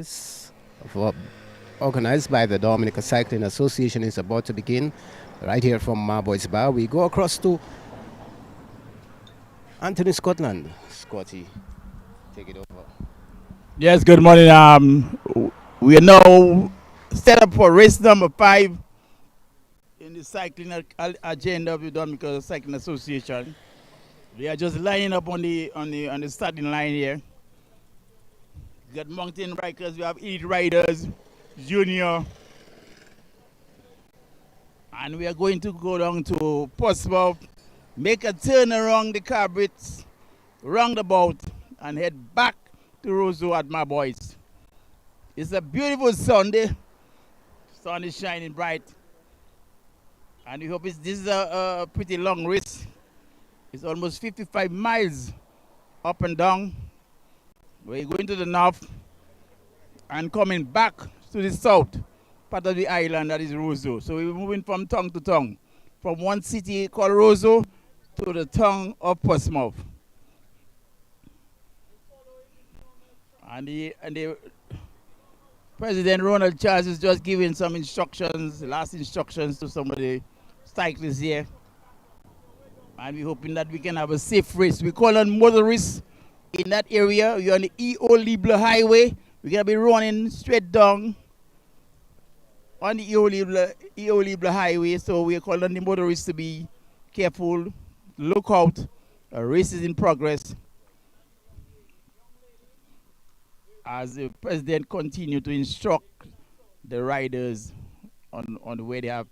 race organized by the Dominica Cycling Association is about to begin. Right here from Marboy's Bar, we go across to Anthony, Scotland. Scotty, take it over. Yes, good morning. We are now set up for race number 5 in the cycling agenda of the Dominica Cycling Association. We are just lining up on the starting line here. We got mountain bikers, we have elite riders, junior, and we are going to go down to Portsmouth, make a turn around the Cabrits, roundabout, and head back to Roseau at my boys. It's a beautiful Sunday. Sun is shining bright. And we hope this is a pretty long race. It's almost 55 miles up and down. We're going to the north and coming back to the south part of the island, that is Roseau. So we're moving from town to town, from one city called Roseau to the town of Portsmouth. And the President Ronald Charles is just giving some instructions, last instructions to some of the cyclists here. And we're hoping that we can have a safe race. We call on motorists in that area. We're on the E.O. Liebler Highway. We're going to be running straight down on the E.O. Liebler Highway. So we're calling on the motorists to be careful, look out. A race is in progress. As the president continues to instruct the riders on the way they have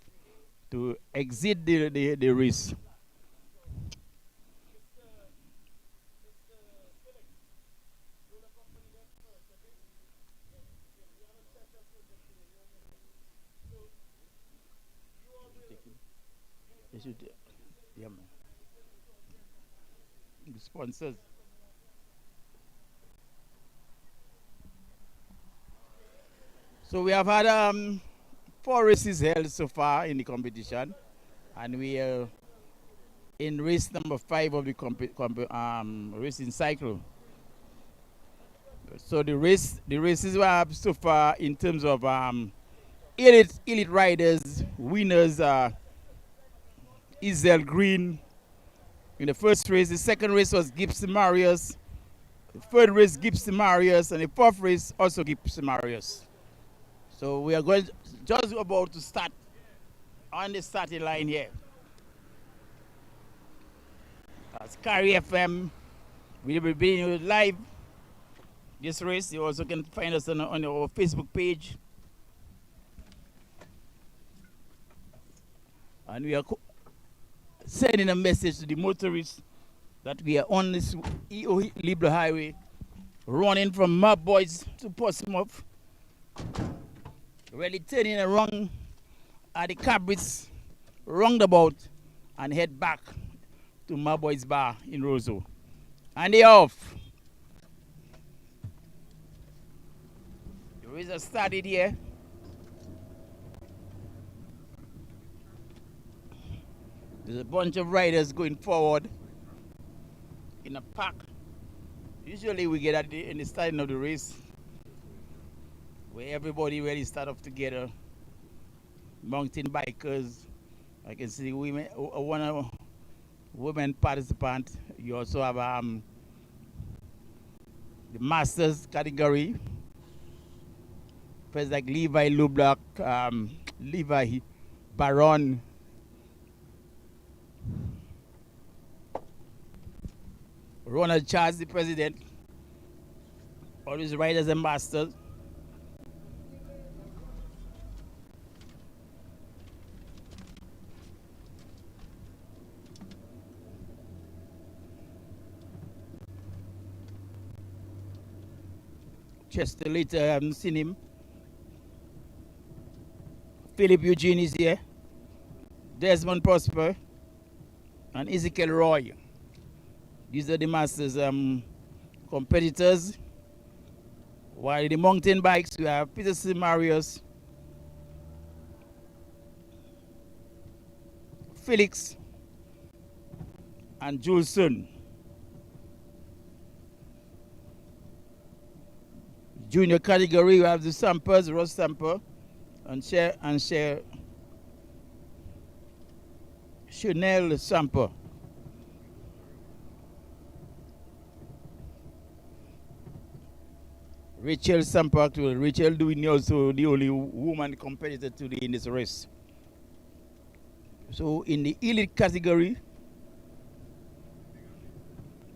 to exit the race. Yeah, man. The sponsors. So we have had 4 races held so far in the competition, and we are in race number 5 of the racing cycle. So the races we have so far in terms of elite riders, winners are Isel Green in the first race. The second race was Gibson Marius. The third race Gibson Marius, and the fourth race also Gibson Marius. So we are just about to start on the starting line here. That's Carry FM. We will be bringing live this race. You also can find us on our Facebook page. And we are sending a message to the motorists that we are on this E.O. Liebler Highway, running from Map Boys to Portsmouth. Really turning around at the Cabrits roundabout and head back to my boys bar in Roseau. And they off. The race has started here. There's a bunch of riders going forward in a pack. Usually we get at in the starting of the race, where everybody really start off together. Mountain bikers. I can see women, one women participant. You also have the masters category. Players like Levi Lublock, Levi Baron, Ronald Charles, the president. All these riders and masters. Chester later, I haven't seen him. Philip Eugene is here. Desmond Prosper and Ezekiel Roy. These are the masters competitors. While the mountain bikes, we have Peterson Marius, Felix, and Juleson. Junior category, we have the Sampers, Ross Samper, and share Chanel Samper. Rachel Samper, actually. Rachel doing also the only woman competitor today in this race. So in the elite category,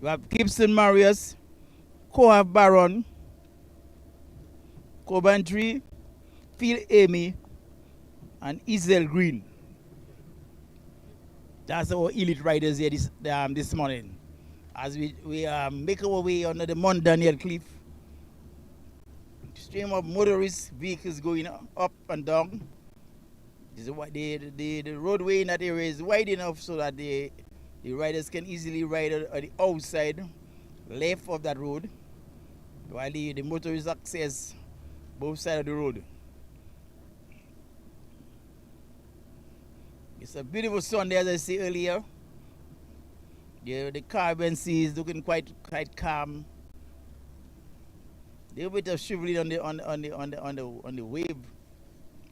we have Gibson Marius, Kohav Baron, Coventry, Phil Amy, and Isel Green. That's our elite riders here this morning. As we make our way under the Mount Daniel Cliff. Stream of motorist vehicles going up and down. The roadway in that area is wide enough so that the riders can easily ride on the outside left of that road, while the motorists access both sides of the road. It's a beautiful Sunday, as I said earlier. The Caribbean Sea is looking quite calm. There bit of shriveling on the wave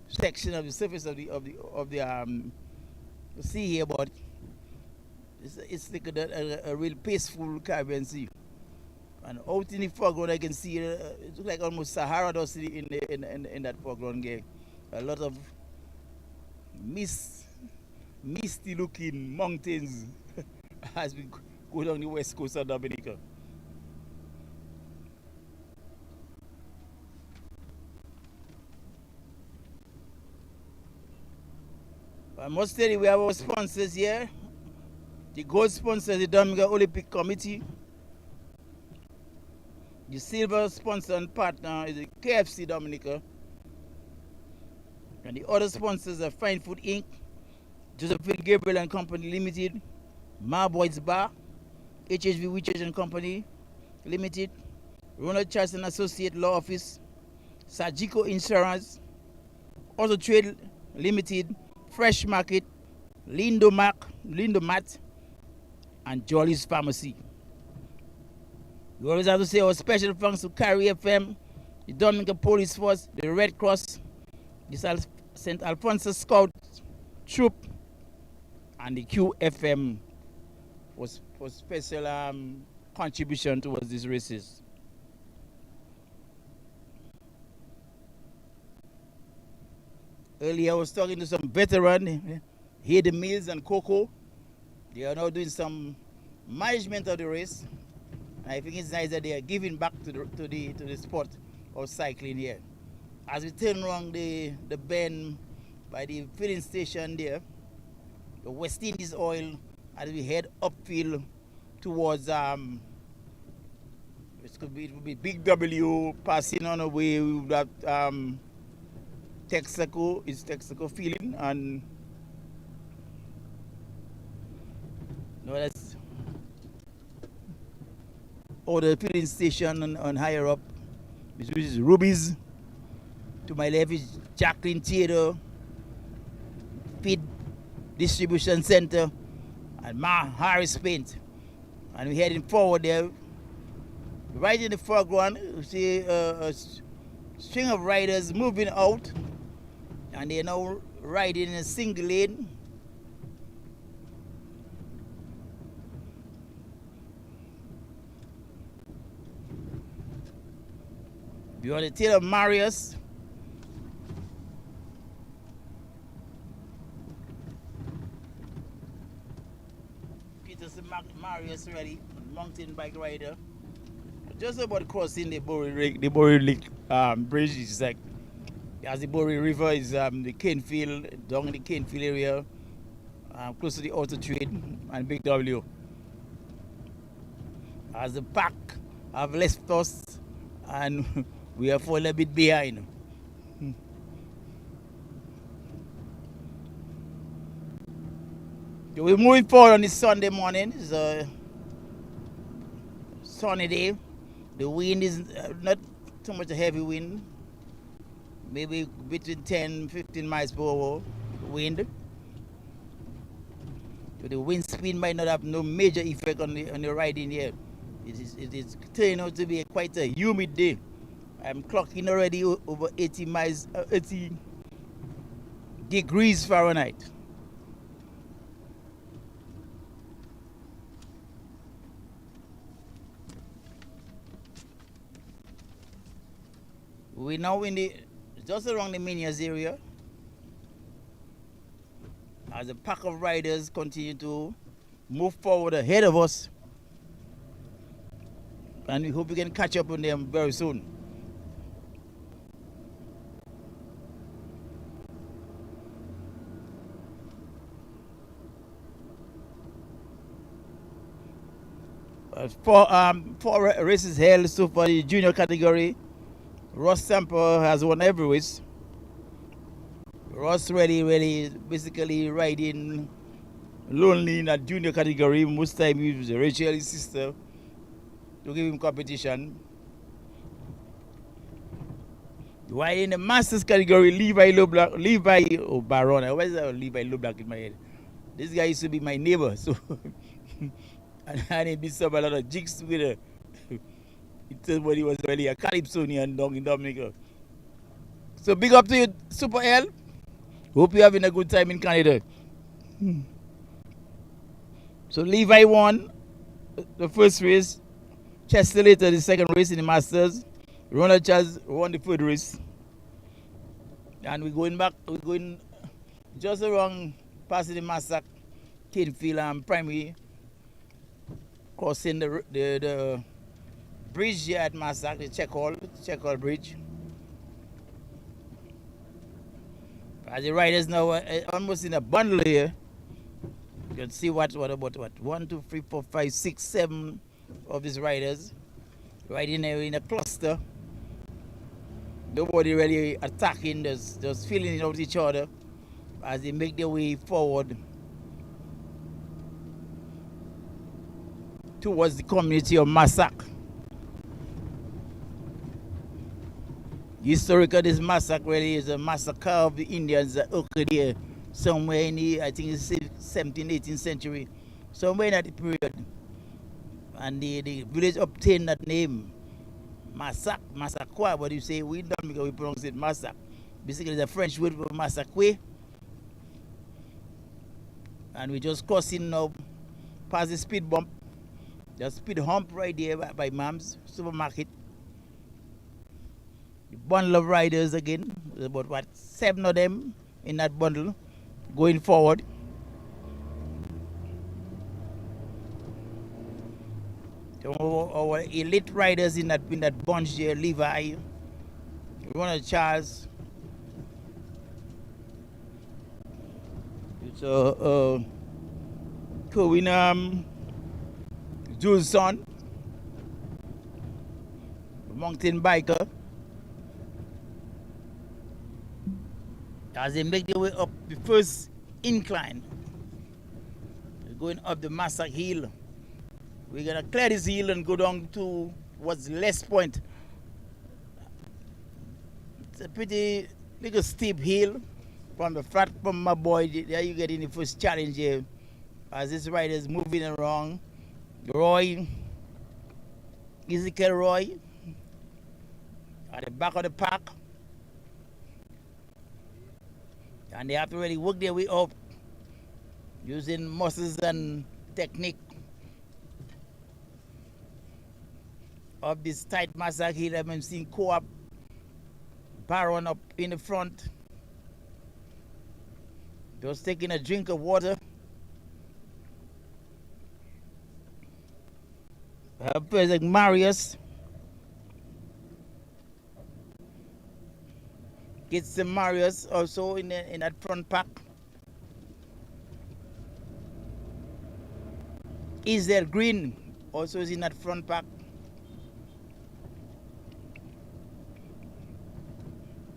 section of the surface of the sea here, but it's like a real peaceful Caribbean Sea. And out in the foreground, I can see it looks like almost Sahara dust in that foreground here. A lot of misty looking mountains as we go down the west coast of Dominica. I must tell you, we have our sponsors here. The gold sponsor is the Dominica Olympic Committee. The silver sponsor and partner is the KFC Dominica. And the other sponsors are Fine Food Inc., Josephine Gabriel and Company Limited, Marboy's Bar, HHV Witches and Company Limited, Ronald Charles and Associate Law Office, Sajiko Insurance, Auto Trade Limited, Fresh Market, Lindomat, and Jolly's Pharmacy. We always have to say our special thanks to Carrie FM, the Dominica Police Force, the Red Cross, the St. Alphonsus Scout Troop, and the QFM for special contribution towards these races. Earlier I was talking to some veteran here, the Mills and Coco. They are now doing some management of the race. I think it's nice that they are giving back to the sport of cycling here. As we turn around the bend by the filling station there, the West Indies oil, as we head upfield towards it would be Big W, passing on the way with that Texaco feeling, and no, that's the filling station on higher up, which is Ruby's. To my left is Jacqueline Theatre, Feed Distribution Center, and Harris Paint. And we're heading forward there. Right in the foreground, you see a string of riders moving out, and they're now riding in a single lane. We're on the tail of Marius. Marius ready, mountain bike rider. Just about crossing the Bory Lake bridge. Is like, as the Bory River is the Canefield, down in the Canefield area, close to the Auto Trade and Big W. As the pack have left us and we are falling a bit behind. We're moving forward on this Sunday morning. It's a sunny day. The wind is not too much a heavy wind. Maybe between 10-15 miles per hour wind. So the wind speed might not have no major effect on the riding here. It is turning out to be quite a humid day. I'm clocking already over 80 miles, 80 degrees Fahrenheit. We're now in the just around the Minias area as a pack of riders continue to move forward ahead of us, and we hope we can catch up on them very soon. Four races held so far the junior category. Ross Sample has won every race. Ross really basically riding lonely in that junior category. Most time he was Rachel, his sister, to give him competition. While in the masters category, Levi Baron. Why is that Levi Loblack in my head? This guy used to be my neighbor, so and he beat up a lot of jigs with her. He was really a Calypsonian dog in Dominica. So big up to you, Super L. Hope you're having a good time in Canada. So Levi won the first race. Chester later the second race in the Masters. Ronald Chaz won the third race. And we're going just around passing the Massac, Kidfield and Primary, crossing the bridge here at Massac, the Check-Hall Bridge. As the riders now almost in a bundle here. You can see what 1, 2, 3, 4, 5, 6, 7 of these riders riding there in a cluster. Nobody really attacking, just feeling out each other as they make their way forward towards the community of Massac. Historically, this Massac really is a massacre of the Indians that occurred here somewhere in the, I think it's 17th, 18th century, somewhere in that period. And the village obtained that name, Massac, Massacqua, but you say we don't because we pronounce it Massac. Basically, it's a French word for Massacque. And we just crossing now past the speed bump, the speed hump right there by Mam's supermarket. The bundle of riders again, about 7 of them in that bundle going forward. Our elite riders in that bunch there, Levi, Ronald Charles, it's Kerwin Jules' son, mountain biker. As they make their way up the first incline, they're going up the Massac Hill. We're gonna clear this hill and go down to what's less point. It's a pretty little steep hill from the flat from my boy. There you get in the first challenge here. As this rider is moving around, Roy, Ezekiel Roy, at the back of the pack. And they have to really work their way up using muscles and technique of this tight Massac hill. I've been seeing Co-op Baron up in the front, just taking a drink of water. Players like Marius, gets the Marius also in that front pack. Is there Green also is in that front pack.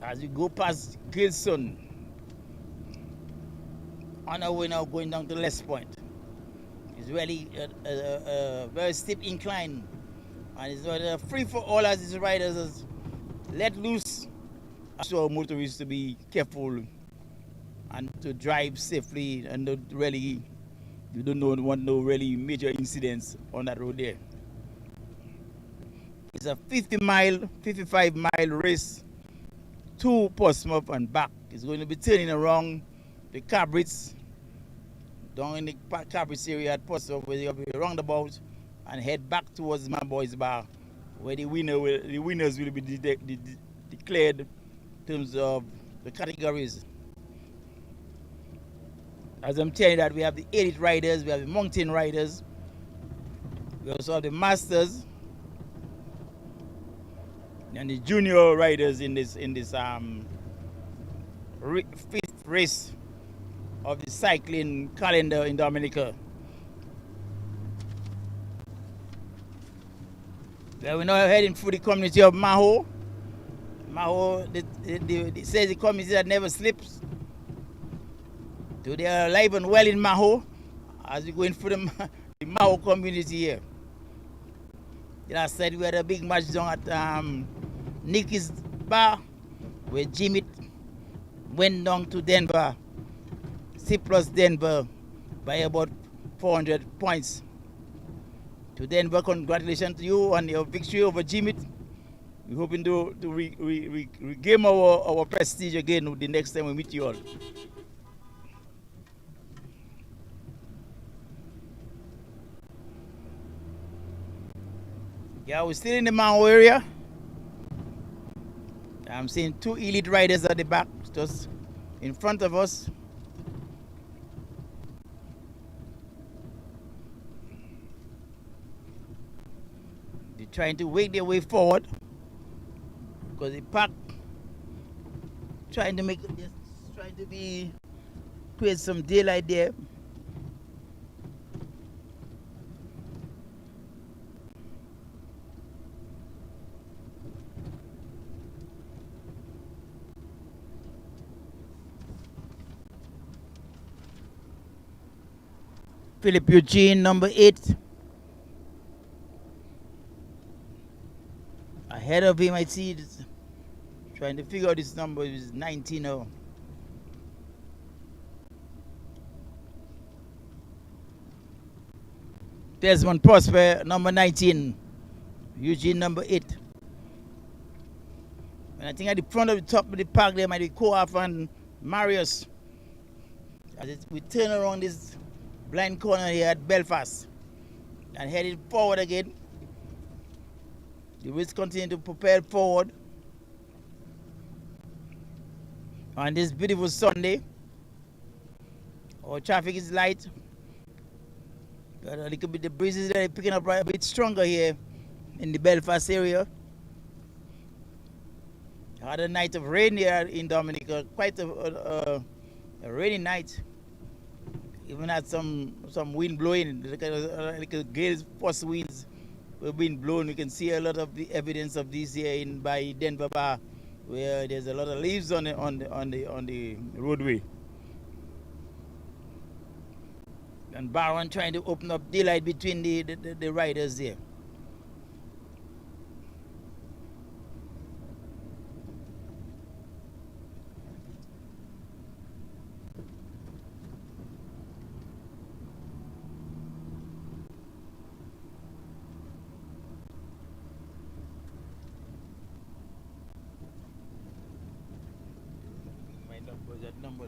As we go past Gilson, on our way now going down to Less Point. It's really a very steep incline, and it's free for all as these riders is let loose. So motorists to be careful and to drive safely, and not really, you don't want no really major incidents on that road there. It's a 55-mile race to Portsmouth and back. It's going to be turning around the Cabrits, down in the Cabrits area at Portsmouth, where they'll be roundabout and head back towards my boys' bar, where the winners will be declared in terms of the categories. As I'm telling you that we have the elite riders, we have the mountain riders, we also have the masters and the junior riders in this fifth race of the cycling calendar in Dominica. We're now heading through the community of Maho. Maho, it says the community that never sleeps. So they are alive and well in Maho as we go in through the Maho community here. Last night we had a big match down at Nicky's bar, where Jimmy went down to Denver, C+ Denver, by about 400 points. To Denver, congratulations to you on your victory over Jimmy. We're hoping to regain our prestige again the next time we meet you all. Yeah, we're still in the Maho area. I'm seeing two elite riders at the back, just in front of us. They're trying to wake their way forward because the pack trying to create some daylight there. Philip Eugene, number 8. Ahead of him, I see it, trying to figure out this number is 19 now. Desmond Prosper, number 19. Eugene, number 8. And I think at the front of the top of the park there might be Co-op and Marius. As we turn around this blind corner here at Belfast and headed forward again. The wheels continue to propel forward on this beautiful Sunday. Our traffic is light. Got a little bit, the breeze is really picking up right a bit stronger here in the Belfast area. Had a night of rain here in Dominica, quite a rainy night. Even had some wind blowing, like a gale force winds were being blown. You can see a lot of the evidence of this here by Denver Bar, where there's a lot of leaves on the roadway. And Barron trying to open up daylight between the riders there.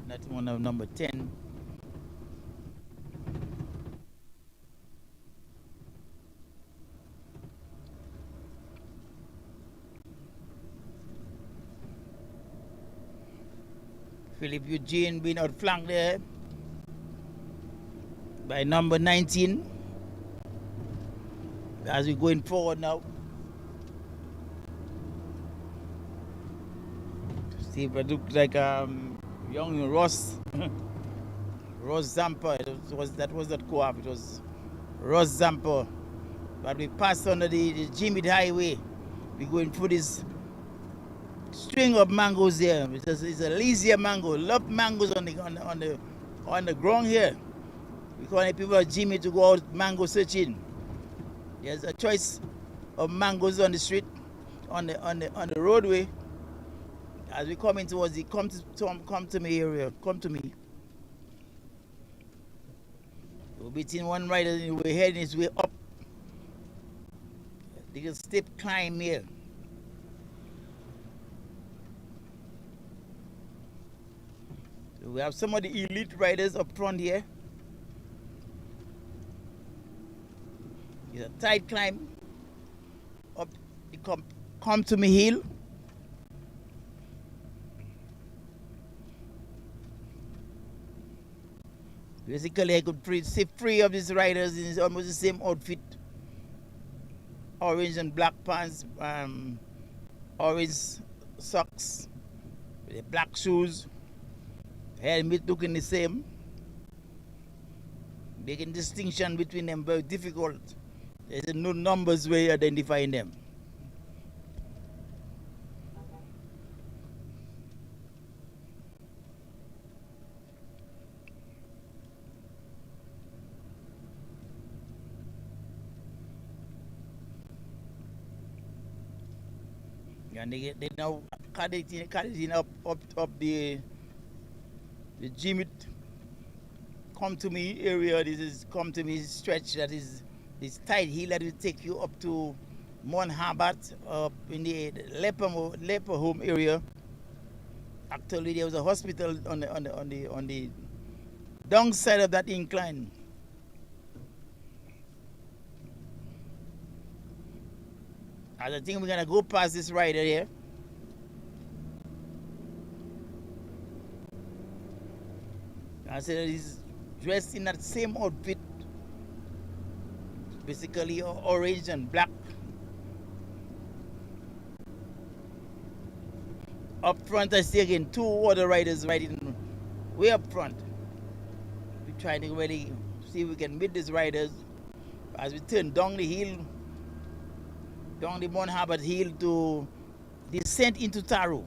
That one of number 10. Philip Eugene being outflanked there by number 19 as we're going forward now. See if it looks like young Ross Zampa. That was not Co-op, it was Ross Zampa. But we passed under the Jimmy Highway. We're going through this string of mangoes there. It's a Lysia mango. Love mangoes on the ground here. We call people Jimmy to go out mango searching. There's a choice of mangoes on the street, on the roadway. As we come in towards the come to me area, come to me. We'll be seeing one rider, we're heading his way up They can steep climb here. So we have some of the elite riders up front here. It's a tight climb up the come to me hill. Basically, I could see three of these riders in almost the same outfit. Orange and black pants, orange socks, with black shoes, helmet looking the same. Making distinction between them very difficult. There's no numbers way identifying them. And they now cut it in up the Jimmy come to me area. This is come to me stretch that is this tight hill that will take you up to Mount Harbert up in the leper home area. Actually, there was a hospital on the downside of that incline. I think we're gonna go past this rider here. I said he's dressed in that same outfit, basically orange and black. Up front, I see again two other riders riding way up front. We're trying to really see if we can meet these riders as we turn down the hill, down the Mount Harbert Hill to descend into Taro.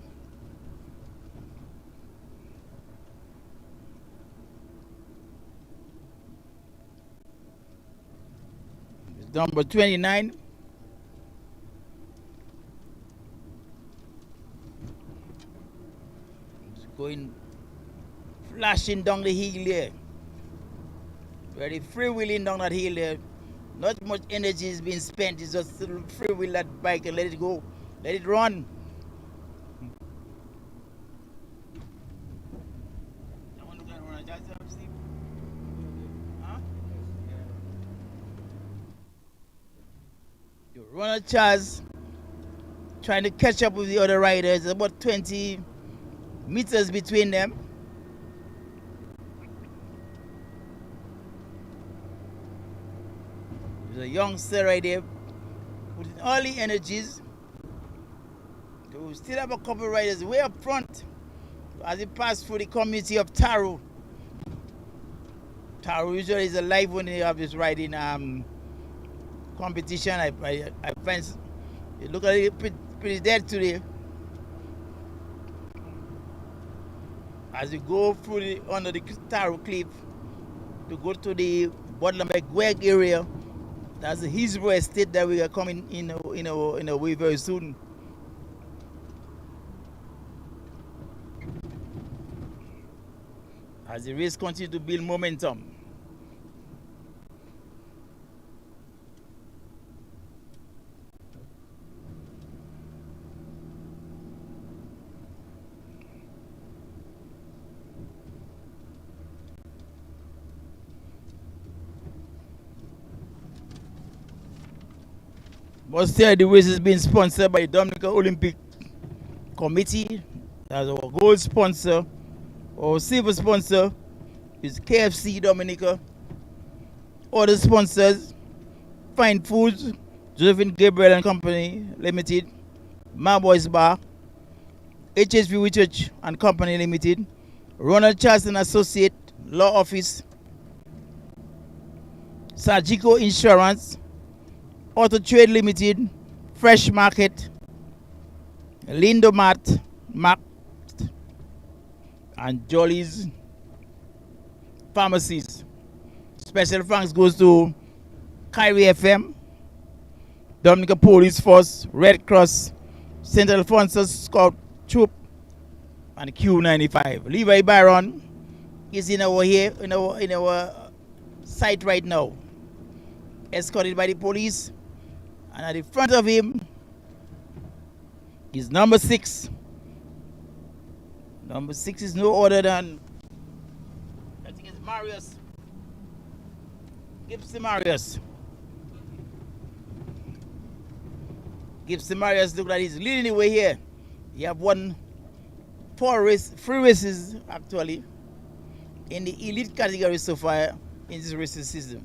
It's number 29. It's going flashing down the hill there. Very freewheeling down that hill there. Not much energy is being spent. It's just freewheel that bike and let it go. Let it run. You run a chance trying to catch up with the other riders. About 20 meters between them. There's a youngster right there with all the energies. We still have a couple of riders way up front as we pass through the community of Taro. Taro usually is alive when they have this riding competition. I find it look a little pretty dead today. As you go through under the Taro cliff to go to the Bottleneck area, that's the Hillsborough estate that we are coming in a way very soon. As the race continues to build momentum. Must say the race is being sponsored by the Dominica Olympic Committee. That's our gold sponsor. Our silver sponsor is KFC Dominica. Other sponsors, Fine Foods, Josephine Gabriel and Company Limited, My Boys Bar, HHV Research and Company Limited, Ronald Charleston Associate Law Office, Sajiko Insurance, Auto Trade Limited, Fresh Market, Lindomat, Mac, and Jolly's Pharmacies. Special thanks goes to Kyrie FM, Dominica Police Force, Red Cross, St. Alphonsus Scout Troop, and Q95. Levi Byron is in our site right now, escorted by the police And at the front of him is number 6. Number 6 is no other than, I think it's Marius. Gibson Marius. Gibson Marius, look like he's leading the way here. He have won 3 races actually in the elite category so far in this racing season.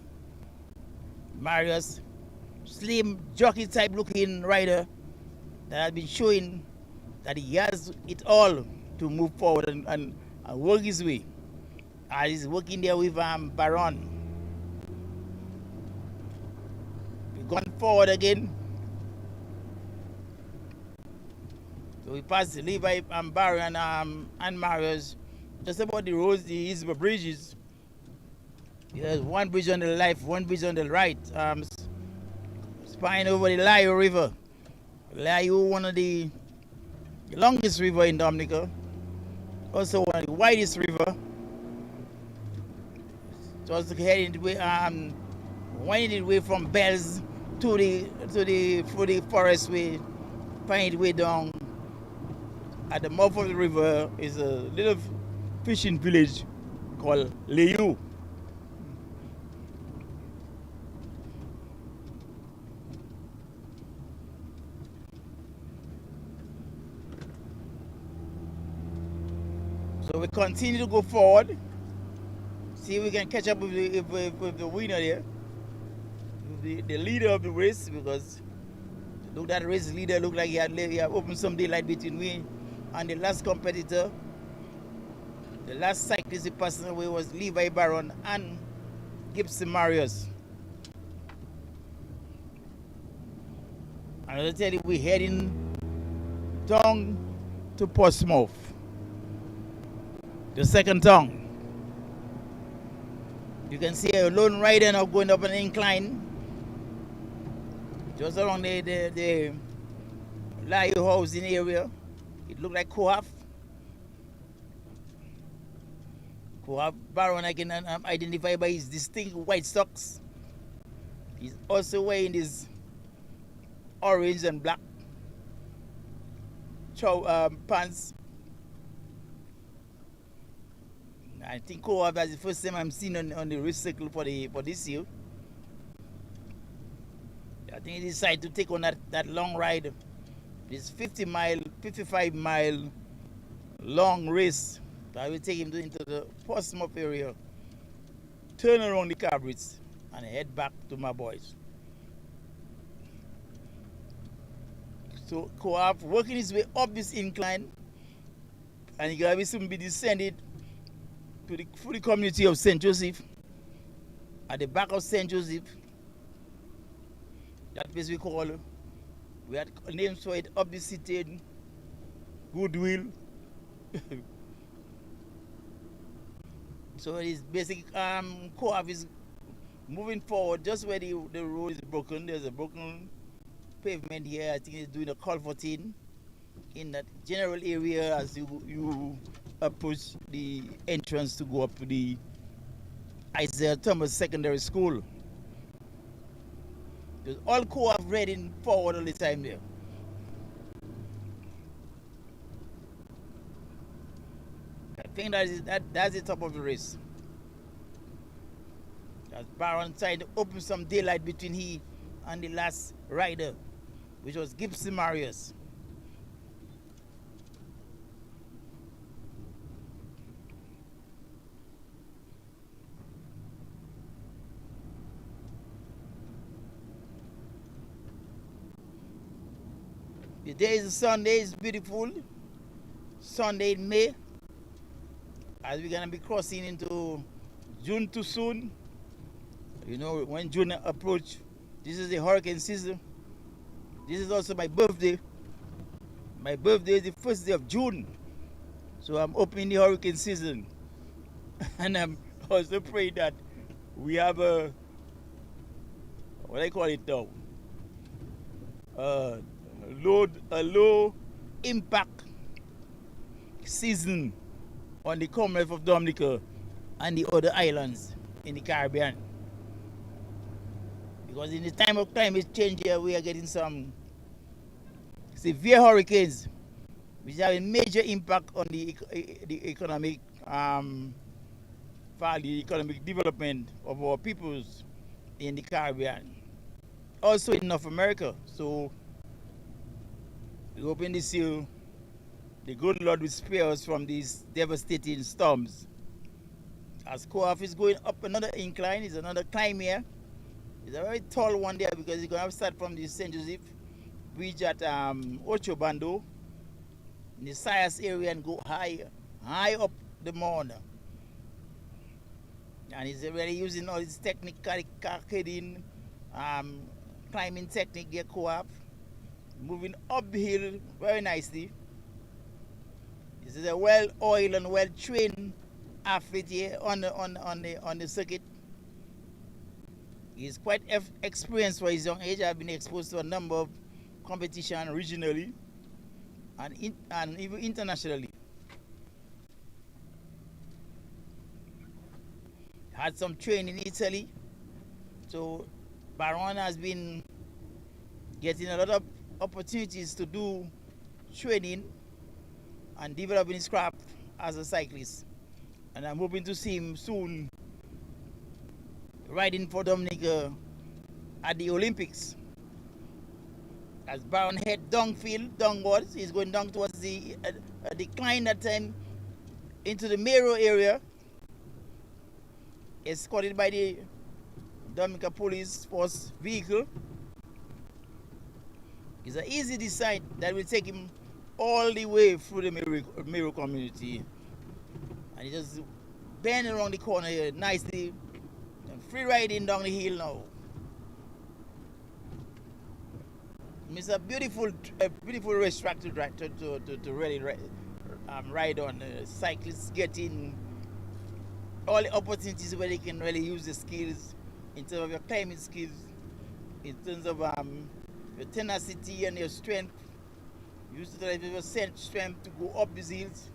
Marius, slim, jockey type looking rider that has been showing that he has it all to move forward and work his way. And he's working there with Baron. We've gone forward again. So we passed Levi and Baron and Marius just about the roads, the Isba bridges. There's one bridge on the left, one bridge on the right, spying over the Layo River. Layo, one of the longest river in Dominica, also one of the widest river. Just heading the way, winding the way from Bells to the forest way, finding the way down. At the mouth of the river is a little fishing village called Layo. So we continue to go forward, see if we can catch up with the winner there, the leader of the race, because look, that race leader looked like he had opened some daylight between me and the last competitor. The last cyclist who passed away was Levi Baron and Gibson Marius. And I'll tell you, we're heading down to Portsmouth, the second town. You can see a lone rider now going up an incline just around the Layo housing area. It looked like Coaf. Coaf Baron, I can identify by his distinct white socks. He's also wearing his orange and black pants. I think Coaf, that's the first time I'm seeing on the race cycle for this year. I think he decided to take on that long ride. This 55 mile long race. I will take him into the Portsmouth area, turn around the Cabrits, and head back to my boys. So Coaf working his way up this incline, and he will soon be descended to the full community of St. Joseph. At the back of St. Joseph, that place we had names for it: Up the City, Goodwill. So it is basic. Coaf is moving forward just where the road is broken. There's a broken pavement here. I think it's doing a culverting in that general area as you approach the entrance to go up to the Isaiah Thomas Secondary School. There's all Coaf riding forward all the time there. I think that's the top of the race. That's Baron trying to open some daylight between he and the last rider, which was Gibson Marius. The day is Sunday, it's beautiful. Sunday in May. As we're gonna be crossing into June too soon. You know, when June approach, this is the hurricane season. This is also my birthday. My birthday is the first day of June. So I'm opening the hurricane season. And I'm also praying that we have a, what I call it now, a low impact season on the Commonwealth of Dominica and the other islands in the Caribbean. Because in the time of climate change here, we are getting some severe hurricanes, which have a major impact on the economic value, economic development of our peoples in the Caribbean, also in North America. So we hoping this year the good Lord will spare us from these devastating storms. As Coaf is going up another incline, is another climb here. It's a very tall one there because you're going to start from the St. Joseph Bridge at Ochobando in the Sias area and go high up the mountain. And he's really using all his technique, cascading, climbing technique here, Co-op, moving up the hill very nicely. This is a well-oiled and well-trained athlete here on the circuit. He's quite experienced for his young age. I've been exposed to a number of competitions regionally and even internationally. Had some training in Italy. So Baron has been getting a lot of opportunities to do training and developing his craft as a cyclist. And I'm hoping to see him soon riding for Dominica at the Olympics. As Baron head downwards, he's going down towards the decline that time into the Mero area, escorted by the Dominica Police Force vehicle. It's an easy descent that will take him all the way through the Mero community. And he just bend around the corner here nicely. And free riding down the hill now. It's a beautiful racetrack to really ride on. Cyclists getting all the opportunities where they can really use the skills in terms of your climbing skills, in terms of your tenacity and your strength. You use your strength to go up these hills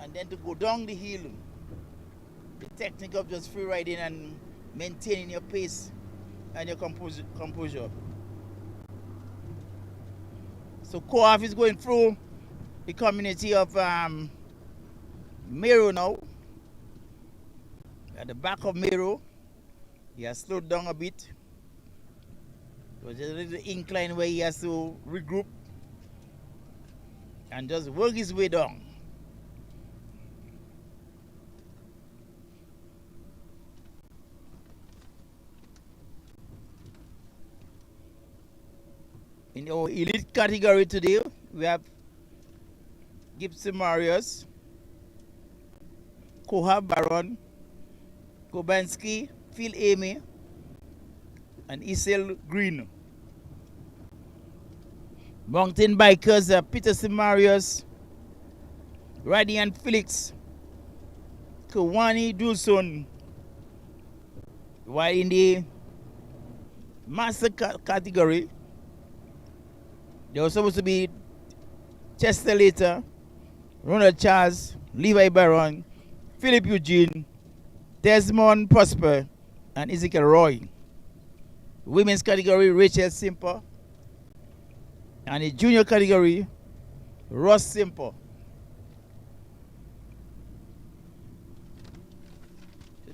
and then to go down the hill. The technique of just free riding and maintaining your pace and your composure. So Coaf is going through the community of Mero now. At the back of Mero, he has slowed down a bit. There's a little incline where he has to regroup and just work his way down. In our elite category today, we have Gibson Marius, Kohab Baron, Kobanski, Phil Amy, and Isel Green. Mountain bikers are Peterson Marius, Radiant Felix, Kawani Dulson. While in the master category, there was supposed to be Chester Later, Ronald Charles, Levi Baron, Philip Eugene, Desmond Prosper, and Ezekiel Roy. Women's category, Rachel Simper. And the junior category, Ross Simper.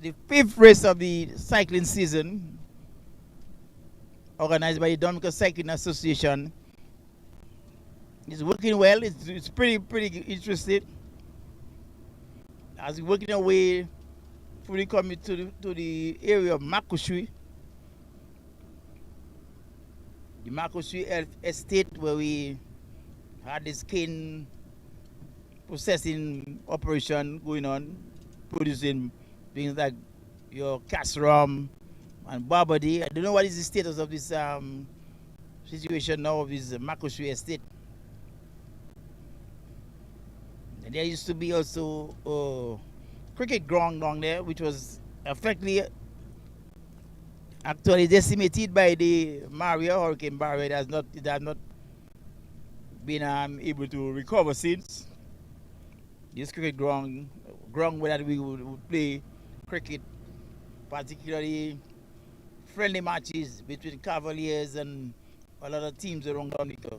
The fifth race of the cycling season, organized by the Dominica Cycling Association, is working well. It's pretty interesting. As we're working our way fully coming to the area of Makushui, the Makushui estate, where we had this cane processing operation going on, producing things like your cash rum and barbody. I don't know what is the status of this situation now of this Makushui estate. And there used to be also a cricket ground down there, which was effectively actually decimated by the Hurricane Maria. It has not been able to recover since. This cricket ground where we would play cricket, particularly friendly matches between Cavaliers and a lot of teams around Dominica.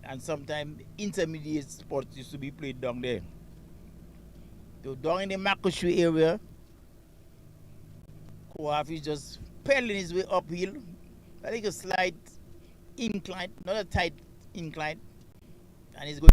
And sometimes intermediate sports used to be played down there. So down in the Makoshu area, Kohaf is just pedaling his way uphill. I think a slight incline, not a tight incline, and he's going.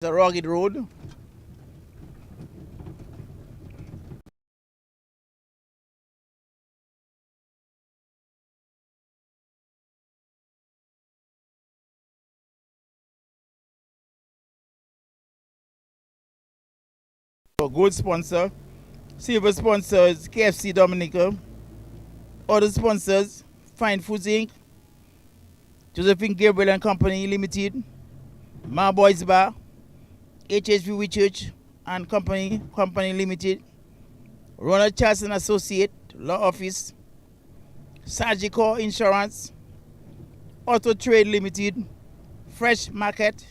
It's a rugged road. A good sponsor. Silver sponsors KFC Dominica. Other sponsors Fine Foods Inc., Josephine Gabriel and Company Limited, My Boys Bar, HHV Church and Company Limited, Ronald Charleston Associate Law Office, Surgical Insurance, Auto Trade Limited, Fresh Market,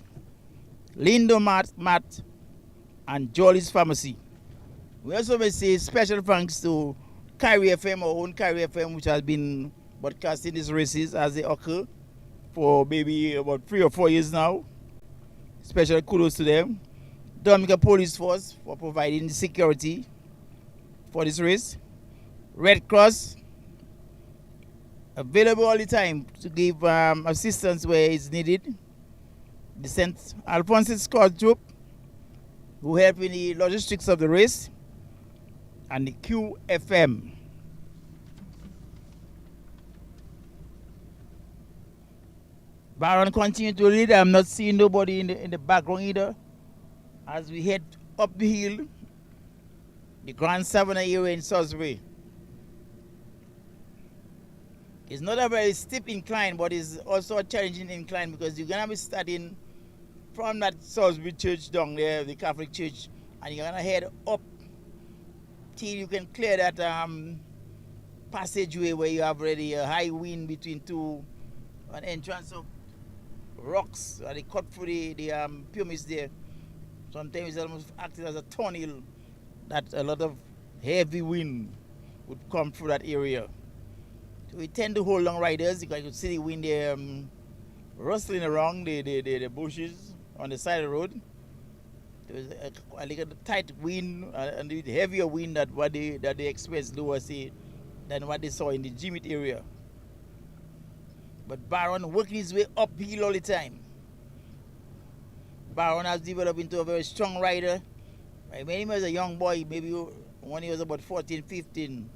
Lindo Mart, and Jolly's Pharmacy. We also may say special thanks to Kyrie FM, our own Kyrie FM, which has been broadcasting these races as they occur for maybe about 3 or 4 years now. Special kudos to them. Dominica Police Force for providing the security for this race. Red Cross, available all the time to give assistance where it's needed. The St. Alphonsus Scout Troop, who help in the logistics of the race, and the QFM. Baron continue to lead. I'm not seeing nobody in the background either. As we head up the hill, the Grand Savannah area in Salisbury. It's not a very steep incline, but it's also a challenging incline because you're going to be starting from that Salisbury church down there, the Catholic church, and you're going to head up till you can clear that passageway where you have already a high wind between an entrance of rocks they cut through the pyramids there. Sometimes it's almost acting as a tunnel that a lot of heavy wind would come through that area. So we tend to hold long riders because you can see the wind there rustling around the bushes on the side of the road. There was a little tight wind and the heavier wind that they experienced lower say than what they saw in the Jimit area. But Baron working his way uphill all the time. Baron has developed into a very strong rider. When he was a young boy, maybe when he was about 14, 15,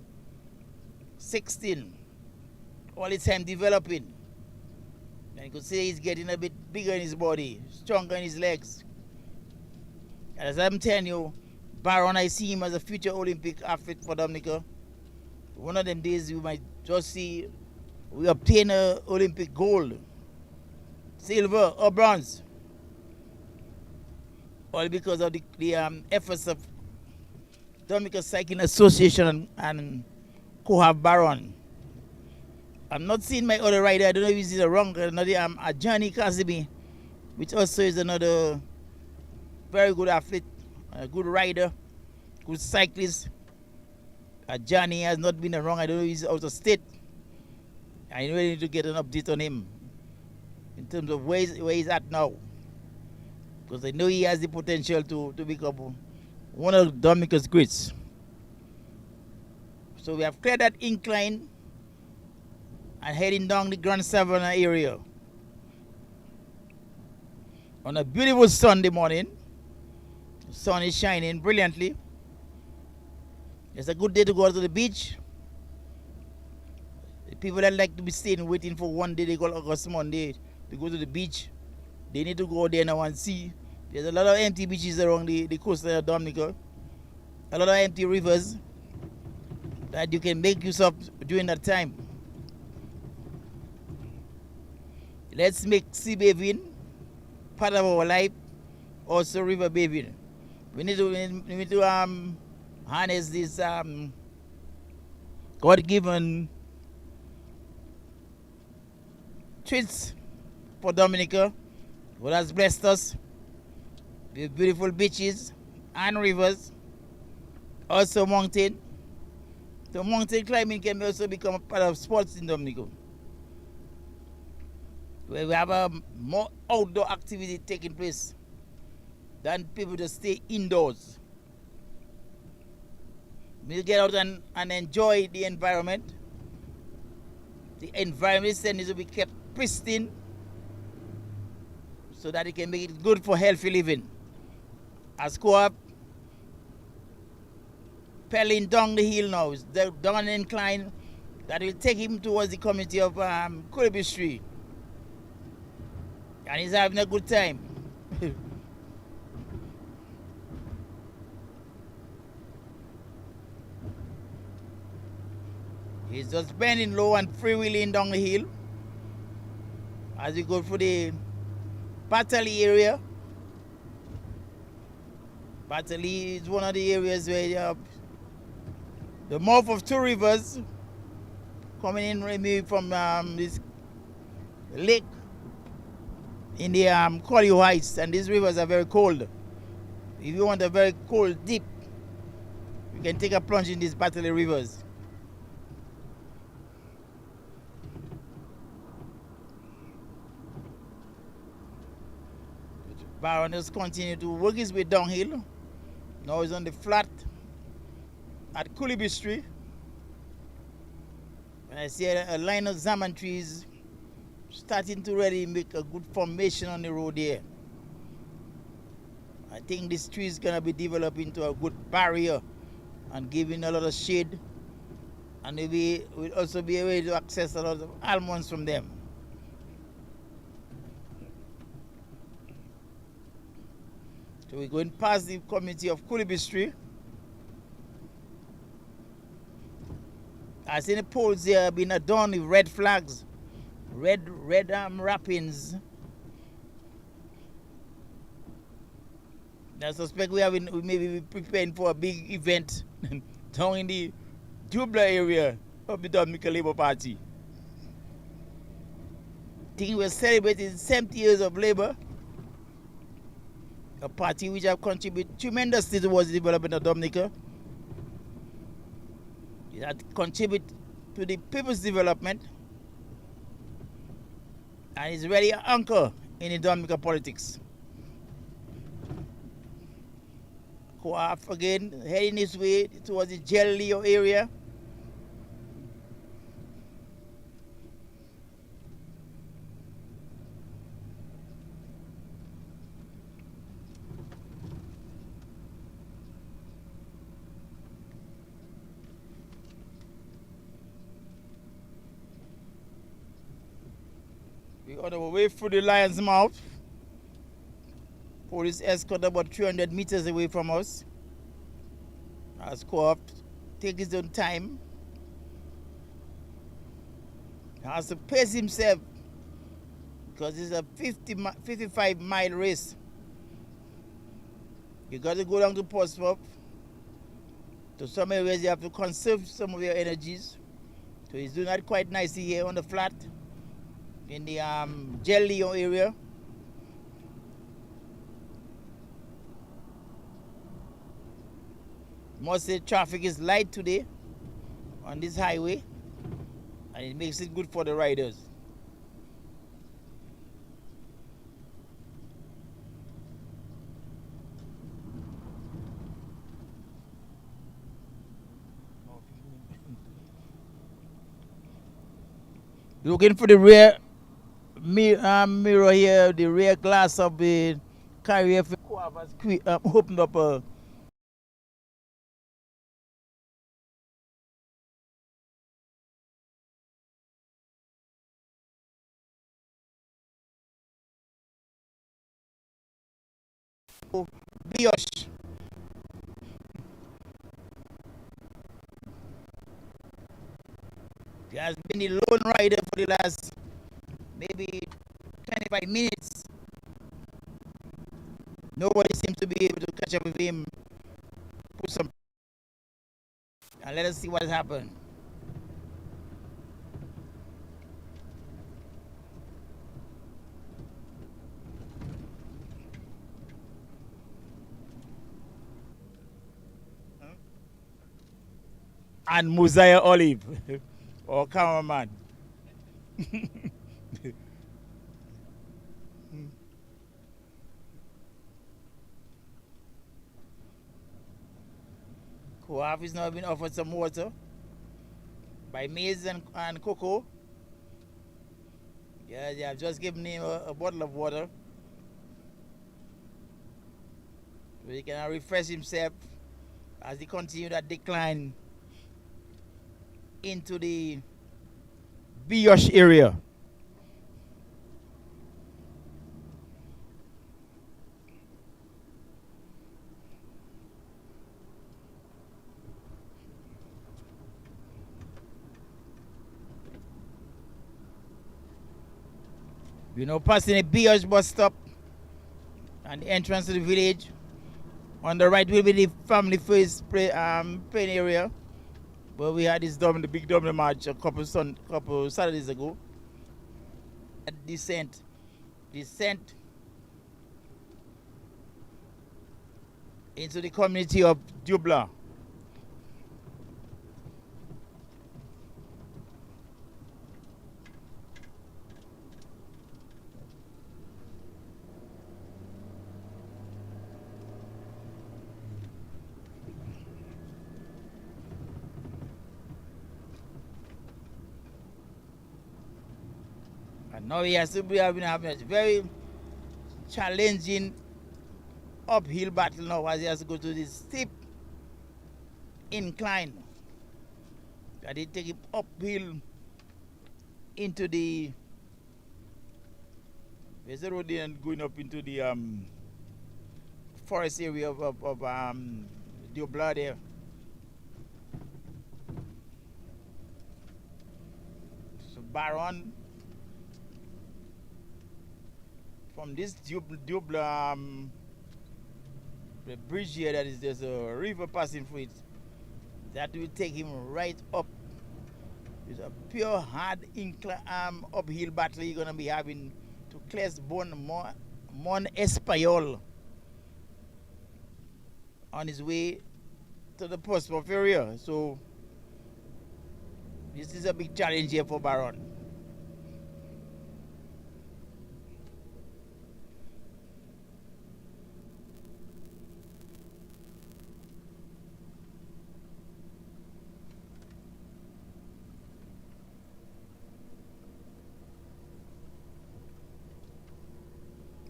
16, all the time developing. And you could say he's getting a bit bigger in his body, stronger in his legs. And as I'm telling you, Baron, I see him as a future Olympic athlete for Dominica. One of them days you might just see we obtain an Olympic gold, silver or bronze. All because of the efforts of Dominica Cycling Association and Kohaf Baron. I'm not seeing my other rider. I don't know if he's wrong. Another Johnny Cassidy, which also is another very good athlete, a good rider. good cyclist. Johnny has not been around. I don't know if he's out of state. I really need to get an update on him in terms of where he's at now. Because I know he has the potential to become one of Dominica's greats. So we have cleared that incline and heading down the Grand Savannah area. On a beautiful Sunday morning, the sun is shining brilliantly. It's a good day to go to the beach. The people that like to be staying waiting for one day, they call August Monday, to go to the beach. They need to go there now and see. There's a lot of empty beaches around the coast of Dominica. A lot of empty rivers that you can make use of during that time. Let's make sea bathing part of our life, also river bathing. We need to harness this God-given treats for Dominica, who has blessed us with beautiful beaches and rivers, also mountain. So mountain climbing can also become a part of sports in Dominica, where we have more outdoor activity taking place than people just stay indoors. We get out and enjoy the environment. The environment needs to be kept pristine so that it can make it good for healthy living. As Co-op, pedaling down the hill now, it's down an incline that will take him towards the community of Culby Street. And he's having a good time. He's just bending low and freewheeling down the hill as we go through the Battley area. Battley is one of the areas where you have the mouth of two rivers coming in maybe from this lake in the Collier Heights, and these rivers are very cold. If you want a very cold dip, you can take a plunge in these Battley rivers. Baron has continued to work his way downhill. Now he's on the flat at Culby Street. And I see a line of zaman trees starting to really make a good formation on the road here. I think this tree is going to be developing into a good barrier and giving a lot of shade. And we'll also be able to access a lot of almonds from them. So we're going past the community of Culby Street. I see the poles there being adorned with red flags, red wrappings. I suspect we may be preparing for a big event down in the Dubla area of the Dominica Labour Party. I think we're celebrating 70 years of Labour, a party which have contributed tremendously towards the development of Dominica. It had contributed to the people's development and is really an anchor in the Dominica politics. Co-op again heading his way towards the Leo area. We're on our way through the Lion's Mouth. Police escort about 300 meters away from us. As Co-op take his own time. He has to pace himself because it's a 55-mile race. You got to go down to Portsmouth. To some areas you have to conserve some of your energies. So he's doing that quite nicely here on the flat in the Leo area. Must say traffic is light today on this highway, and it makes it good for the riders. Looking for the rear mirror here, the rear glass of the carrier. Opened up a brioche. He has been the lone rider for the last maybe 25 minutes. Nobody seems to be able to catch up with him. Put some and let us see what has happened. And Mosiah Olive, or cameraman. Koaf is now being offered some water by Maize and Coco. Yeah, they have just given him a bottle of water so he can refresh himself as he continues that decline into the brioche area. You know, passing a brioche bus stop and the entrance to the village. On the right will be the family first playing area. But we had this the big Dominica match a couple Saturdays ago. Descent into the community of Dubla. And now he has to be having a very challenging uphill battle now as he has to go to this steep incline. That he take him uphill into the there's a road there and going up into the forest area of Diobla there. So Baron from this Diobla the bridge here that is there's a river passing through it. That will take him right up. It's a pure hard uphill battle you're gonna be having to Clesbon Mon Espayol on his way to the Portsmouth area. So this is a big challenge here for Baron.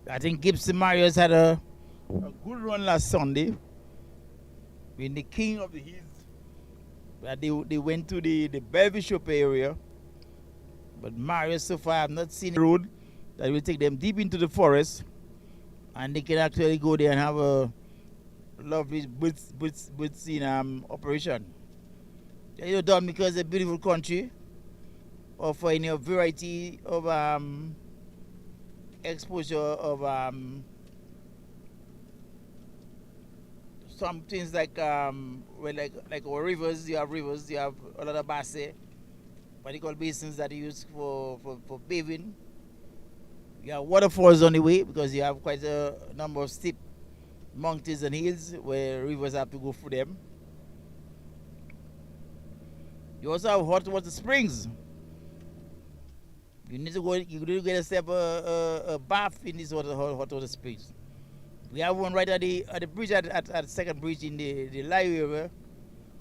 I think Gibson Marius had a good run last Sunday. Being the king of the hills. They went to the Bellevue Shop area. But Marius so far I have not seen a road that will take them deep into the forest. And they can actually go there and have a lovely boots in operation. You know, Dominica is a beautiful country offering a variety of exposure of some things like like our rivers. You have a lot of basse, particular basins that you use for bathing. You have waterfalls on the way because you have quite a number of steep mountains and hills where rivers have to go through them. You also have hot water springs. You need to go. You need to get yourself a bath in these hot water springs. We have one right at the bridge at the second bridge in the Live area,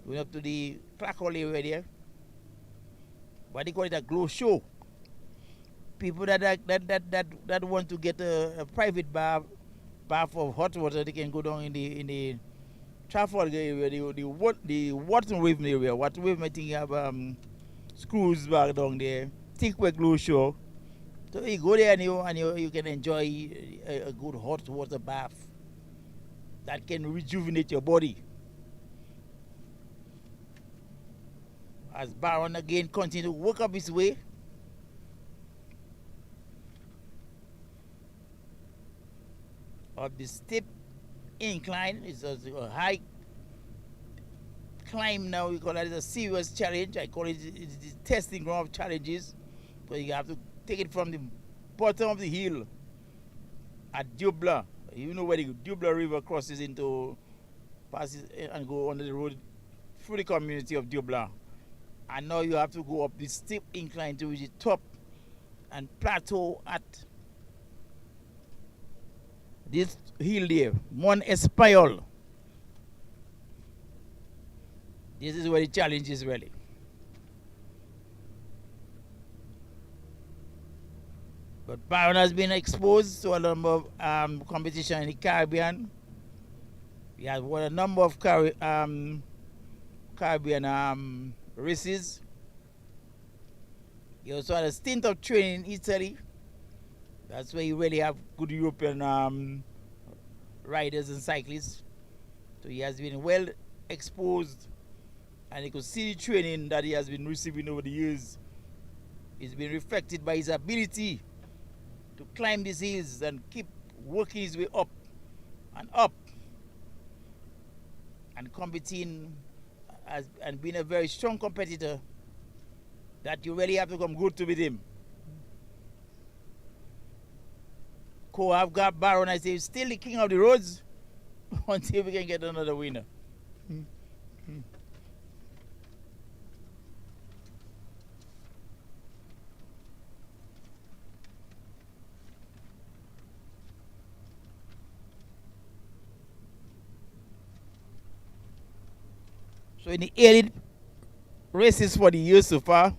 going up to the Crackle area there. What they call it, a glow show. People that want to get a private bath of hot water, they can go down in the Trafford area, the Watson Wave area. Watson Wave, I think you have screws back down there. Thick glow show. So you go there and you can enjoy a good hot water bath that can rejuvenate your body. As Baron again continue to work up his way, up the steep incline. It's a high climb now. We call it a serious challenge. I call it the testing ground of challenges. So you have to take it from the bottom of the hill at Dubla. You know where the Dubla River passes and go under the road through the community of Dubla. And now you have to go up the steep incline to reach the top and plateau at this hill there, Mont Espayol. This is where the challenge is really. But Byron has been exposed to a number of competition in the Caribbean. He has won a number of Caribbean races. He also had a stint of training in Italy. That's where you really have good European riders and cyclists. So he has been well exposed, and you could see the training that he has been receiving over the years. It's been reflected by his ability to climb these hills and keep working his way up and competing and being a very strong competitor that you really have to come good to beat him. I've got Baron, I say, still the king of the roads until we can get another winner. So in the elite races for the year so far,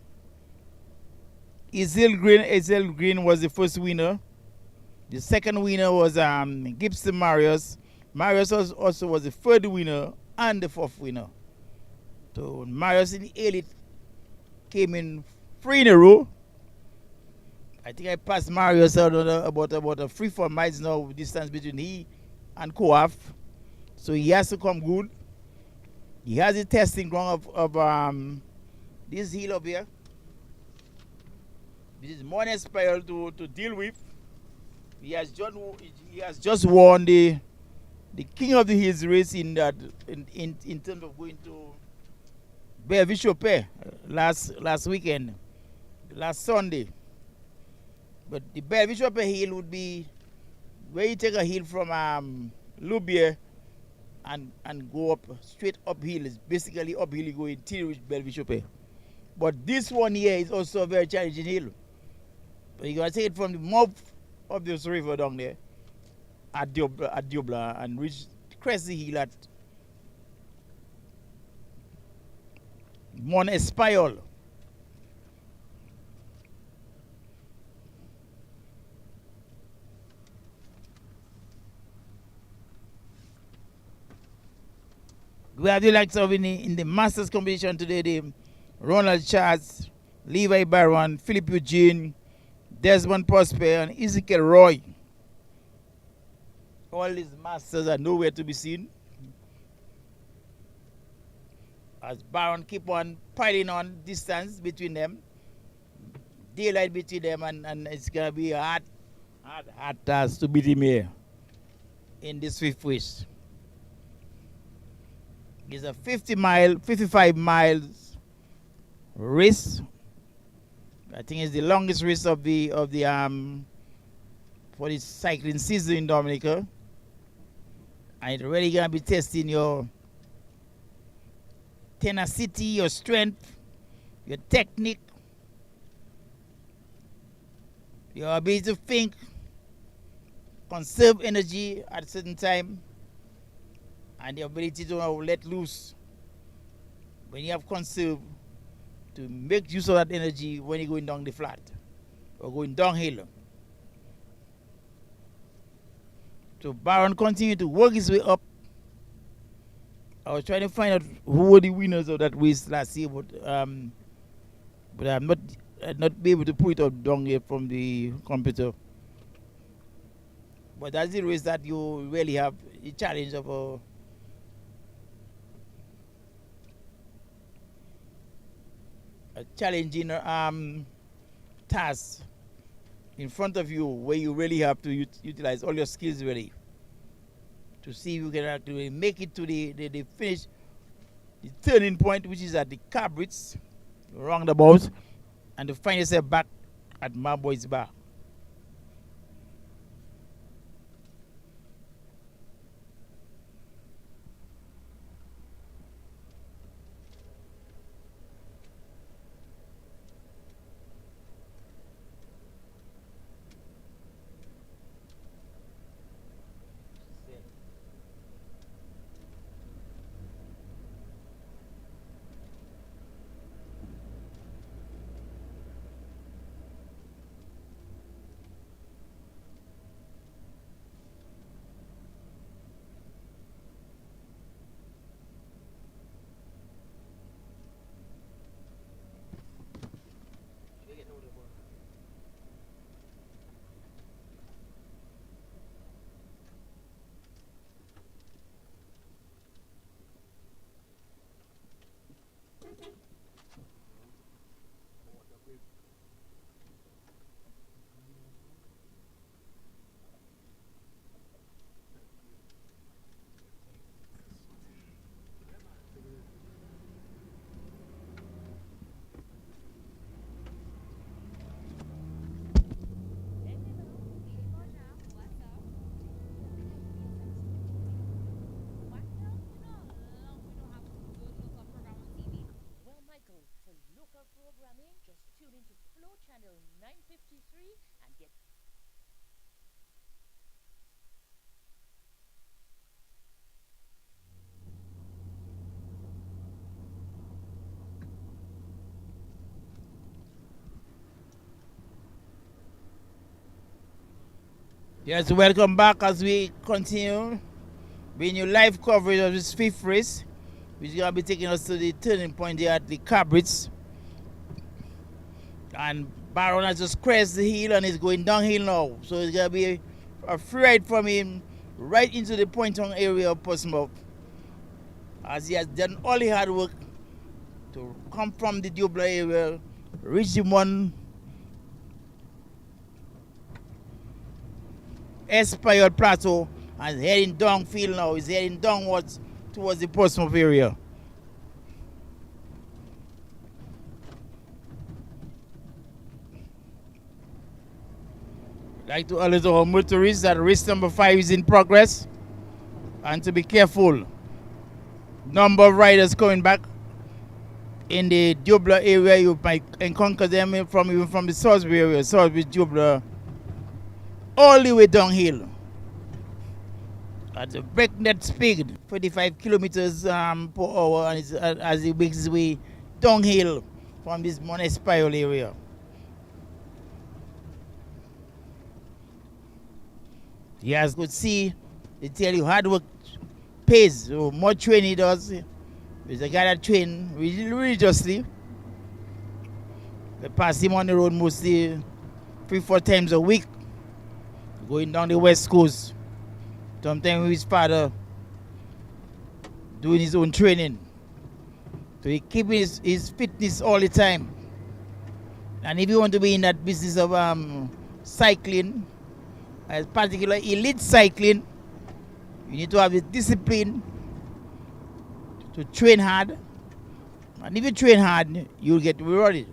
Ezel Green was the first winner. The second winner was Gibson Marius. Marius also was the third winner and the fourth winner. So Marius in the elite came in 3 in a row. I think I passed Marius out about a 3-4 miles now distance between he and Coaf. So he has to come good. He has a testing ground of this hill up here. This is Mont Espayol to deal with. He has just won the King of the Hills race in terms of going to Belleville last weekend, last Sunday. But the Belleville hill would be where you take a hill from Loubier and go up straight uphill. It's basically uphill you go until you reach Belleville. But this one here is also a very challenging hill. But you gotta take it from the mouth of this river down there at Dubla and reach crest the hill at Mont Espayol. We have the likes of in the Masters competition today, the Ronald Charles, Levi Baron, Philip Eugene, Desmond Prosper, and Ezekiel Roy. All these masters are nowhere to be seen. As Baron keep on piling on distance between them, daylight between them, and it's going to be a hard task to beat him here in this fifth race. It's a 55 miles race. I think it's the longest race of the for the cycling season in Dominica. And it's really gonna be testing your tenacity, your strength, your technique, your ability to think, conserve energy at a certain time, and the ability to let loose when you have conserved, to make use of that energy when you're going down the flat or going downhill. So Baron continued to work his way up. I was trying to find out who were the winners of that race last year, but I'm not be able to put it up down here from the computer. But that's the race that you really have the challenge of a challenging task in front of you, where you really have to utilize all your skills really to see if you can actually make it to the finish, the turning point, which is at the Cabrits roundabout, and to find yourself back at my boy's bar. Yes, welcome back as we continue bringing you live coverage of this fifth race, which is going to be taking us to the turning point here at the Cabrits. And Baron has just crossed the hill and is going downhill now. So it's going to be a free ride from him right into the Pointon area of Portsmouth, as he has done all the hard work to come from the Dubla area, reach the one Espire Plateau, and heading downfield now. He's heading downwards towards the Portsmouth area. I'd like to alert our motorists that race number 5 is in progress, and to be careful. Number of riders coming back in the Dubla area. You might encounter them even from the Salisbury area, Salisbury, Dubla, all the way downhill at a breakneck speed, 45 kilometers per hour, and as he makes his way downhill from this Monespiral area. Yes, could see, they tell you hard work pays. So more training he does. There's a guy that train religiously. They pass him on the road mostly 3-4 times a week, going down the west coast. Sometimes with his father doing his own training. So he keeping his fitness all the time. And if you want to be in that business of cycling, as particular elite cycling, you need to have the discipline to train hard. And if you train hard, you'll get rewarded.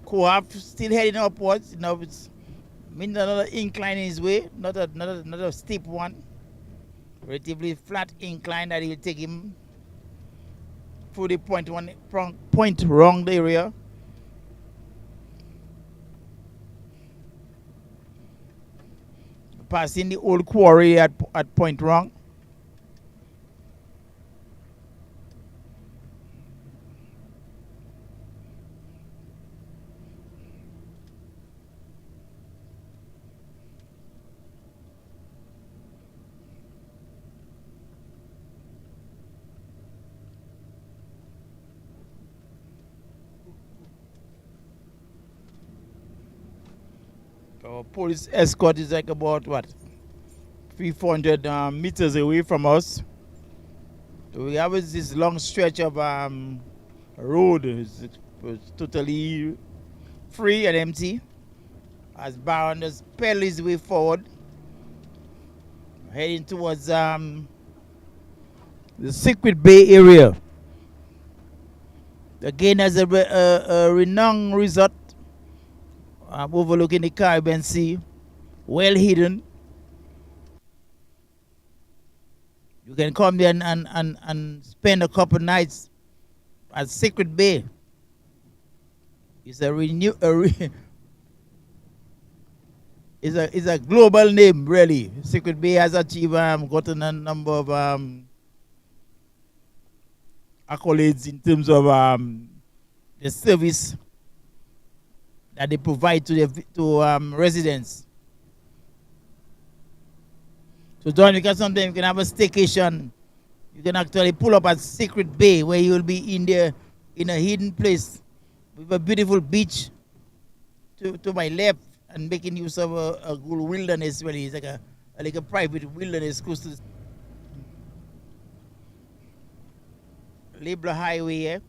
Co-op still heading upwards. Now it's another incline in his way, not a steep one. relatively flat incline that will take him through the point wrong area. Passing the old quarry at point wrong. Our police escort is like about what, 300 meters away from us. So we have this long stretch of road. It's totally free and empty. As Baron just pedal his way forward, heading towards the Secret Bay area. Again, as a renowned resort overlooking the Caribbean Sea, well hidden. You can come there and spend a couple nights at Secret Bay. It's it's a global name, really. Secret Bay has achieved gotten a number of accolades in terms of the service that they provide to residents. So Dominica, sometimes you can have a staycation. You can actually pull up at Secret Bay, where you will be in there in a hidden place with a beautiful beach to my left, and making use of a good wilderness. Really, it's like a private wilderness close to the Libra Highway here.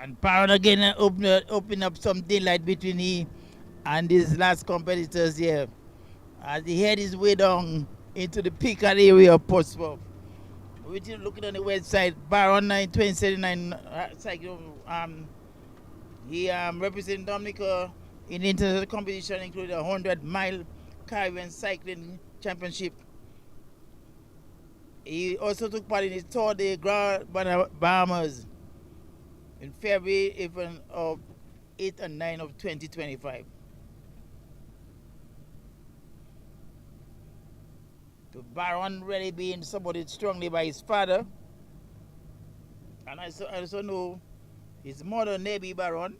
And Pound again open up some daylight between he and his last competitors here, as he head his way down into the Picard area of Portsmouth. Which is looking on the website, Baron 2079 cycle. He representing Dominica in international competition, including a 100-mile Caribbean cycling championship. He also took part in the Tour de Grand Bahamas in February even of 8 and 9 of 2025. So Baron really being supported strongly by his father, and I also know his mother, Navy Baron,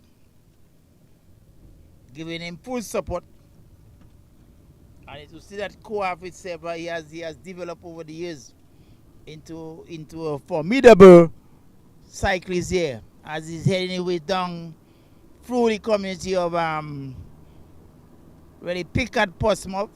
giving him full support. And to see that co-op itself, he has developed over the years into a formidable cyclist here, as he's heading way down through the community of really Picard Portsmouth.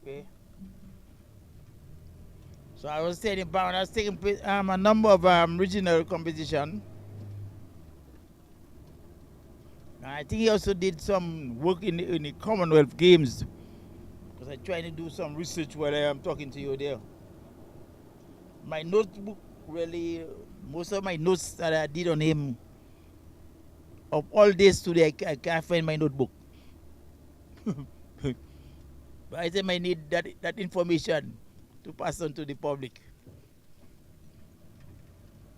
Okay. So I was saying about I was taking a number of regional competition. I think he also did some work in the Commonwealth Games, because I'm trying to do some research while I am talking to you there. my notebook really, most of my notes that I did on him of all this today, I can't find my notebook. But I think I need that information to pass on to the public.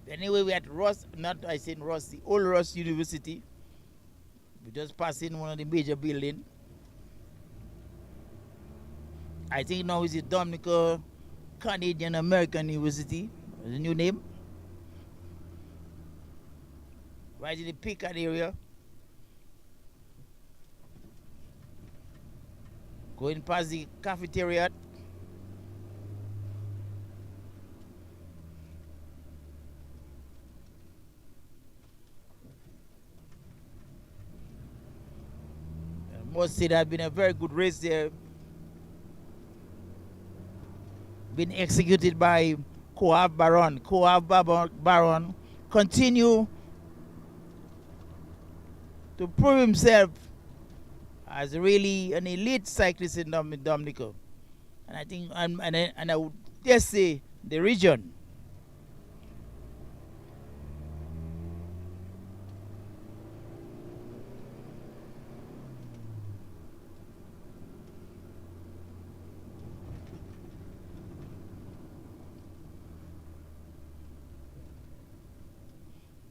Anyway, we at Ross, not I said Ross, the old Ross University. We just passed in one of the major buildings. I think now it's the Dominica Canadian American University, the new name. Right in the Picard area. Going past the cafeteria. I must say that been a very good race there. Been executed by Coab Baron. Coab Baron continue to prove himself as really an elite cyclist in Dominica. And I think, and I would dare say, the region.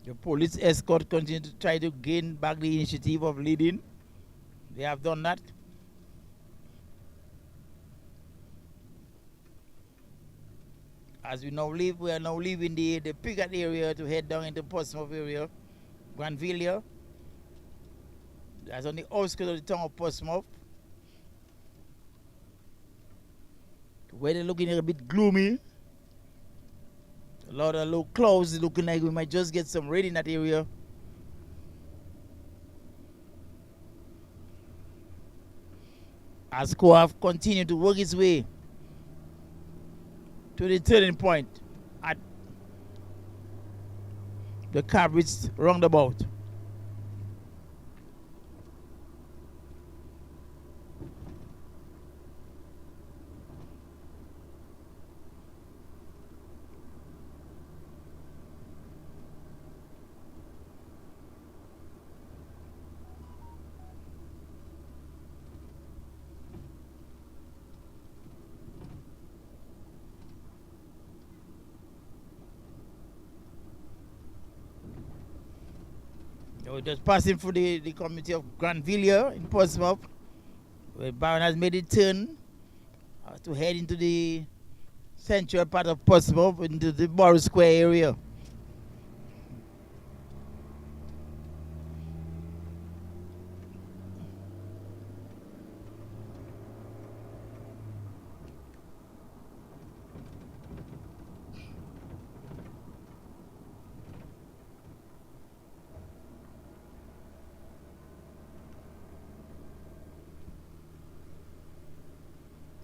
The police escort continue to try to gain back the initiative of leading. They have done that. As we are now leaving the Picard area to head down into Portsmouth area, Granville. That's on the outskirts of the town of Portsmouth. Weather looking a bit gloomy. A lot of low clouds looking like we might just get some rain in that area. As Coaf continued to work his way to the turning point at the Cabridge roundabout. We're just passing through the community of Granville in Portsmouth, where Baron has made a turn to head into the central part of Portsmouth, into the Borough Square area.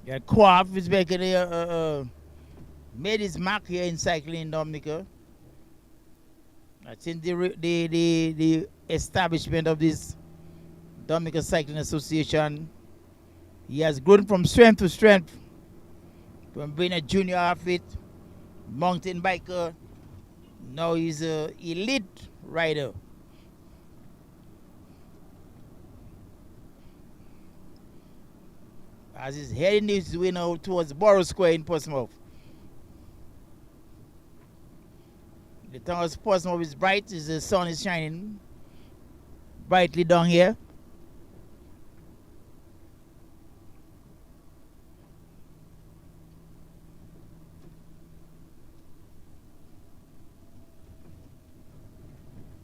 Yeah, Coaf is making made his mark here in cycling in Dominica. I think the establishment of this Dominica Cycling Association, he has grown from strength to strength, from being a junior athlete, mountain biker. Now he's an elite rider. As he's heading his way now towards Borough Square in Portsmouth. The town of Portsmouth is bright as the sun is shining brightly down here.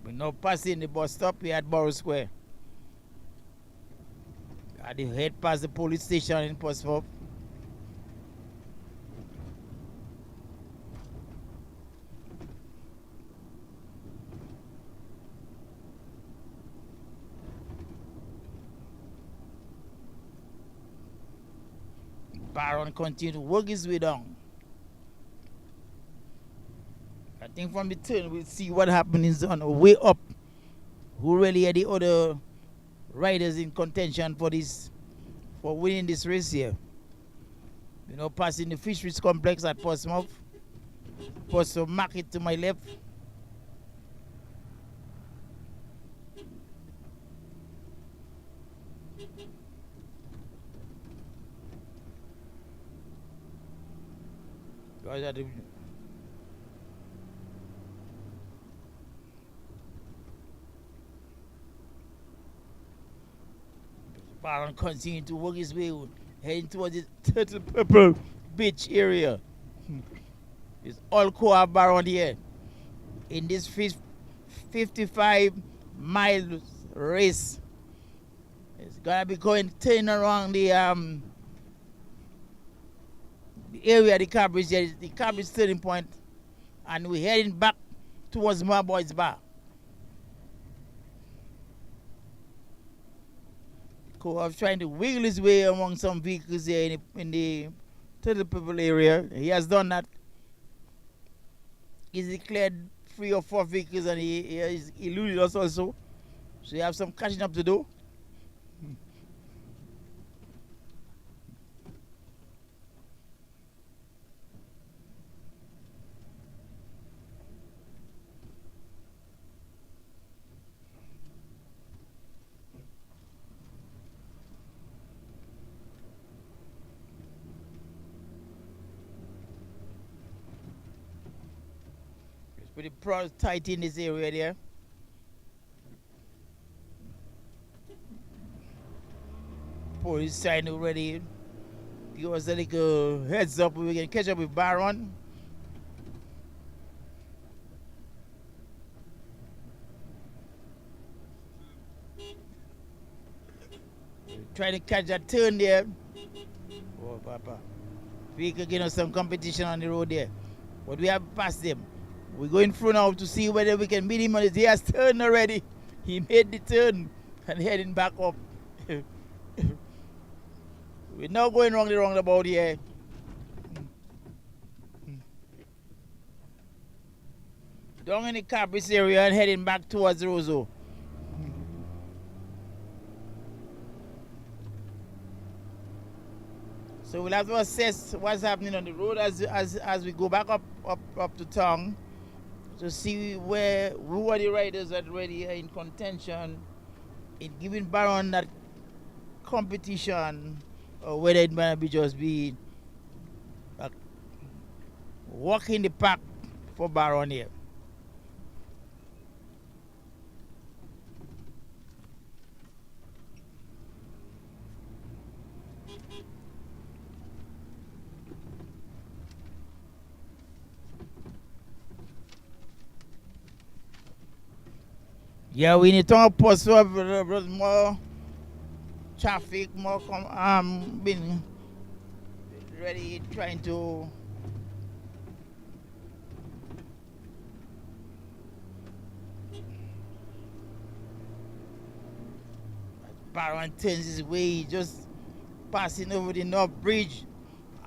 We're now passing the bus stop here at Borough Square. At the head past the police station in Portsmouth. Baron continued to work his way down. I think from the turn we'll see what happens on the way up. Who really are the other riders in contention for winning this race here. You know, passing the fisheries complex at Portsmouth. Portsmouth Market to my left. Baron continuing to work his way heading towards the Turtle Purple Beach area. It's all co-op around here. In this 55-mile race, it's gonna be turning around the area, the car bridge, the car bridge turning point, and we're heading back towards my boys bar. Co-op trying to wiggle his way among some vehicles here in the Turtle Purple area. He has done that. He's declared 3 or 4 vehicles and he eluded us also. So you have some catching up to do. Pretty tight in this area there. Police sign already. Give us a little heads up. We can catch up with Baron. Trying to catch that turn there. Oh, Papa. We could get us some competition on the road there. But we have passed them. We're going through now to see whether we can beat him on his. He has turned already. He made the turn and heading back up. We're now going wrong the roundabout here. Down in the Cabris area and heading back towards Roseau. So we'll have to assess what's happening on the road as we go back up to town to see who are the riders that already are in contention in giving Baron that competition, or whether it might be just be walking the pack for Baron here. Yeah, we need to post more traffic, more being ready, trying to Baron turns his way, just passing over the North Bridge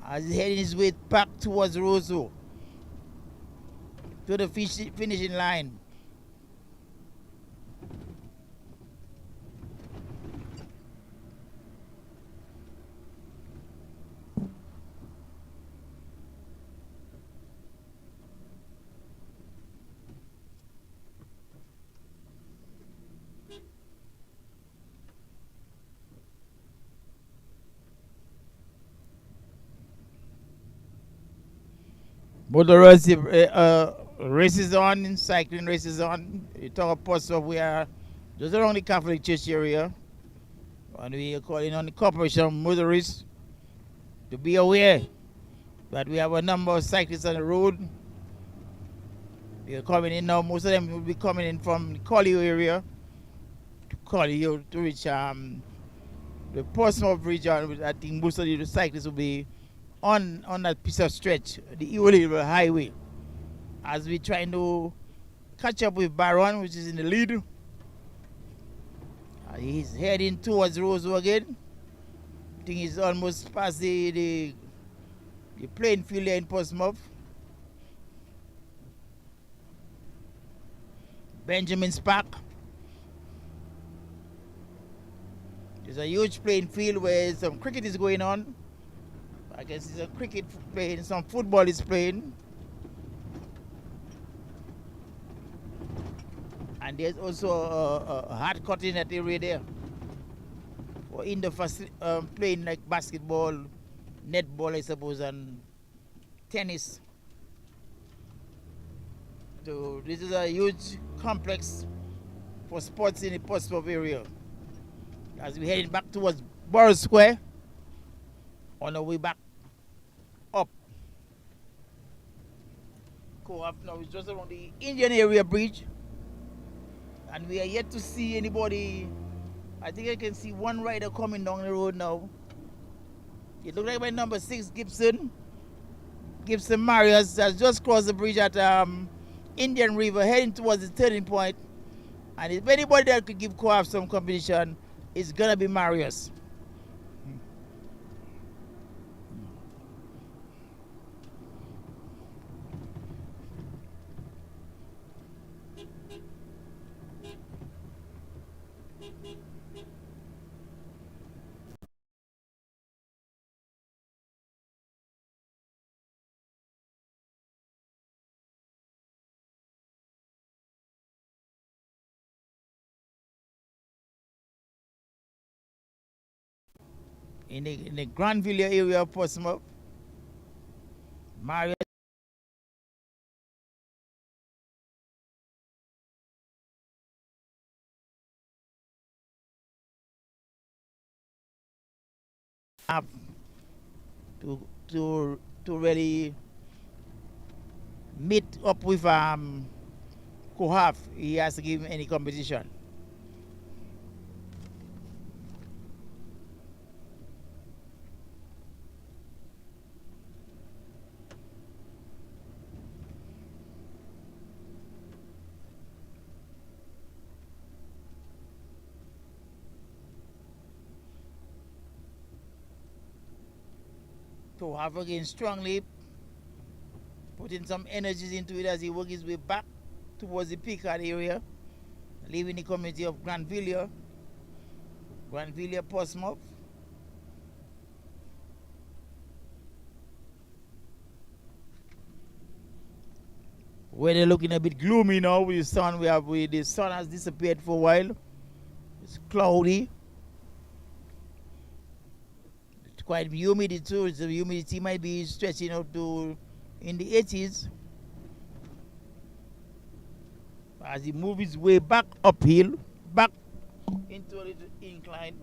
as he's heading his way back towards Roseau to the finishing line. Motor races on, cycling races on. You talk about Portsmouth, we are just around the Catholic Church area. And we are calling on the corporation of motorists to be aware that we have a number of cyclists on the road. They are coming in now. Most of them will be coming in from the Collio area to reach the Portsmouth region. I think most of the cyclists will be on that piece of stretch, the Iwo Highway, as we trying to catch up with Baron, which is in the lead. He's heading towards Roseau again. I think he's almost past the playing field there in Portsmouth. Benjamin's Park. There's a huge playing field where some cricket is going on. I guess it's a cricket playing, some football is playing. And there's also a hard cut in that area there. For in the playing like basketball, netball, I suppose, and tennis. So this is a huge complex for sports in the Portsmouth area. As we're heading back towards Borough Square, on our way back up. Co-op now is just around the Indian area bridge. And we are yet to see anybody. I think I can see one rider coming down the road now. It looks like my number 6, Gibson Marius, has just crossed the bridge at Indian River, heading towards the turning point. And if anybody that could give Co-op some competition, it's gonna be Marius. In the Granville area of Portsmouth, Marius have to really meet up with Co-op. He has to give him any competition. Co-op again strongly putting some energies into it as he works his way back towards the Picard area, leaving the community of Granville, Portsmouth. Weather looking a bit gloomy now with the sun. The sun has disappeared for a while. It's cloudy. It's quite humid too. The humidity might be stretching out to in the 80s. As he moves his way back uphill, back into a little incline.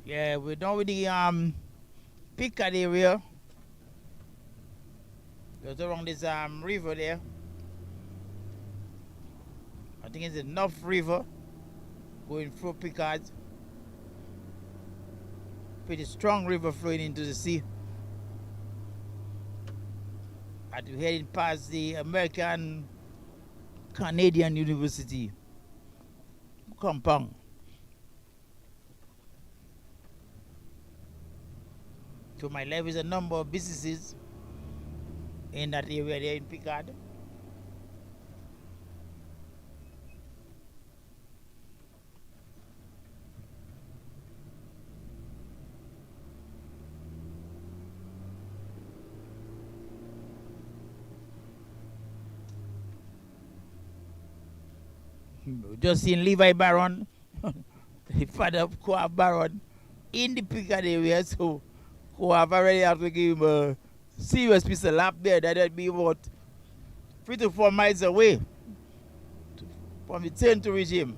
Yeah, we're done with the Picard area. Goes around this river there. I think it's enough river going through Picard. Pretty strong river flowing into the sea. As we're heading past the American Canadian University compound. To my left is a number of businesses in that area there in Picard. Just seen Levi Baron, the father of Co-op Baron, in the Picard area, so Co-op already have to give him a serious piece of lap there. That'd be about 3 to 4 miles away from the turn to regime.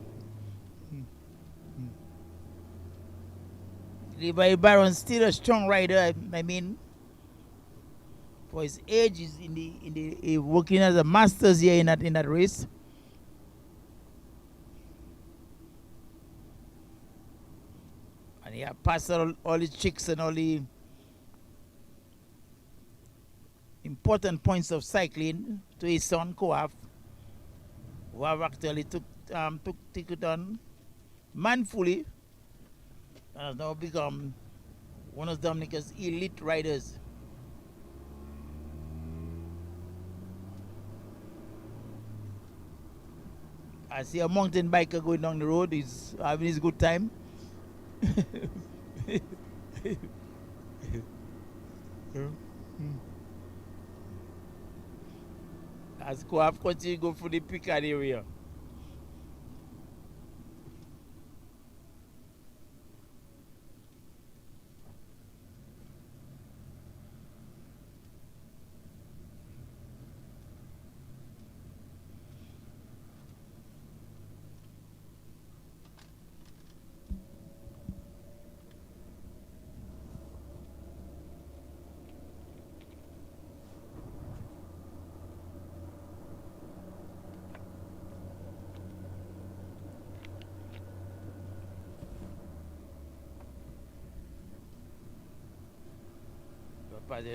Levi Baron's still a strong rider. I mean, for his age, he's working as a masters here in that race. And he passed all his tricks and all the important points of cycling to his son Koaf, who have actually took it on manfully and has now become one of Dominica's elite riders. I see a mountain biker going down the road. He's having his good time. As Koaf continue to go through the Picard area.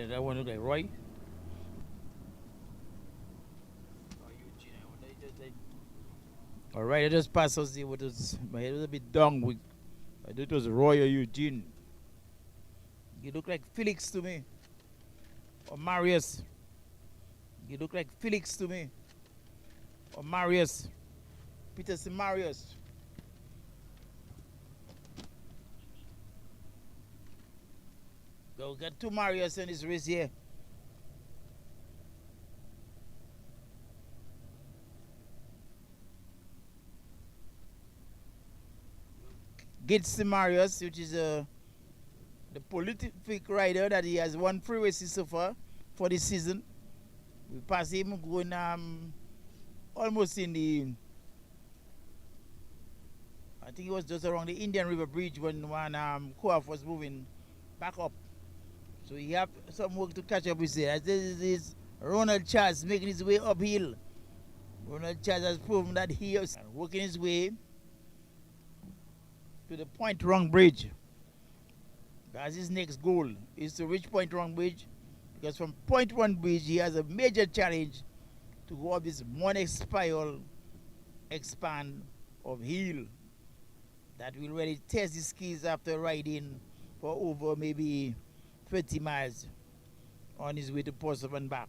That one look like Roy. Alright, I just passed us there. My head was a bit down. I thought it was Roy or Eugene. You look like Felix to me. Or Marius. You look like Felix to me. Or Marius. Peterson Marius. So we got 2 Marius in this race here. Gitsi Marius, which is the prolific rider that he has won 3 races so far for this season. We pass him going almost in the, I think it was just around the Indian River Bridge when Koaf was moving back up. So he have some work to catch up with there. This is Ronald Charles making his way uphill. Ronald Charles has proven that he is working his way to the Point Rung Bridge. That's his next goal, is to reach Point Rung Bridge, because from Point Rung Bridge he has a major challenge to go up this monospiral expand of hill that will really test his skills after riding for over maybe 30 miles on his way to Portsmouth and back.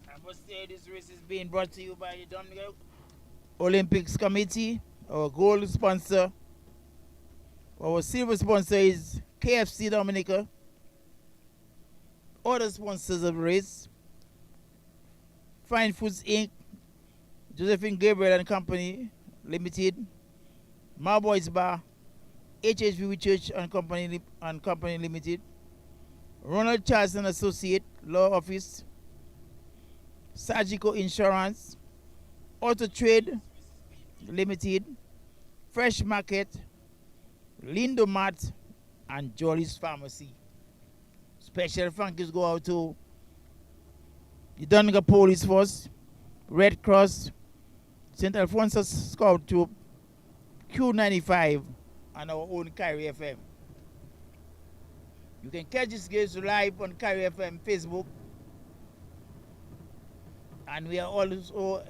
I must say this race is being brought to you by the Dominica Olympics Committee. Our gold sponsor, our silver sponsor is KFC Dominica. Other sponsors of the race: Fine Foods Inc., Josephine Gabriel and Company Limited, Marboy's Bar, HHV Church and Company Limited, Ronald Charles and Associate Law Office, Surgical Insurance, Auto Trade Limited, Fresh Market, Lindomat, and Jolly's Pharmacy. Special thank yous go out to the Dominica Police Force, Red Cross, St. Alphonsus Scout Troop, Q95, and our own Kyrie FM. You can catch this games live on Kyrie FM Facebook, and we are also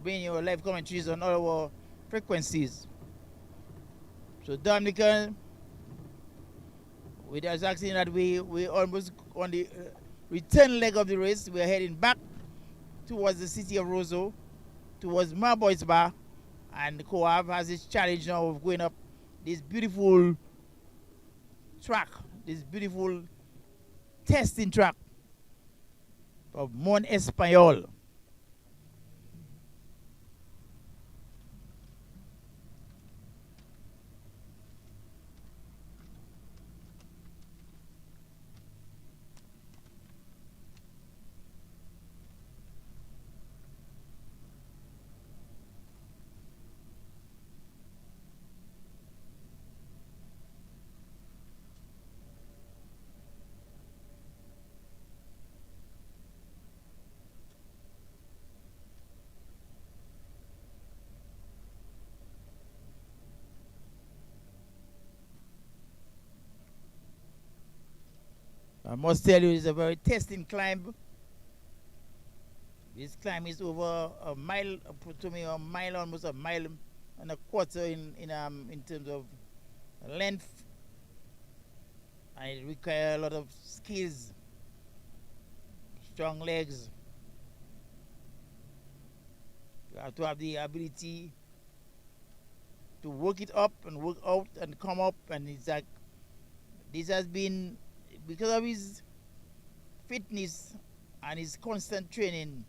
bringing your live commentaries on all our frequencies. So Dominica, we just asking that we almost on the return leg of the race. We are heading back towards the city of Roseau, towards Marboy's Bar, and Koaf has this challenge now of going up this beautiful track, this beautiful testing track of Mont Espanyol. I must tell you, it's a very testing climb. This climb is over a mile, to me, a mile, almost a mile and a quarter in terms of length. And it requires a lot of skills, strong legs. You have to have the ability to work it up and work out and come up. And it's like this has been because of his fitness and his constant training.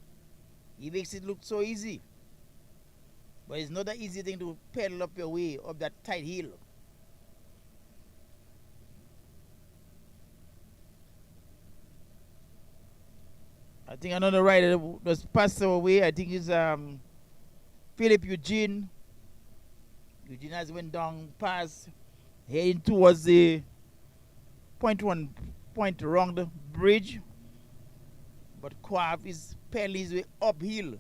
He makes it look so easy. But it's not an easy thing to pedal up your way up that tight hill. I think another rider just passed away. I think it's Philip Eugene. Eugene has went down past, heading towards the point around the bridge. But Quav is pedaling his way uphill,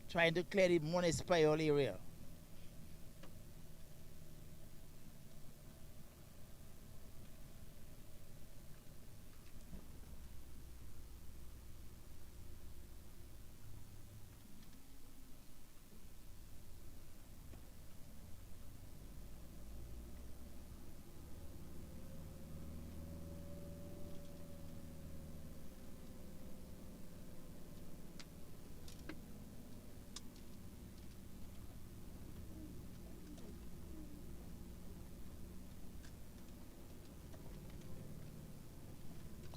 trying to clear the municipal area.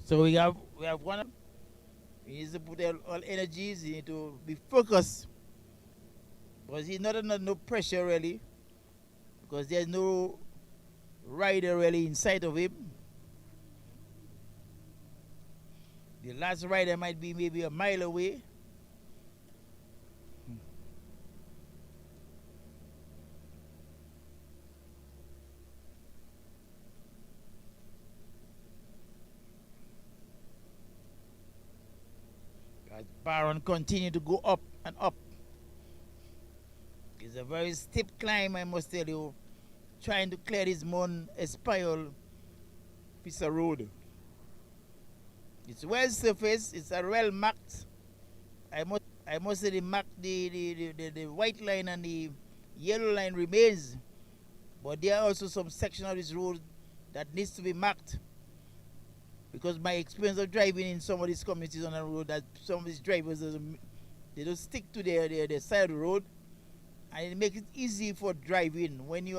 So we have one. He needs to put all energies. He need to be focused because he's not under no pressure really, because there's no rider really in sight of him. The last rider might be maybe a mile away. As Baron continue to go up and up. It's a very steep climb, I must tell you, trying to clear this Mon Espanyol piece of road. It's well surfaced, it's a well marked. I must say the white line and the yellow line remains, but there are also some section of this road that needs to be marked, because my experience of driving in some of these communities on the road, that some of these drivers, they don't stick to their side of the road, and it makes it easy for driving when you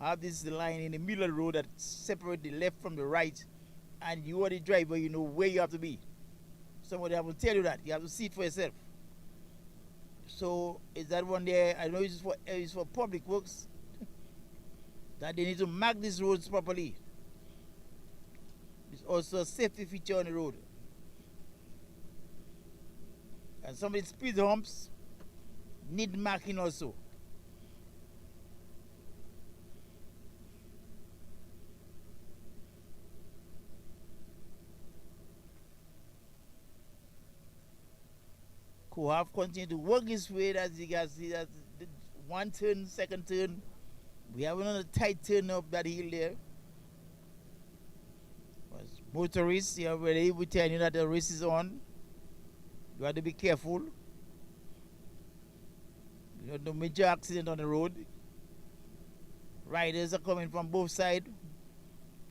have this line in the middle of the road that separates the left from the right, and you are the driver, you know where you have to be. Somebody will tell you that. You have to see it for yourself. So is that one there? I know it's for public works that they need to mark these roads properly. It's also a safety feature on the road. And some of the speed humps need marking also. Kohaf continue to work his way as you guys see that one turn, second turn. We have another tight turn up that hill there. As motorists, you know, where they will tell you that the race is on. You have to be careful. You know, no major accident on the road. Riders are coming from both sides,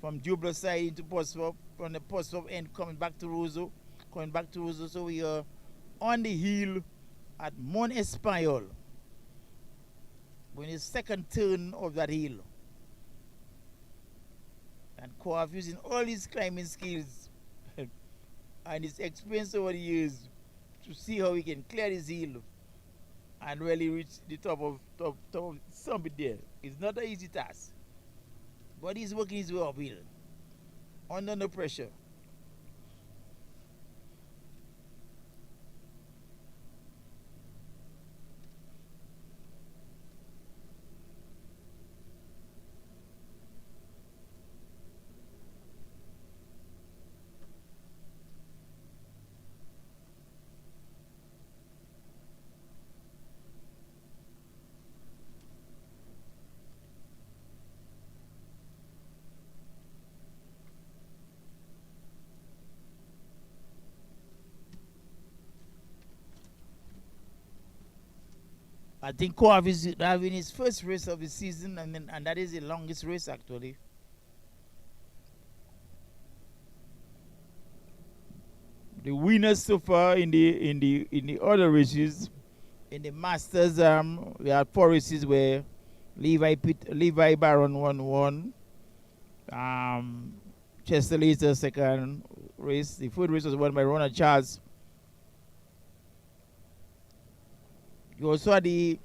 from Jubla side into Portsmouth, from the Portsmouth end coming back to Roseau, So we are on the hill at Mont Espanyol. When the second turn of that hill. And Koaf using all his climbing skills and his experience over the years to see how he can clear this hill and really reach the top of summit there. It's not an easy task. But he's working his way uphill under no pressure. I think Coaf is having his first race of the season, and that is the longest race actually. The winners so far in the other races, in the Masters, we had 4 races where Levi Baron won one. Chester Later second race. The third race was won by Ronald Charles. You also had the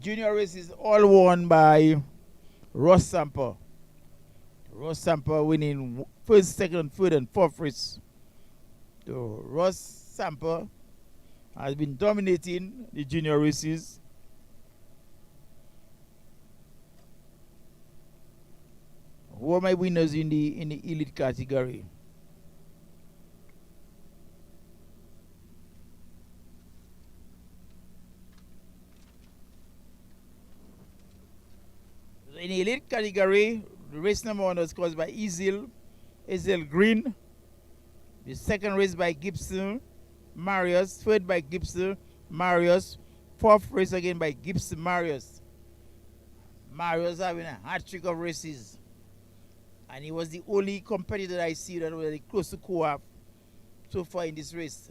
junior races all won by Ross Samper. Ross Samper winning first, second, third, and fourth race. So Ross Samper has been dominating the junior races. Who are my winners in the elite category? In the elite category, the race number 1 was caused by Ezel Green. The second race by Gibson Marius. Third by Gibson Marius. Fourth race again by Gibson Marius. Marius having a hat trick of races. And he was the only competitor I see that was close to Coaf so far in this race.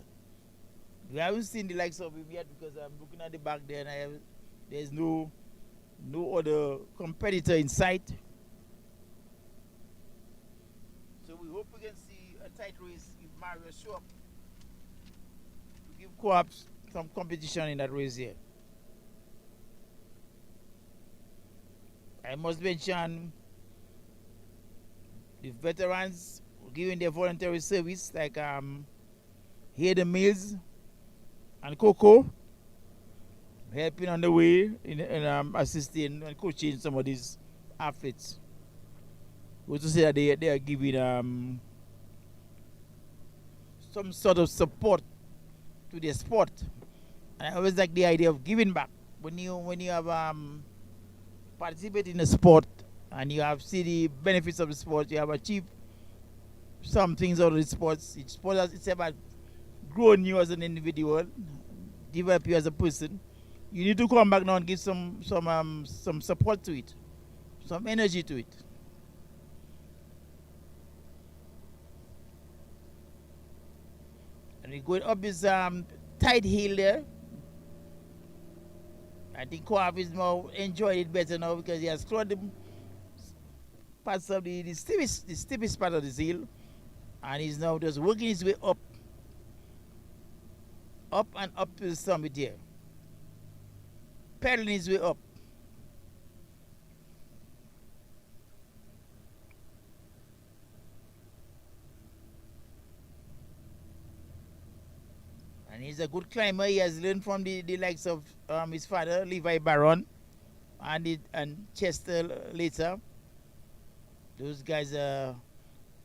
We haven't seen the likes of him yet because I'm looking at the back there and there's no other competitor in sight. So we hope we can see a tight race if Mario show up to give Coaf some competition in that race here. I must mention the veterans giving their voluntary service like Hayden Mills and Coco, helping on the way in assisting and coaching some of these athletes. We to say that they are giving some sort of support to their sport. And I always like the idea of giving back. When you have participated in a sport and you have seen the benefits of the sport, you have achieved some things out of the sports. Each sport it's about growing you as an individual, develop you as a person. You need to come back now and give some support to it, some energy to it. And we're going up this tight hill there. I think Coaf is now enjoying it better now because he has cleared the parts of the steepest part of the hill, and he's now just working his way up and up to the summit here, pedaling his way up. And he's a good climber. He has learned from the likes of his father, Levi Baron, and Chester later. Those guys are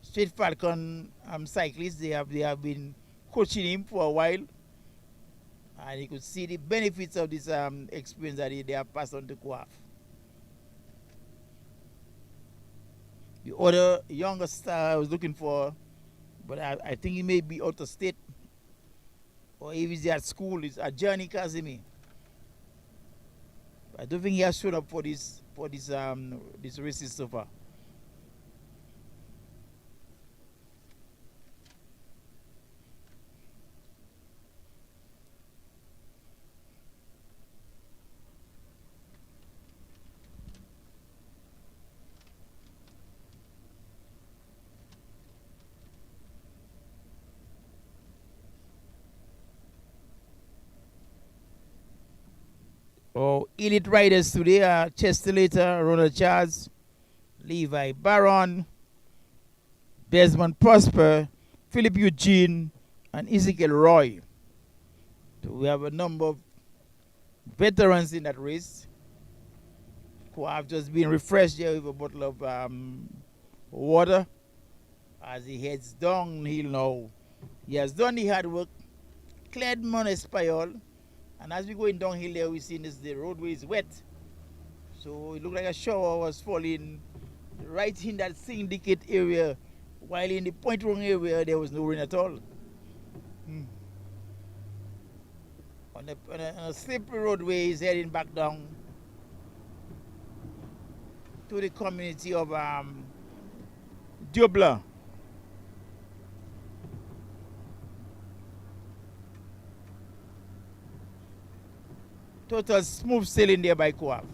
Straight Falcon cyclists. They have been coaching him for a while, and he could see the benefits of this experience that they have passed on to Coaf. The other younger star I was looking for, but I think he may be out of state, or if he's at school, is Ajani Kazimi. I don't think he has shown up for this races so far. Elite riders today are Chester Later, Ronald Charles, Levi Baron, Desmond Prosper, Philip Eugene, and Ezekiel Roy. So we have a number of veterans in that race who have just been refreshed here with a bottle of water as he heads downhill now. He has done the hard work, cleared Mount Espayol, and as we're going downhill there, we see the roadway is wet. So it looked like a shower was falling right in that syndicate area, while in the Point Wrong area, there was no rain at all. on a slippery roadway. He's heading back down to the community of Dubla. Total smooth sailing there by Co-op.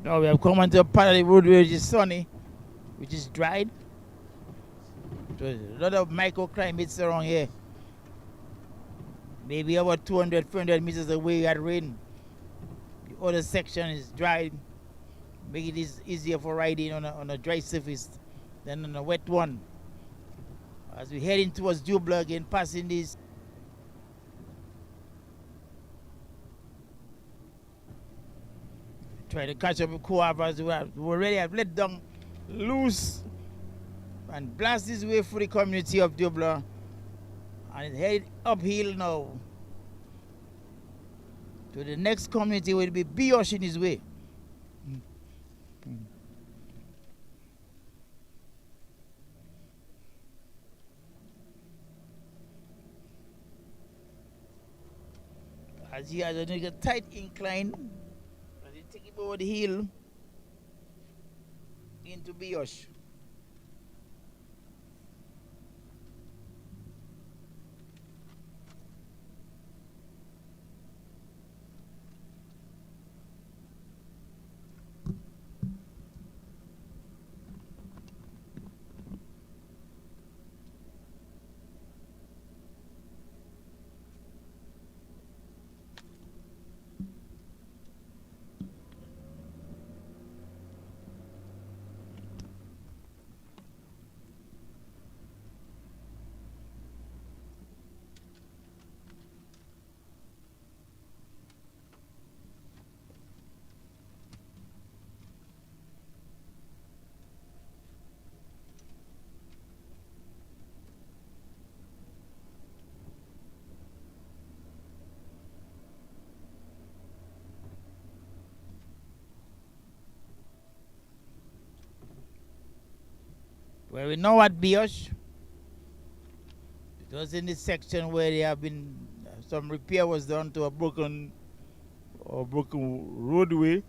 Now we have come onto a part of the road which is sunny, which is dried. So a lot of microclimates around here. Maybe about 200, 300 meters away we had rain. The other section is dry, making it easier for riding on a dry surface than on a wet one. As we're heading towards Dubla again, passing this. Try to catch up with Co-op as we already have let down loose and blast his way through the community of Dubla, and it's headed uphill now to the next community will be Biosh in his way. As he has a tight incline, as he take him over the hill into Biosh. Well, we know at Biosh, it was in this section where there have been some repair was done to a broken roadway.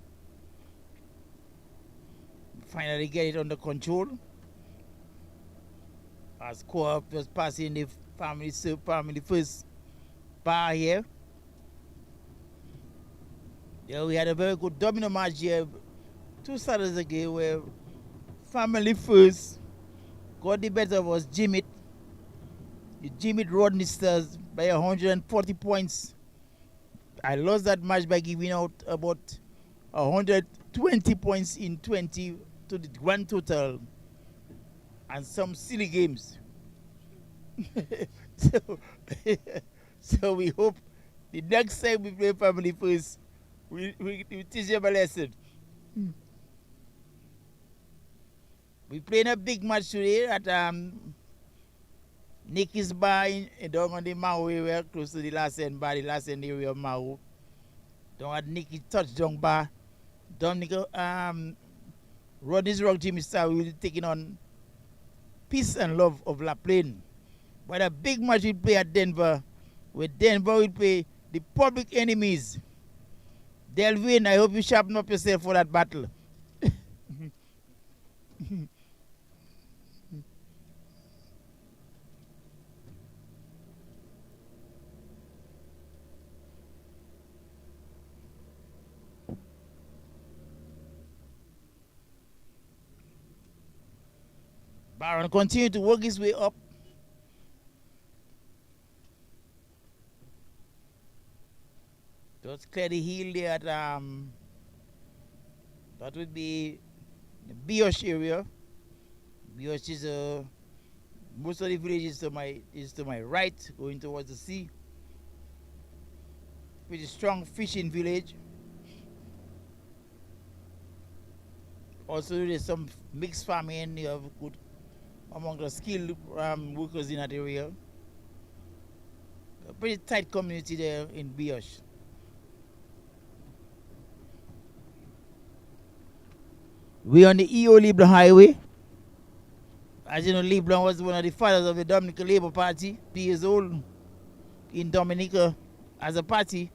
Finally get it under control. As Co-op was passing the family first bar here. Yeah, we had a very good domino match here 2 Saturdays ago where family first got the better of us, Jimmy. The Jimmy Rodney Stars by 140 points. I lost that match by giving out about 120 points in 20 to the grand total and some silly games. so, so we hope the next time we play family first, we teach them a lesson. We playing a big match today at Nicky's bar down on the Mau area, close to the last end bar, the last end area of Mau. Down at Nicky Touchdown Bar. Dominica, Rodney's Rock Jimmy Star will be taking on Peace and Love of La Plaine. But a big match we play at Denver, where Denver will play the Public Enemies. They'll win. I hope you sharpen up yourself for that battle. Baron continue to work his way up. Just clear the hill there at that would be the Biosh area. Because most of the village is to my right, going towards the sea. Pretty strong fishing village. Also, there's some mixed farming. You have good among the skilled workers in that area. A pretty tight community there in Biosh. We on the EO Leblon Highway. As you know, Leblon was one of the fathers of the Dominica Labour Party. 3 years old in Dominica as a party.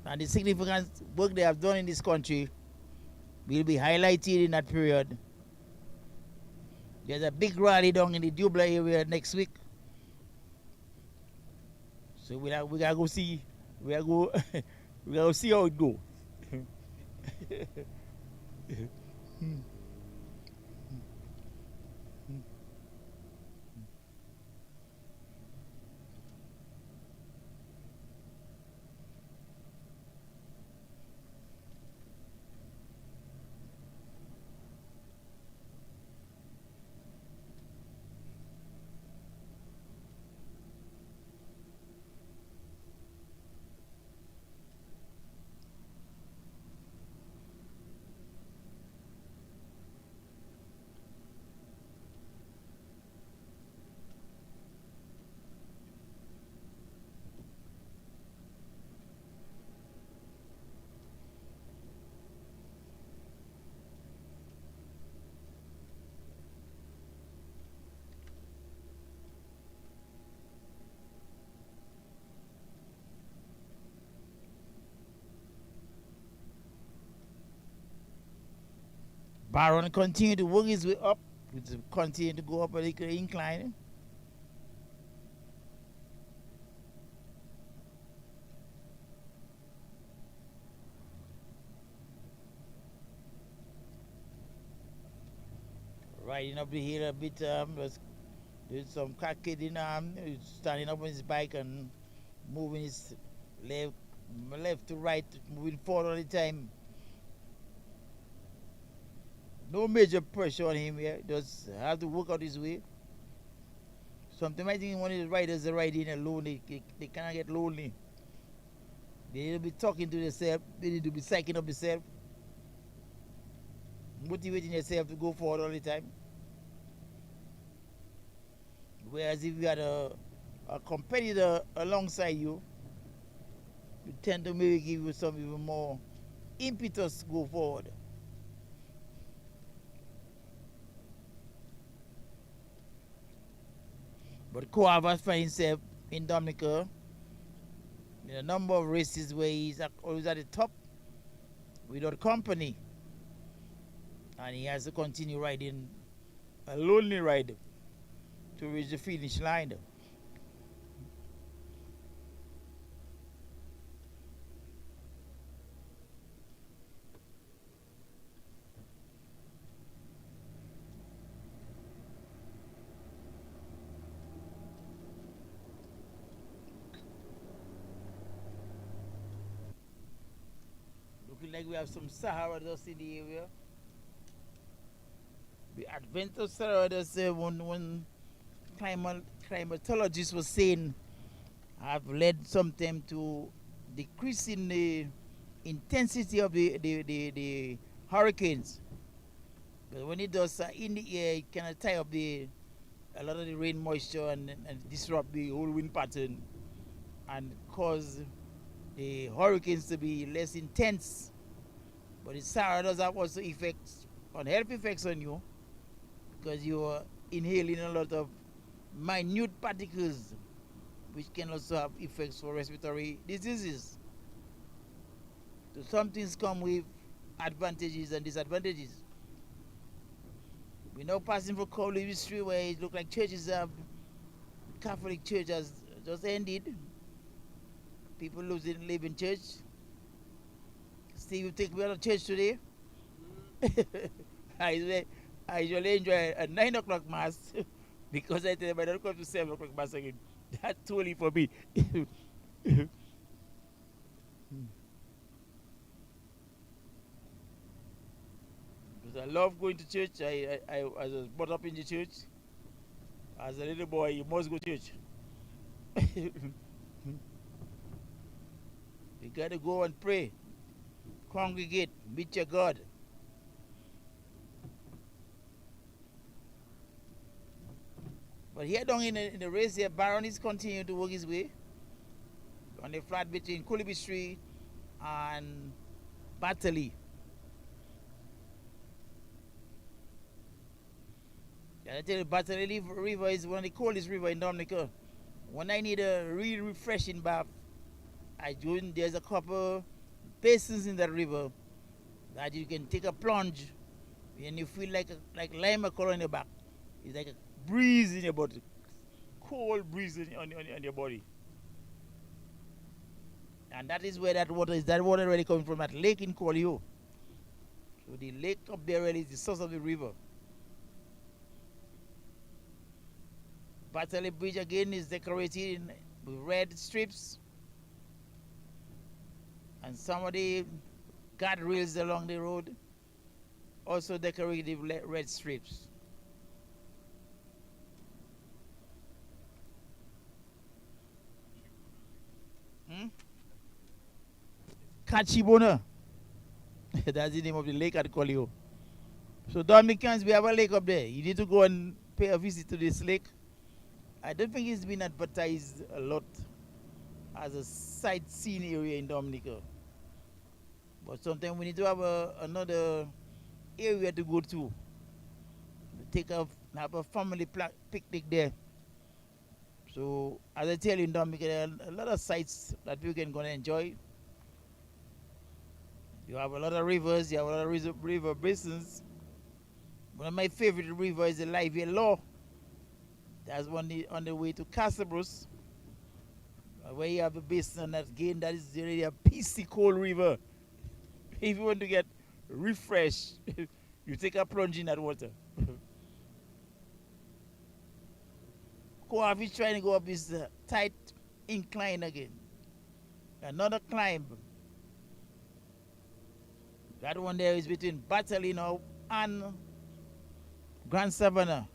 And the significant work they have done in this country will be highlighted in that period. There's a big rally down in the Dubla area next week. So we gotta go see. We gotta go. We gotta see how it goes. Baron continued to work his way up. Continue to go up a little incline. Riding up the hill a bit, was doing some cascading, standing up on his bike and moving his left to right, moving forward all the time. No major pressure on him here. Just have to work out his way. Sometimes I think one of the riders are riding alone. They cannot get lonely. They need to be talking to themselves. They need to be psyching up themselves. Motivating yourself to go forward all the time. Whereas if you had a competitor alongside you, you tend to maybe give you some even more impetus to go forward. But Coavas finds himself in Dominica in a number of races where he's always at the top without company. And he has to continue riding a lonely ride to reach the finish line. Looking like we have some Sahara dust in the area. The advent of Sahara dust, one climatologist was saying, have led sometimes to decreasing the intensity of the hurricanes. But when it does in the air, it can tie up a lot of the rain moisture and disrupt the whole wind pattern and cause the hurricanes to be less intense. But the Sahara does have also effects, health effects on you, because you are inhaling a lot of minute particles which can also have effects for respiratory diseases. So some things come with advantages and disadvantages. We're now passing for Cowley history where it looks like churches have, Catholic Church has just ended. People live in church. Steve, you take me out of church today? I usually enjoy a 9 o'clock mass because I tell them I don't come to 7 o'clock mass again. That's too early for me. I love going to church. I was brought up in the church. As a little boy, you must go to church. You got to go and pray, congregate, meet your God. But here down in the race here, Baron is continuing to work his way on the flat between Kulibi Street and Battley. I tell you, Battley River is one of the coldest rivers in Dominica. When I need a real refreshing bath, I go in. There's a couple basins in that river that you can take a plunge, and you feel like lime color on your back. It's like a breeze in your body, cold breeze on your body. And that is where that water is. That water really coming from that lake in Colio. So the lake up there really is the source of the river. Battley Bridge again is decorated with red strips. And some of the guardrails along the road also decorated with red strips. Kachibona. That's the name of the lake at Colio. So Dominicans, we have a lake up there. You need to go and pay a visit to this lake. I don't think it's been advertised a lot as a sightseeing area in Dominica. But sometimes we need to have another area to go to. Have a family picnic there. So as I tell you, in Dominica, there are a lot of sites that people can go and enjoy. You have a lot of rivers, you have a lot of river basins. One of my favorite rivers is the Lively Law. That's on the way to Casabros, where you have a basin that again, that is really a peaceful cold river. If you want to get refreshed, you take a plunge in that water. Koaf is trying to go up this tight incline again. Another climb. That one there is between Battley now and Grand Savannah.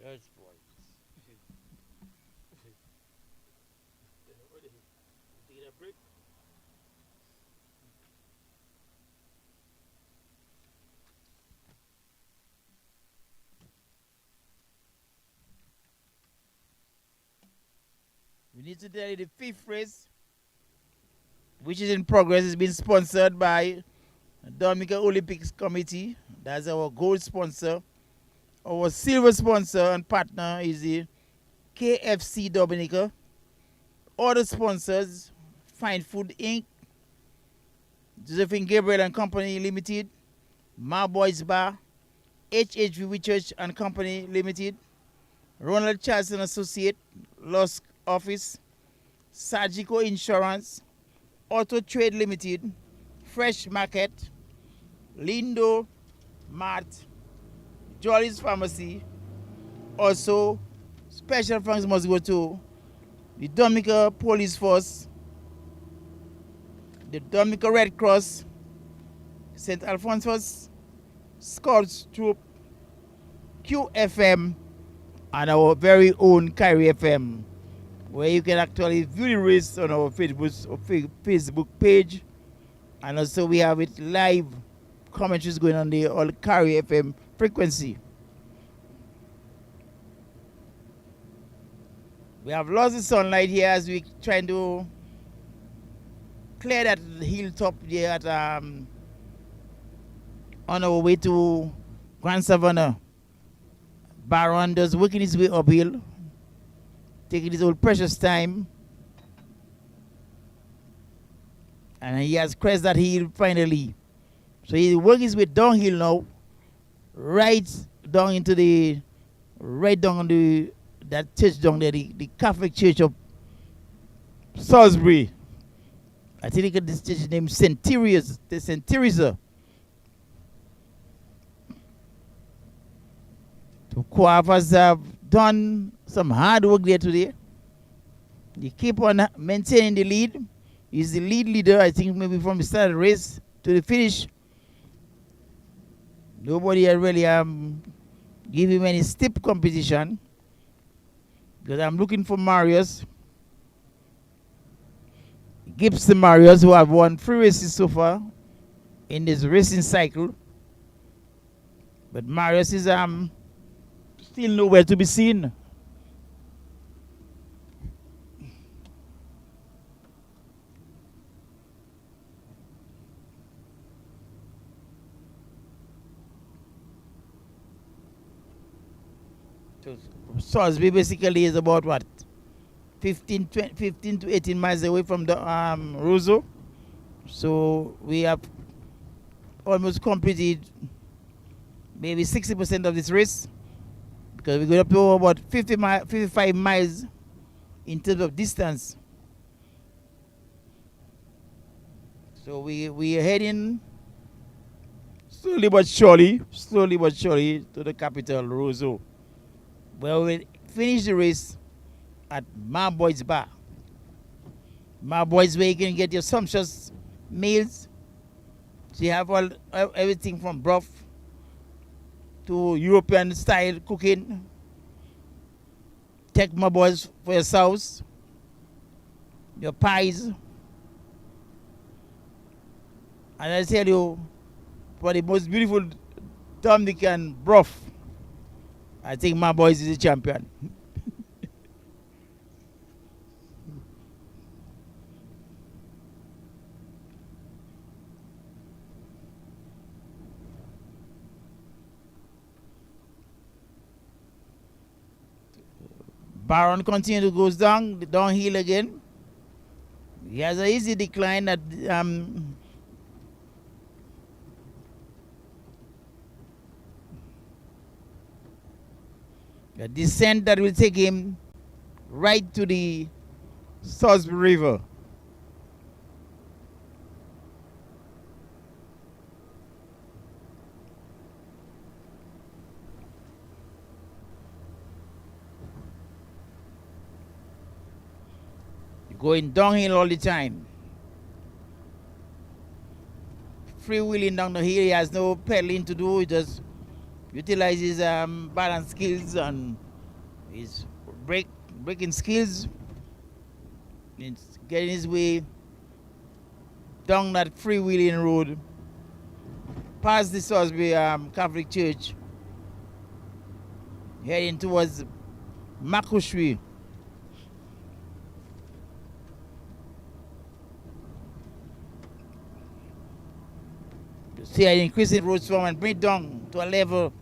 Yes, boys. Taking a break. We need to tell you the fifth race, which is in progress, is being sponsored by Dominica Olympics Committee. That's our gold sponsor. Our silver sponsor and partner is the KFC Dominica. Other sponsors, Fine Food Inc., Josephine Gabriel and Company Limited, My Boys Bar, HHV Research and Company Limited, Ronald Charleston Associate, Lost Office, Sagico Insurance, Auto Trade Limited, Fresh Market, Lindo Mart, Jolly's Pharmacy. Also, special thanks must go to the Dominica Police Force, the Dominica Red Cross, St. Alphonsus Scouts Troop, QFM, and our very own Kyrie FM, where you can actually view the race on our Facebook page, and also we have it live commentaries going on the all Kyrie FM frequency. We have lost the sunlight here as we trying to clear that hilltop there at on our way to Grand Savannah. Baron does working his way uphill, taking his old precious time, and he has crossed that hill finally. So he's working his way downhill now, right down on the that church down there, the Catholic Church of Salisbury. I think this church is named St. Teresa. So Coaf has done some hard work there today. He keep on maintaining the lead. He's the leader, I think, maybe from the start of the race to the finish. Nobody had really give him any steep competition. Because I'm looking for Marius. Gibson Marius, who have won 3 races so far in this racing cycle. But Marius is still nowhere to be seen. Salisbury basically is about what? 15 to 18 miles away from the Roseau. So we have almost completed maybe 60% of this race, because we go up to about 55 miles in terms of distance. So we are heading slowly but surely to the capital, Roseau, where we'll finish the race at My Boy's Bar. My Boy's, where you can get your sumptuous meals. So you have everything from broth to European style cooking. Take My Boy's for your sauce, your pies. And I tell you, for the most beautiful Dominican broth, I think My Boy's is the champion. Baron continues to go downhill again. He has an easy decline at a descent that will take him right to the Salisbury River. Going downhill all the time. Freewheeling down the hill, he has no pedaling to do. He just utilizes balance skills and his braking skills. It's getting his way down that freewheeling road, past the Salisbury Catholic Church, heading towards Makushwi. See, an increasing road swarm and bring it down to a level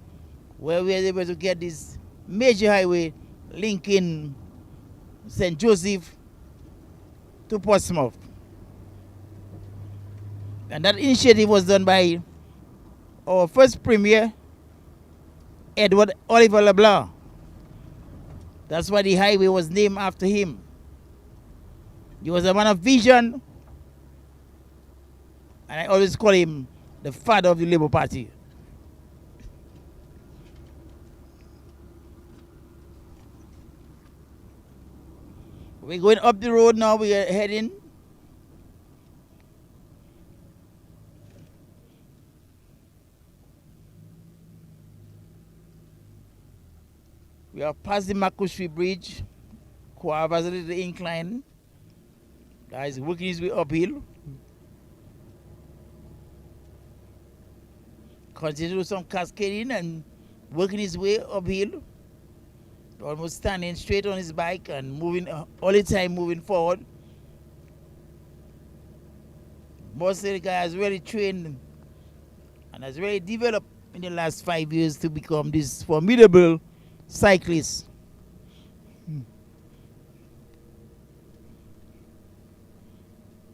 where we are able to get this major highway linking St. Joseph to Portsmouth. And that initiative was done by our first premier, Edward Oliver LeBlanc. That's why the highway was named after him. He was a man of vision, and I always call him the father of the Labour Party. We're going up the road now. We are heading. We are past the Makushwi Bridge. Coaf has a little incline. That is working his way uphill. Continue to do some cascading and working his way uphill. Almost standing straight on his bike and moving all the time, moving forward. Most of the guy has really trained and has really developed in the last 5 years to become this formidable cyclist.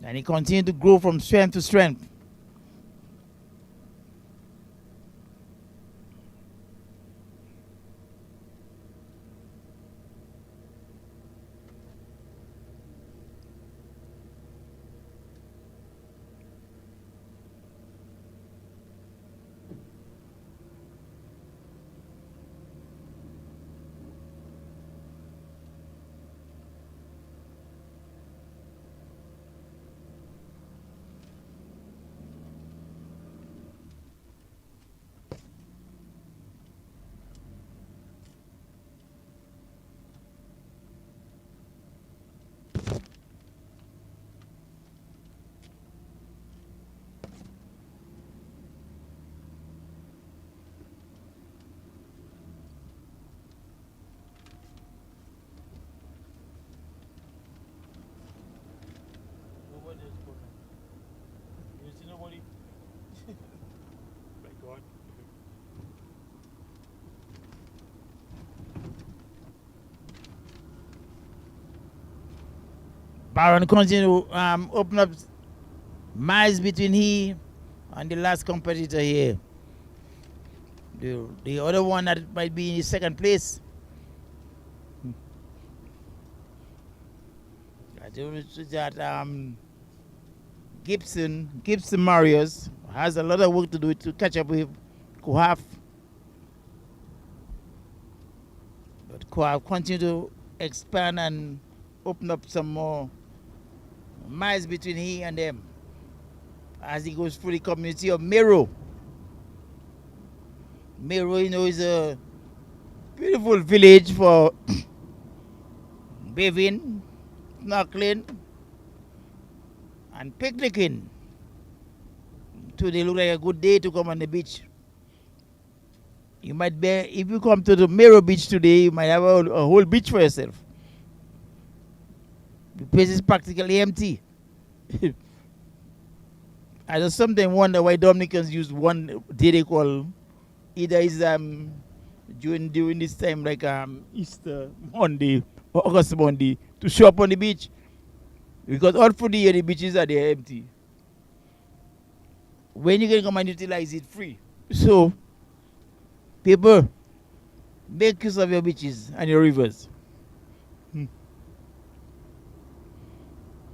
And he continued to grow from strength to strength. Baron continue to open up miles between he and the last competitor here. The other one that might be in second place. I told you that Gibson Marius has a lot of work to do to catch up with Kuhaf. But Kuhaf continue to expand and open up some more miles between he and them as he goes through the community of Mero. Mero, you know, is a beautiful village for bathing, snorkeling, and picnicking. Today look like a good day to come on the beach. You might be, if you come to the Mero beach today, you might have a whole beach for yourself. The place is practically empty. I just sometimes wonder why Dominicans use one day they call either is during this time like Easter Monday or August Monday to show up on the beach, because all through the year the beaches are there empty. When you can come and utilize it free. So people, make use of your beaches and your rivers.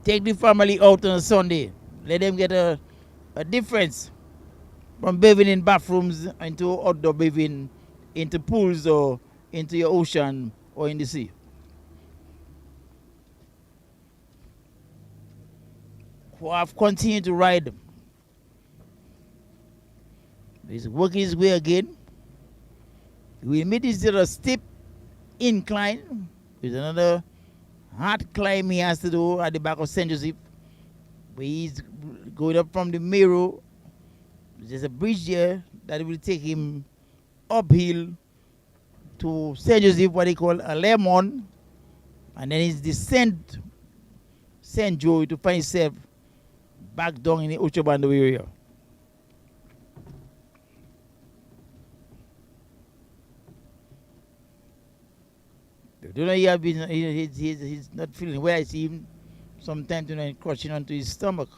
Take the family out on a Sunday. Let them get a difference from bathing in bathrooms into outdoor bathing, into pools or into your ocean or in the sea. Who have continued to ride. He's working his way again. We meet this little steep incline with another hard climb he has to do at the back of St. Joseph. But he's going up from the Mero. There's a bridge there that will take him uphill to St. Joseph, what they call a Lemon, and then he's descend St. Joe to find himself back down in the Ochobando area. I don't know, he's not feeling well. I see him sometimes crushing onto his stomach.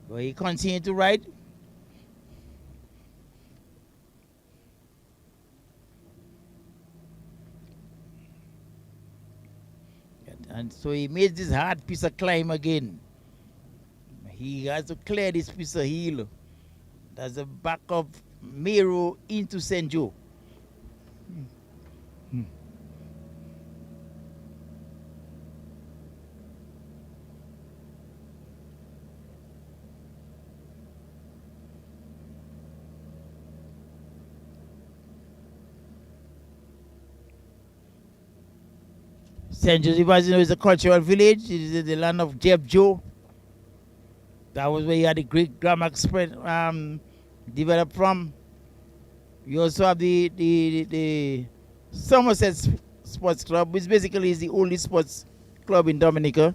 But he continued to ride. And so he made this hard piece of climb again. He has to clear this piece of hill. That's the back of Mero into St. Joe. St. Joseph, as you know, is a cultural village. It is the land of Jeff Joe. That was where he had the Great Grammar spread developed from. You also have the Somerset Sports Club, which basically is the only sports club in Dominica.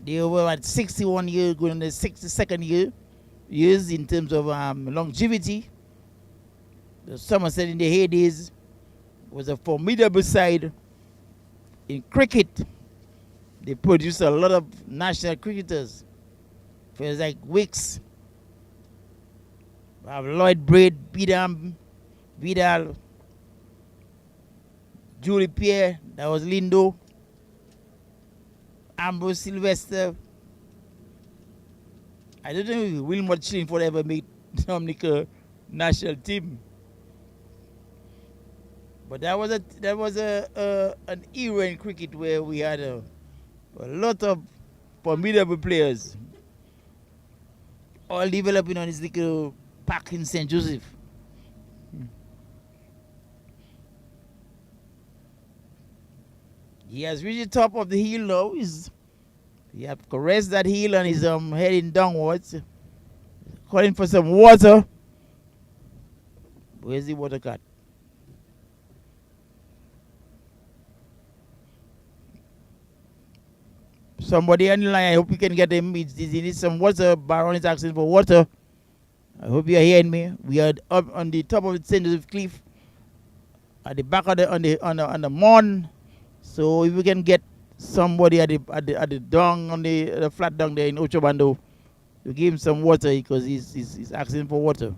They were at 61 years, going on the 62nd years in terms of longevity. The Somerset in the heydays was a formidable side. In cricket, they produced a lot of national cricketers. Players like Wicks, we have Lloyd Braid, Vidal, Julie Pierre, that was Lindo, Ambrose Sylvester. I don't know if Wilmot Chillingford ever made Dominica national team. But that was an era in cricket where we had a lot of formidable players, all developing on this little park in St. Joseph. He has reached the top of the hill now. He has caressed that hill and is heading downwards, calling for some water. Where's the water cat? Somebody on the line, I hope you can get him. He needs some water. Baron is asking for water. I hope you are hearing me. We are up on the top of the St. Joseph Cliff, at the back of on the Mon So if we can get somebody at the dung on the flat dung there in Ochobando to give him some water because he's asking for water.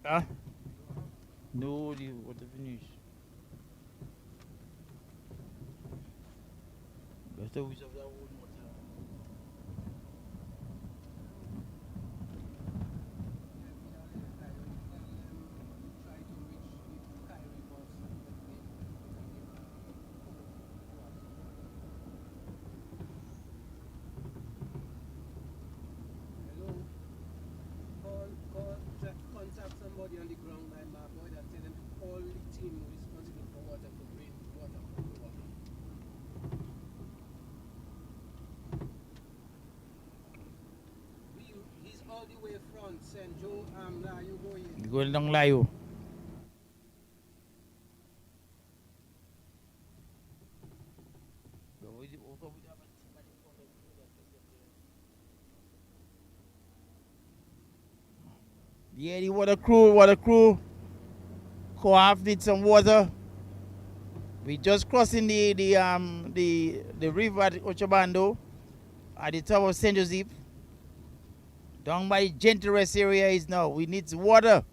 Huh? No, the water finish. Better we have that old water. Contact somebody on the ground by my boy that tell them to call the team responsible for water to bring water over. He's all the way front, St. Joe, now you go in. You going down Layo. Yeah, the water crew. Co-op need some water. We just crossing the river at Ochobando at the top of St. Joseph. Down by the gentle rest area is now. We need water.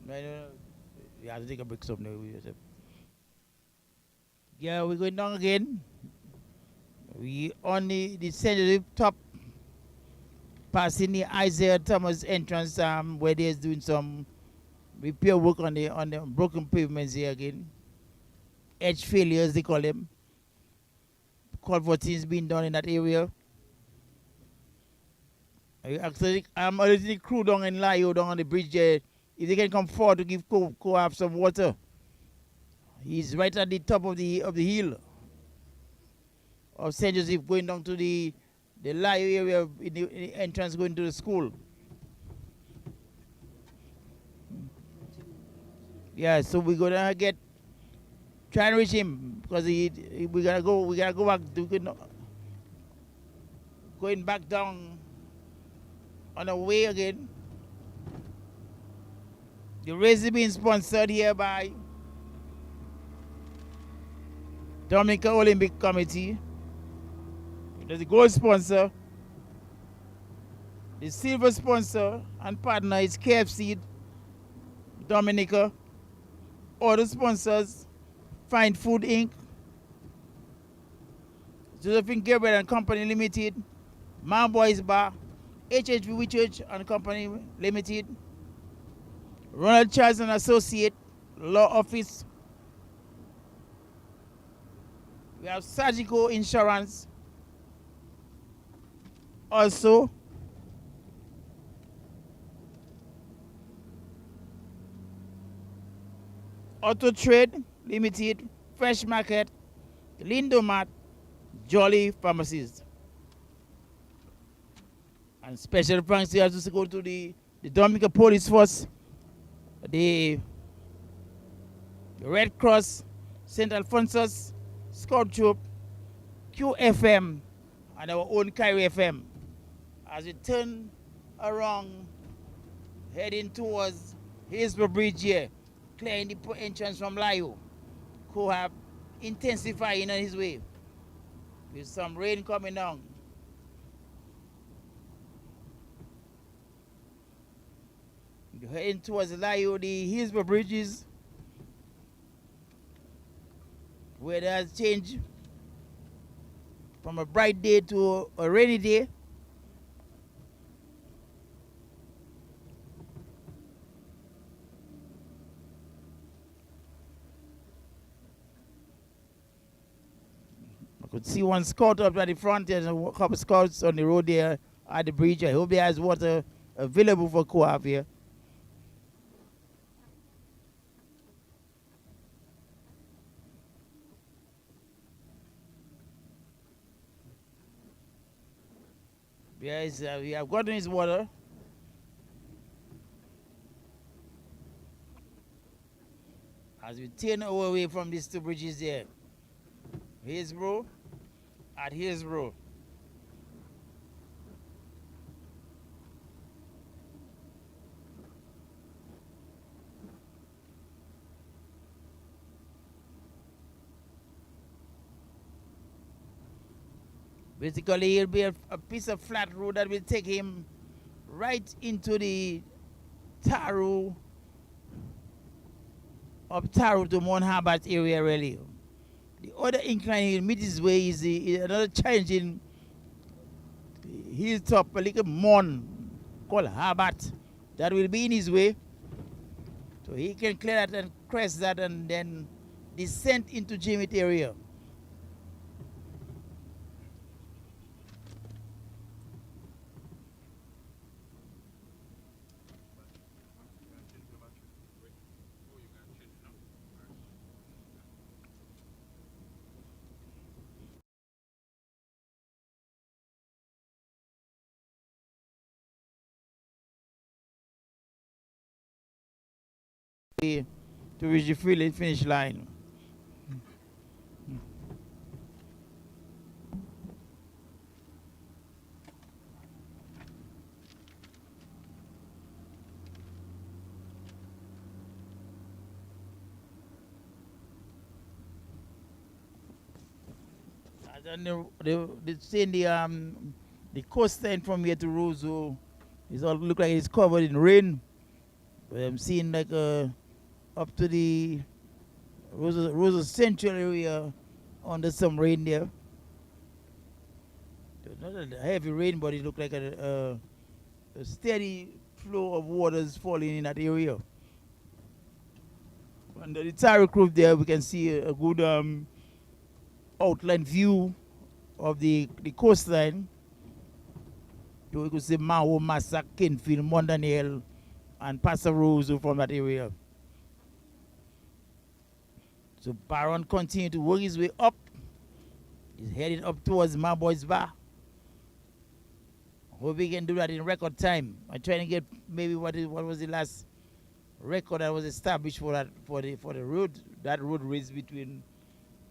No. You have to take a break some now. Yeah, we're going down again. We on the St. Joseph top, passing the Isaiah Thomas entrance where they're doing some repair work on the broken pavements here again. Edge failures they call them. Culverting is being done in that area. Actually, I'm already crew down in Layo down on the bridge there. If they can come forward to give Co-op some water. He's right at the top of the hill of St. Joseph going down to the Layo area in the entrance going to the school. Yeah, so we're gonna try and reach him because we gotta go back going back down on our way again. The race is being sponsored here by Dominica Olympic Committee. There's the gold sponsor. The silver sponsor and partner is KFC Dominica. Other sponsors, Fine Food Inc., Josephine Gabriel and Company Limited, My Boys Bar, HHV Church and Company Limited, Ronald Charles and Associate Law Office. We have Surgical Insurance. Also, Auto Trade Limited, Fresh Market, Lindomat, Jolly Pharmacies. And special thanks here to go to the Dominica Police Force, the Red Cross, St. Alphonsus, Scout Troop, QFM, and our own Kyrie FM. As we turn around, heading towards Hillsborough Bridge here, clearing the entrance from Layo. Coab intensifying on his way with some rain coming down. Heading towards Layo, the Hillsborough bridges, where there has changed from a bright day to a rainy day. I could see one scout up at the front and a couple scouts on the road there at the bridge. I hope there is water available for co-op here. Yes, we have gotten his water. As we turn away from these two bridges there. Hillsborough at Hillsborough. Basically, it'll be a piece of flat road that will take him right into the Taro, up Taro to Mount Harbert area, really. The other incline he'll meet his way is another challenge in hilltop, a little Mount called Harbert. That will be in his way. So he can clear that and crest that and then descend into Jimmy area. To reach the finish line. The coastline from here to Roseau is all look like it's covered in rain. But I'm seeing like up to the Roseau Central area under some rain there. Not a heavy rain, but it looked like a steady flow of waters falling in that area. Under the Taro Grove there, we can see a good outline view of the coastline. So we could see Maho, Massac, Kenfield, Mondaniel, and Pastor Roseau from that area. So Baron continued to work his way up. He's heading up towards my boy's bar. Hope we can do that in record time. I'm trying to get maybe what was the last record that was established for the road. That road race between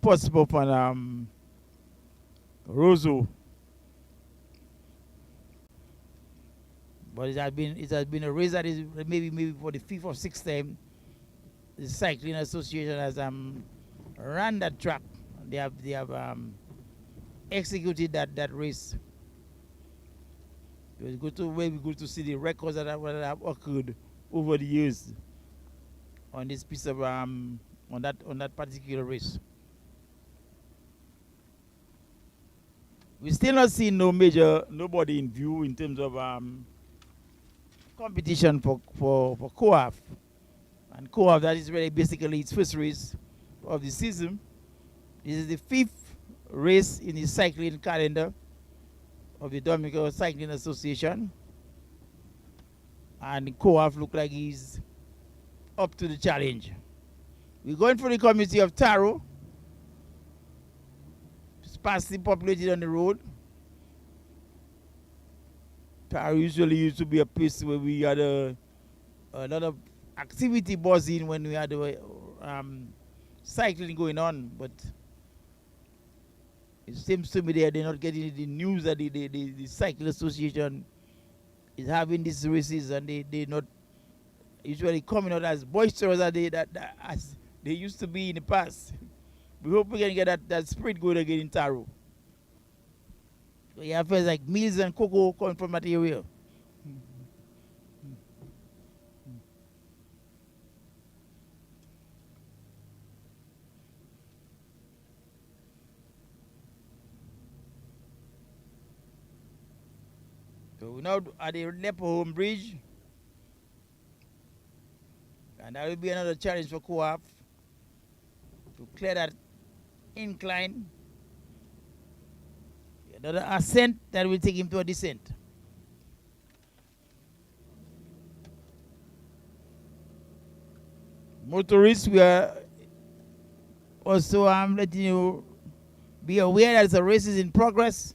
Portsmouth and Roseau. But it has been a race that is maybe for the fifth or sixth time the Cycling Association has ran that track. They have executed that race. It was good to see the records that have occurred over the years on this piece of on that particular race. We still not seeing nobody in view in terms of competition for co-op. And co-op, that is really basically its first race of the season. This is the fifth race in the cycling calendar of the Dominica Cycling Association. And the co-op look like he's up to the challenge. We're going for the community of Taro. Sparsely populated on the road. Taro usually used to be a place where we had a lot of activity buzzing when we had cycling going on, but it seems to me they're not getting the news that the Cycling Association is having these races, and they not usually coming out as boisterous as they used to be in the past. We hope we can get that spirit going again in Taro. So you have first like Mills and Cocoa coming from that area. So we now at the Lepo Home Bridge. And that will be another challenge for Co-op to clear that incline. Another ascent that will take him to a descent. Motorists, we are also letting you be aware that the race is in progress.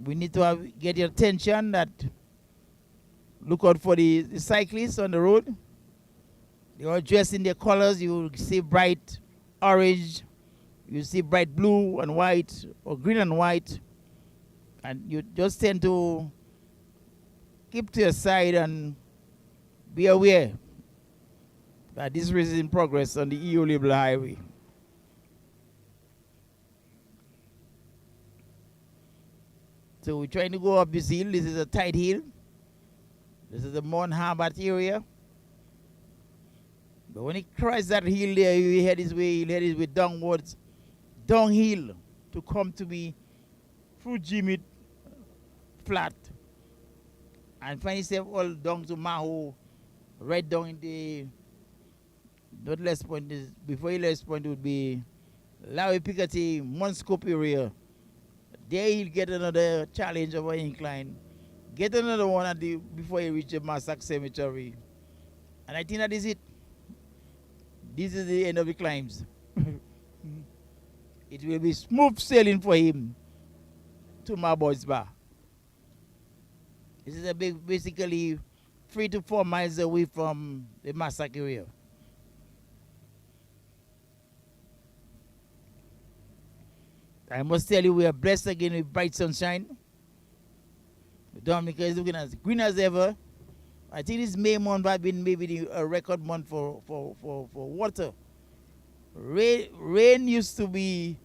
We need to get your attention that look out for the cyclists on the road. They are dressed in their colors. You will see bright orange, you see bright blue and white, or green and white. And you just tend to keep to your side and be aware that this race is in progress on the EU Label Highway. So we're trying to go up this hill. This is a tight hill. This is the Mount Harbert area. But when he crosses that hill there, he'll head his way downwards, downhill to come to be through Jimmy Flat. And find himself all down to Maho, right down in the not less point is before he less point would be Lowy Piccati, Monscope area. There he'll get another challenge of an incline. Get another one at the before he reaches Massac Cemetery. And I think that is it. This is the end of the climbs. It will be smooth sailing for him to my boys bar. This is a big, basically 3 to 4 miles away from the Massac area. I must tell you, we are blessed again with bright sunshine. Dominica is looking as green as ever. I think this May month has been maybe a record month for water. Rain used to be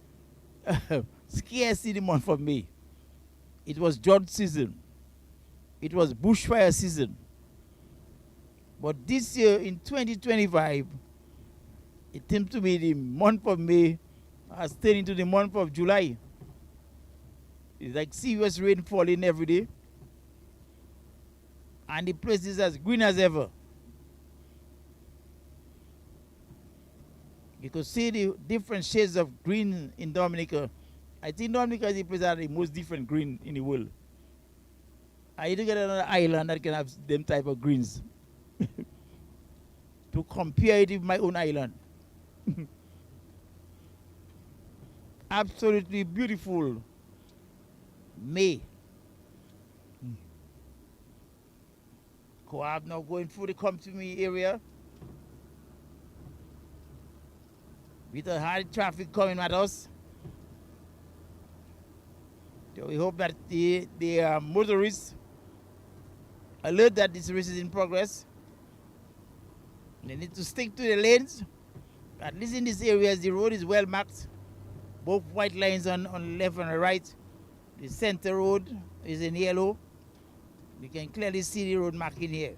scarce in the month of May. It was drought season. It was bushfire season. But this year in 2025, it seems to be the month of May has turned into the month of July. It's like serious rain falling every day. And the place is as green as ever. You could see the different shades of green in Dominica. I think Dominica is the place that has the most different green in the world. I need to get another island that can have them type of greens to compare it with my own island. Absolutely beautiful May. Co-op now going through the Come To Me area with a hard traffic coming at us. So we hope that the motorists alert that this race is in progress. They need to stick to the lanes. At least in this area, the road is well marked. Both white lines on left and right. The center road is in yellow. You can clearly see the road marking here.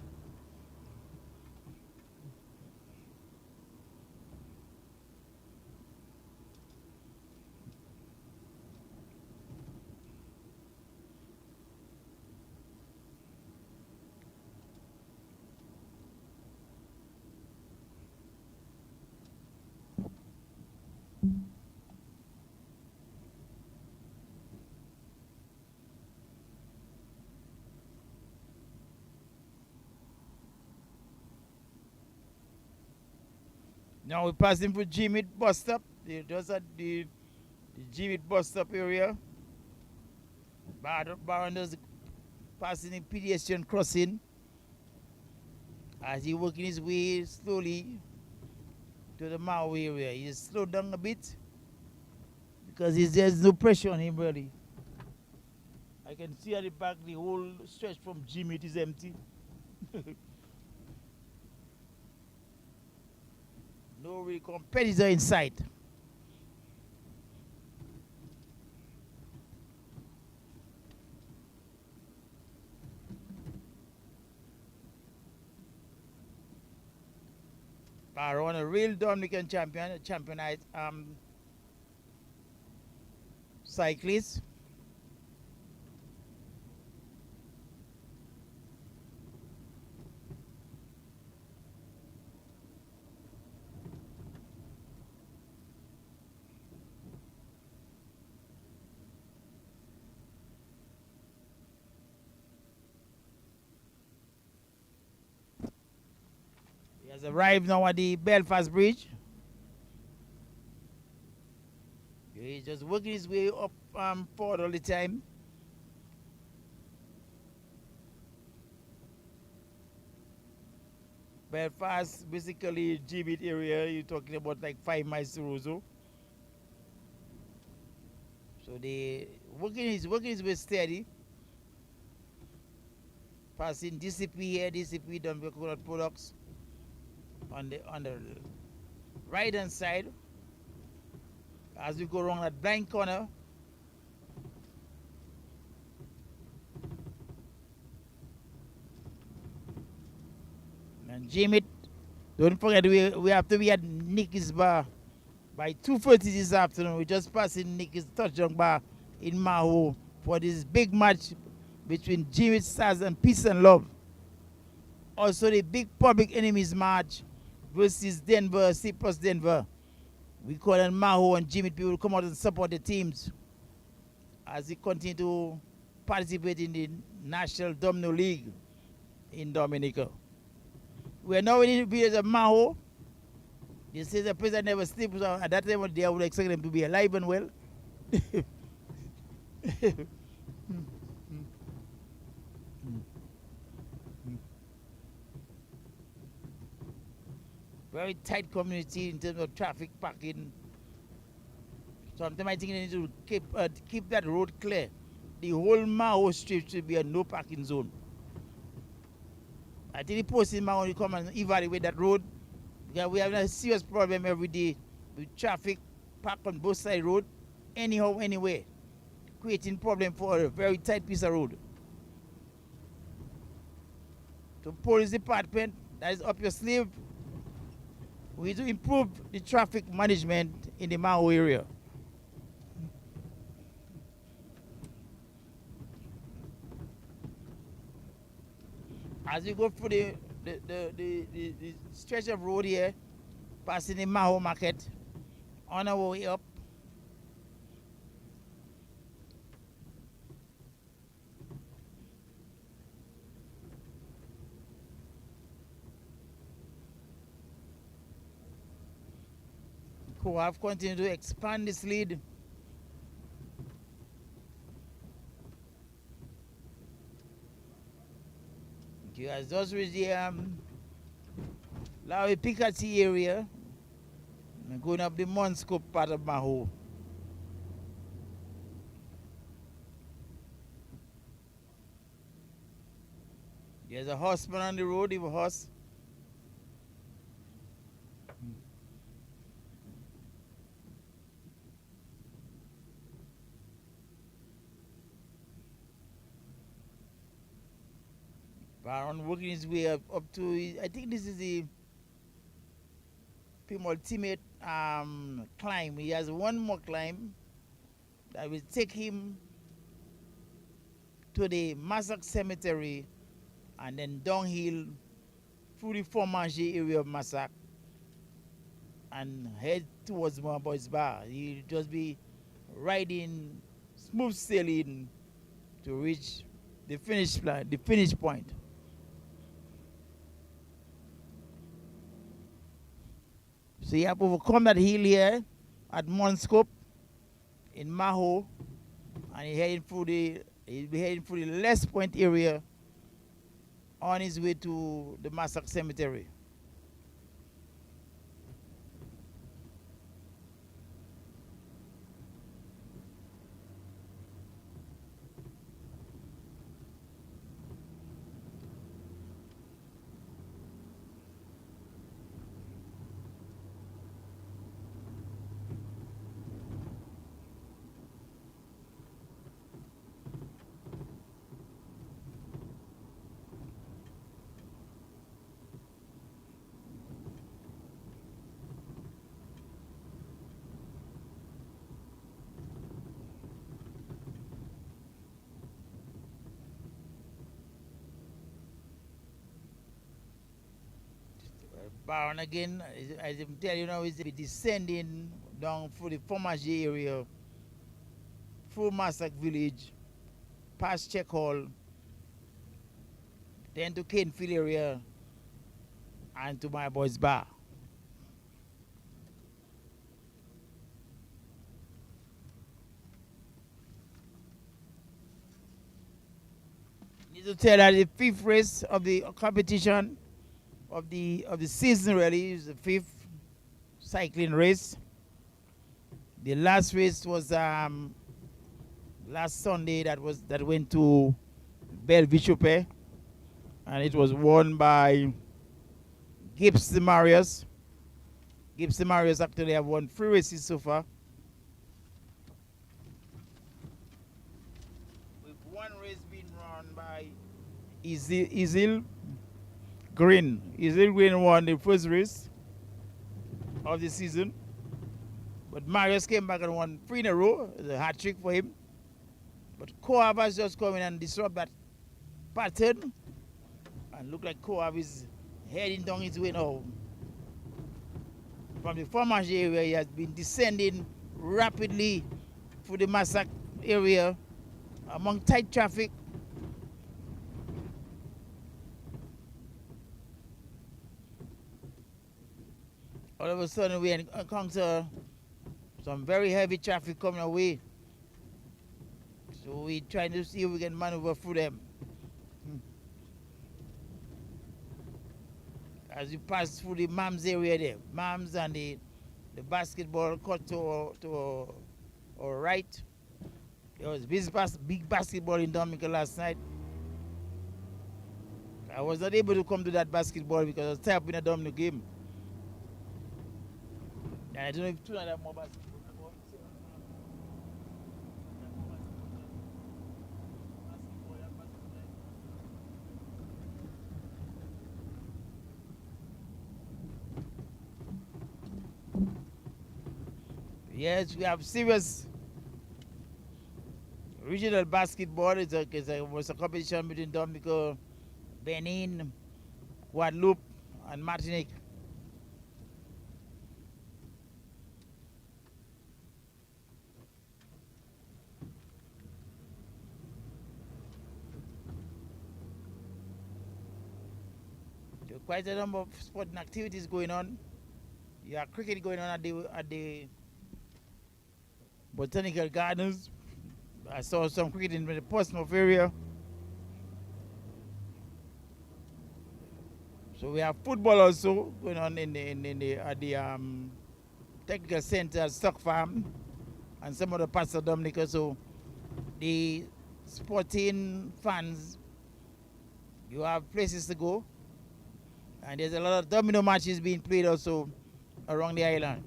Now we're passing through G-Meat bus stop. Just at the G-Meat bus stop area. Baron is passing the pedestrian crossing as he's working his way slowly to the Mao area. He's slowed down a bit because there's no pressure on him really. I can see at the back the whole stretch from G-Meat is empty. No real competitor in sight. Baron, a real Dominican championite cyclist. He has arrived now at the Belfast Bridge. He's just working his way up forward all the time. Belfast, basically Gibbet area, you're talking about like 5 miles to Roseau. So he's working his way steady. Passing DCP here, DCP Dominica Coconut Products on the right hand side. As we go around that blind corner. And Jimmy, don't forget we have to be at Nicky's bar by 2:30 this afternoon. We're just passing Nicky's touchdown bar in Maho for this big match between Jimmy Stars and Peace and Love. Also the big public enemies match versus Denver, C plus Denver. We call on Maho and Jimmy people come out and support the teams as they continue to participate in the National Domino League in Dominica. We are now in the village of Maho. They say the president never sleeps, so at that time they would expect them to be alive and well. Very tight community in terms of traffic parking. Sometimes I think they need to keep that road clear. The whole Maho Street should be a no parking zone. I think the post in Maho will come and evaluate that road. Because we have a serious problem every day with traffic parked on both sides of the road, anyhow, anywhere, creating problem for a very tight piece of road. So police department, that is up your sleeve. We need to improve the traffic management in the Maho area. As you go through the stretch of road here, passing the Maho market, on our way up, who have continued to expand this lead. You guys just reached the Lawi Piccati area and going up the Monscope part of Maho. There's a horseman on the road, with a horse. Baron working his way up to, I think this is the penultimate climb. He has one more climb that will take him to the Massac Cemetery and then downhill through the Fourmanger area of Massac and head towards my boy's bar. He'll just be riding, smooth sailing to reach the finish point. So you have to overcome that hill here at Monscope in Maho, and he'll be heading through the Les Point area on his way to the Massac Cemetery. Baron again, as I'm telling you now, is descending down through the Formager area, through Massac village, past Check Hall, then to Canefield area, and to my boys bar. Need to tell that the fifth race of the competition of the season really is the fifth cycling race. The last race was last Sunday that went to Belleville, and it was won by Gibbs Marius. Gibbs Marius actually have won 3 races so far, with one race being run by Isil Green. Isil Green won the first race of the season, but Marius came back and won 3 in a row. It's a hat trick for him. But Coab has just come in and disrupt that pattern, and look like Coab is heading down his way now. From the Formager area, he has been descending rapidly through the Massac area among tight traffic. All of a sudden, we encounter some very heavy traffic coming our way. So we're trying to see if we can maneuver through them. As you pass through the Mams area there, Mams and the basketball court to our right. There was big basketball in Dominica last night. I was not able to come to that basketball because I was tied up in a Dominica game. And I don't know if tonight I have more basketball. Yes, we have serious regional basketball. It was a competition between Dominica, Benin, Guadeloupe, and Martinique. There are quite a number of sporting activities going on. You have cricket going on at the Botanical Gardens. I saw some cricket in the Portsmouth area. So we have football also going on at the technical center at Stock Farm and some other parts of Dominica. So the sporting fans, you have places to go, and there's a lot of domino matches being played also around the island.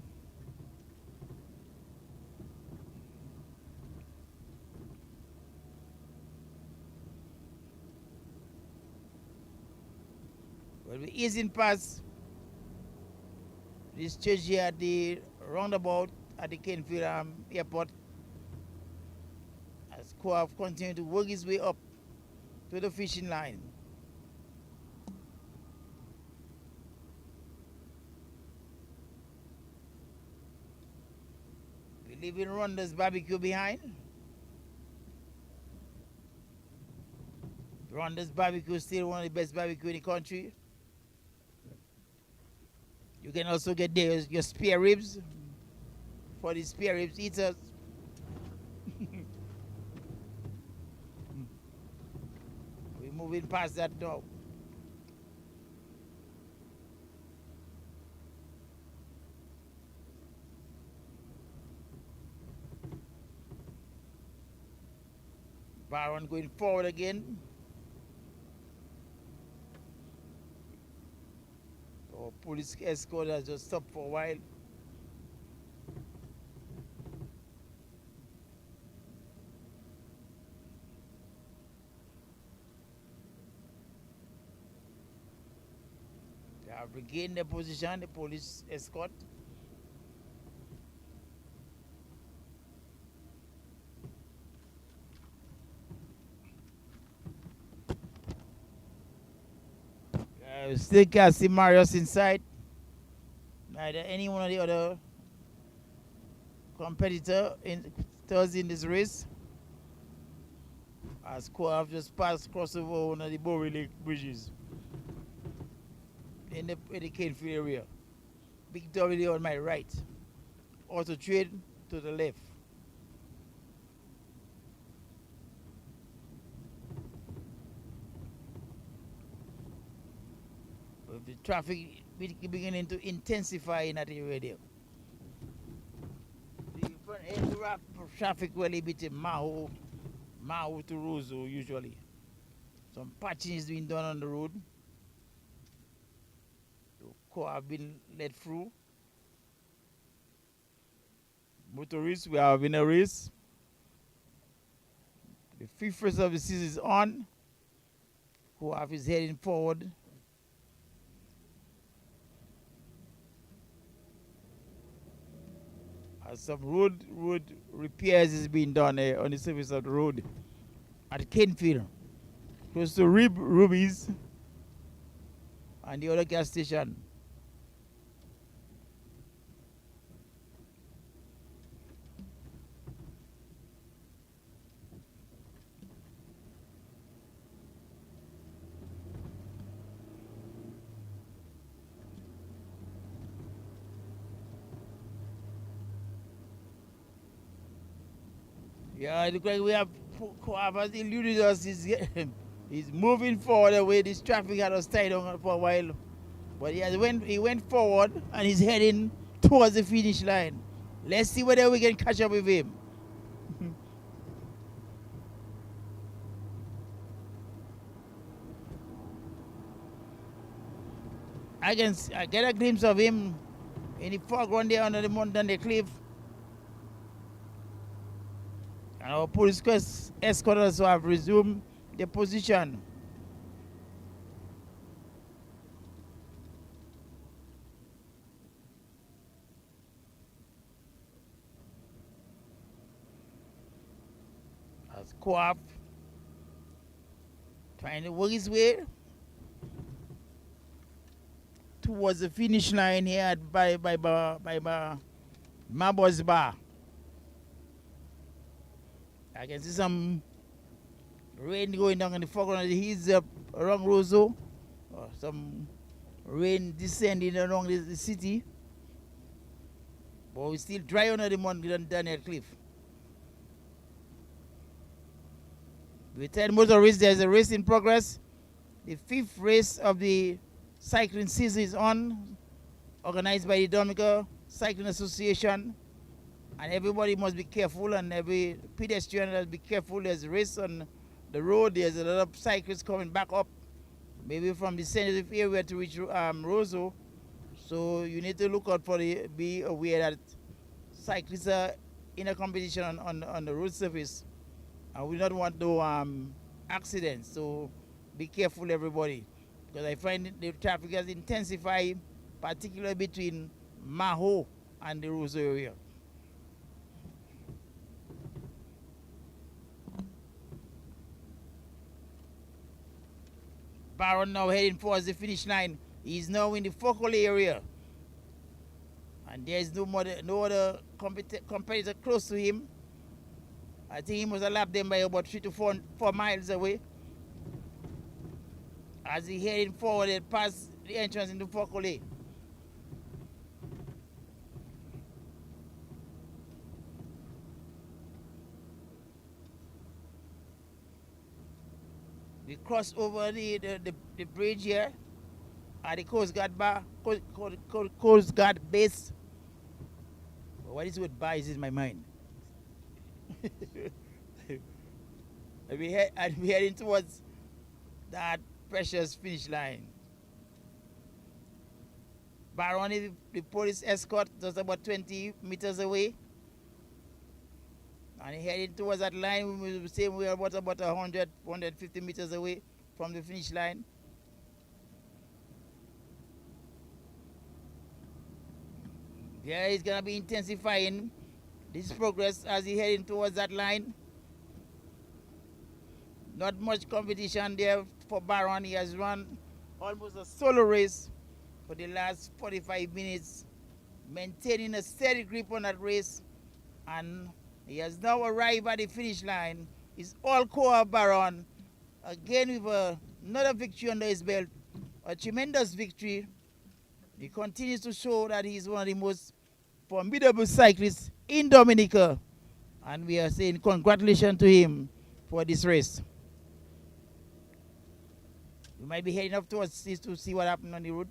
Well, we're easing past this church here at the roundabout at the Canefield airport, as Coab continues to work his way up to the fishing line. We're leaving Ronda's barbecue behind. Ronda's barbecue is still one of the best barbecue in the country. You can also get there your spare ribs for the spare ribs eaters. We're moving past that now. Baron going forward again. Our police escort has just stopped for a while. They have regained their position, the police escort. Still can't see Marius inside. neither any one of the other competitors in this race, as Co-op just passed across over one of the Bowie Lake bridges in the Canefield area. Big W on my right, Auto Trade to the left. With the traffic beginning to intensify in that area there. The front end traffic really between Maho to Roseau usually. Some patching is being done on the road. The car have been let through. Motorists, we are having a race. The fifth race of the season is on. Co-op is heading forward. As some road repairs is being done on the surface of the road at Canefield, close to Ruby's and the other gas station. Yeah, it looks like we have whoever's eluded us. He's moving forward away. This traffic had us tied on for a while. But he went forward and he's heading towards the finish line. Let's see whether we can catch up with him. I get a glimpse of him in the foreground there under the mountain, the cliff. And our police escorters have resumed their position. As Co-op trying to work his way towards the finish line here at by Marbo's Bar. I can see some rain going down in the foreground of the hills around Roseau. Some rain descending along the city. But we're still dry under the mountain Daniel Cliff. We tell motorists there's a race in progress. The fifth race of the cycling season is on, organized by the Dominica Cycling Association. And everybody must be careful, and every pedestrian must be careful. There's a race on the road. There's a lot of cyclists coming back up, maybe from the sensitive area to reach Roseau. So you need to look out be aware that cyclists are in a competition on the road surface. And we don't want no accidents. So be careful, everybody. Because I find the traffic has intensified, particularly between Maho and the Roseau area. Baron now heading towards the finish line. He's now in the focal area. And there is no other competitor close to him. I think he must have lapped them by about 3 to 4 miles away. As he heading forward past the entrance into focal area. We cross over the bridge here at the Coast Guard Coast Guard base. What is with bar is in my mind? We're heading towards that precious finish line. Baroni, the police escort, just about 20 meters away. And heading towards that line, we will say we are about 100, 150 meters away from the finish line. Yeah, it's going to be intensifying this progress as he heading towards that line. Not much competition there for Baron. He has run almost a solo race for the last 45 minutes maintaining a steady grip on that race, and he has now arrived at the finish line. It's all Koa Baron, again with another victory under his belt, a tremendous victory. He continues to show that he's one of the most formidable cyclists in Dominica, and we are saying congratulations to him for this race. We might be heading up towards this to see what happened on the road.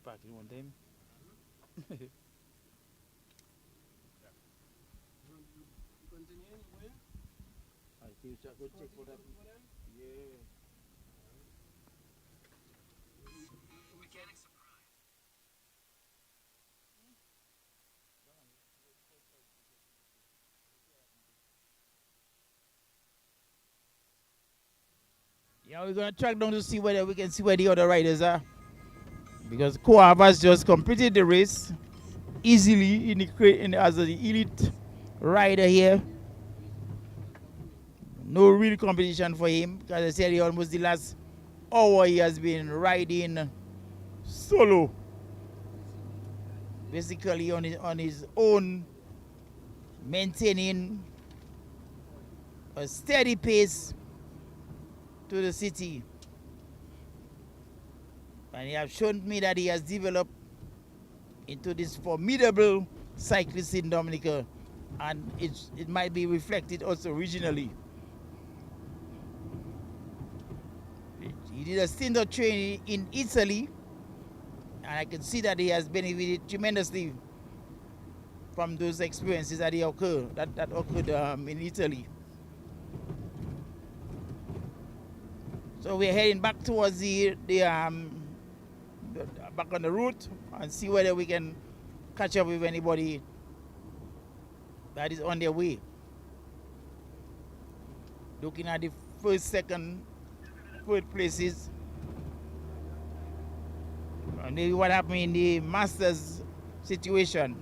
Parking one time. I think I go check for that. Yeah. Yeah, we're gonna track down to see whether we can see where the other riders are, because Koava's just completed the race easily as the elite rider here. No real competition for him, because I said he almost the last hour he has been riding solo, basically on his own, maintaining a steady pace to the city. And he has shown me that he has developed into this formidable cyclist in Dominica, and it might be reflected also regionally. He did a stint of training in Italy, and I can see that he has benefited tremendously from those experiences that occurred in Italy. So we're heading back towards back on the route and see whether we can catch up with anybody that is on their way. Looking at the first, second, third places, and maybe what happened in the Masters situation.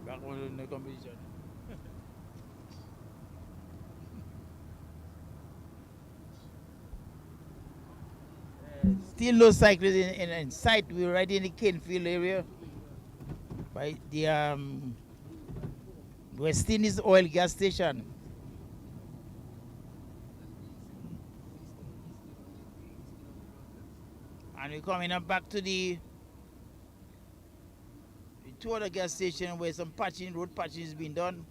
Back on the competition. Still no cyclists in sight. We're right in the Canefield area by the West Indies oil gas station. And we're coming up back to the two other gas stations where some road patching is being done.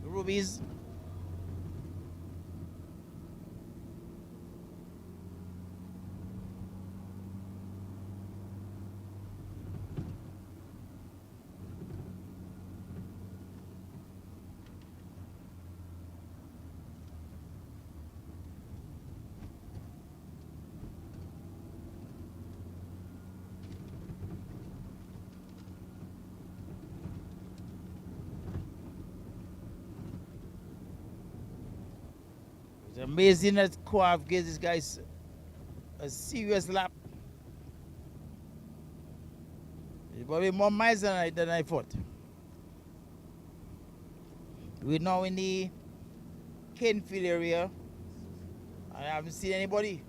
Rubies. It's amazing that Coav gives these guys a serious lap. It's probably more miles than I thought. We're now in the Canefield area. I haven't seen anybody.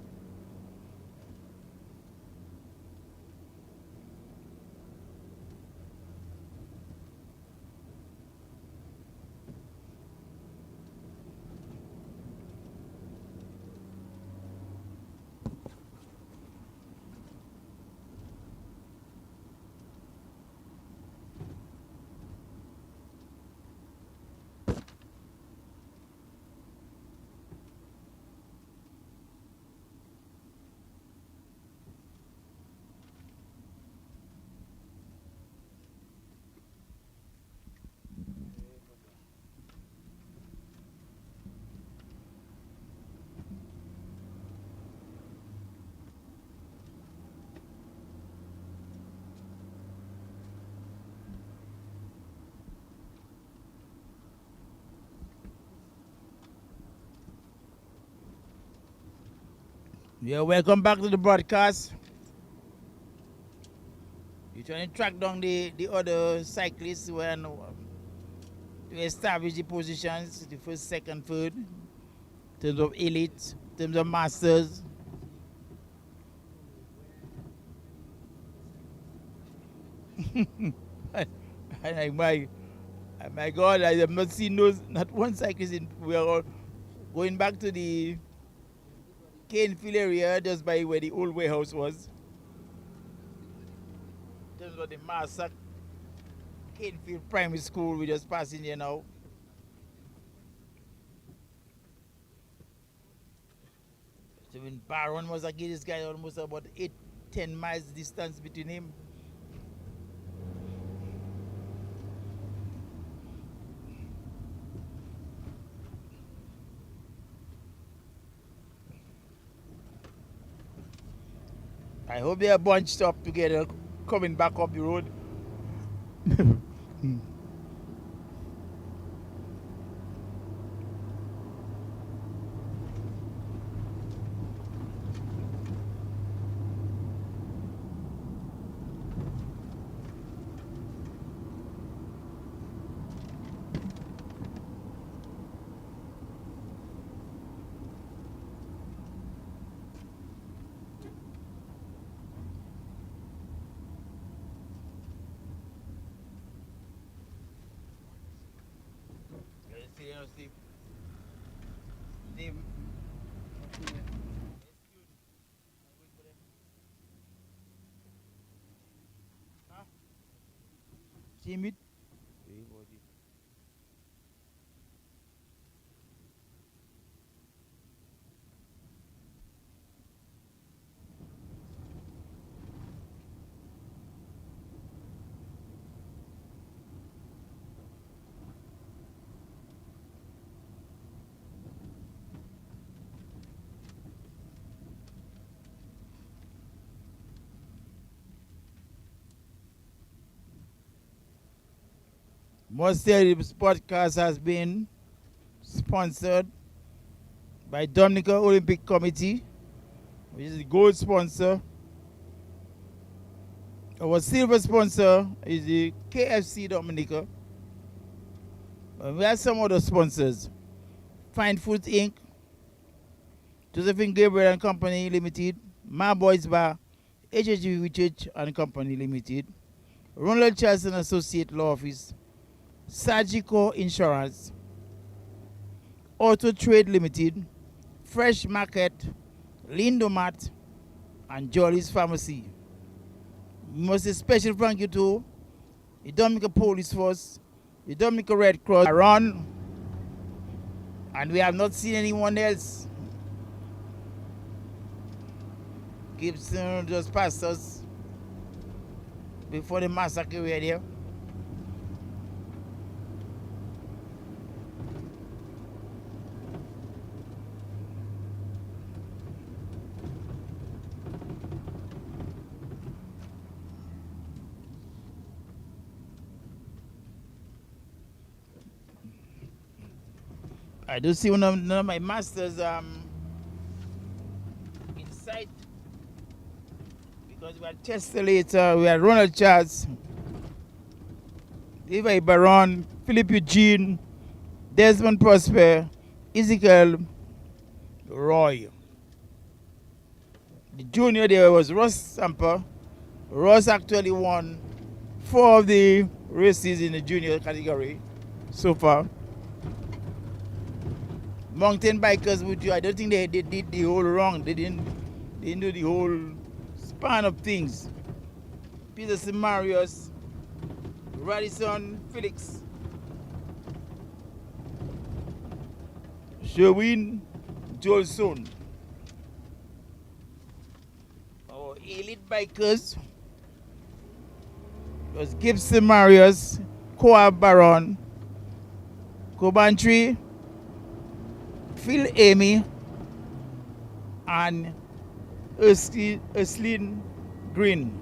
Yeah, welcome back to the broadcast. You're trying to track down the other cyclists when to establish the positions, the first, second, third, in terms of elite, in terms of masters. And my God, I have not seen those, not one cyclist. We are all going back to the Canefield area, just by where the old warehouse was. In terms of the Master Canefield Primary School, we're just passing here now. So when Baron was against this guy, almost about 8-10 miles distance between him. I hope they are bunched up together coming back up the road. Timid. Most of this podcast has been sponsored by Dominica Olympic Committee, which is the gold sponsor. Our silver sponsor is the KFC Dominica. We have some other sponsors. Fine Foods Inc., Josephine Gabriel and Company Limited, My Boys Bar, HHG Research and Company Limited, Ronald Charles and Associate Law Office, Sagico Insurance, Auto Trade Limited, Fresh Market, Lindomat, and Jolly's Pharmacy. We must say special thank you to the Dominica Police Force, the Dominica Red Cross, Ron, and we have not seen anyone else. Gibson just passed us before the massacre we had here. I do see one of my masters in sight, because we had Chester later, we had Ronald Charles, Levi Baron, Philip Eugene, Desmond Prosper, Ezekiel Roy. The junior there was Ross Samper. Ross actually won 4 of the races in the junior category so far. Mountain bikers, I don't think they did the whole wrong. They didn't do the whole span of things. Peterson Marius, Radisson Felix, Sherwin Jolson. Our elite bikers was Gibson Marius, Coab Baron, Cobantry, Phil Amy, and Urslin Green,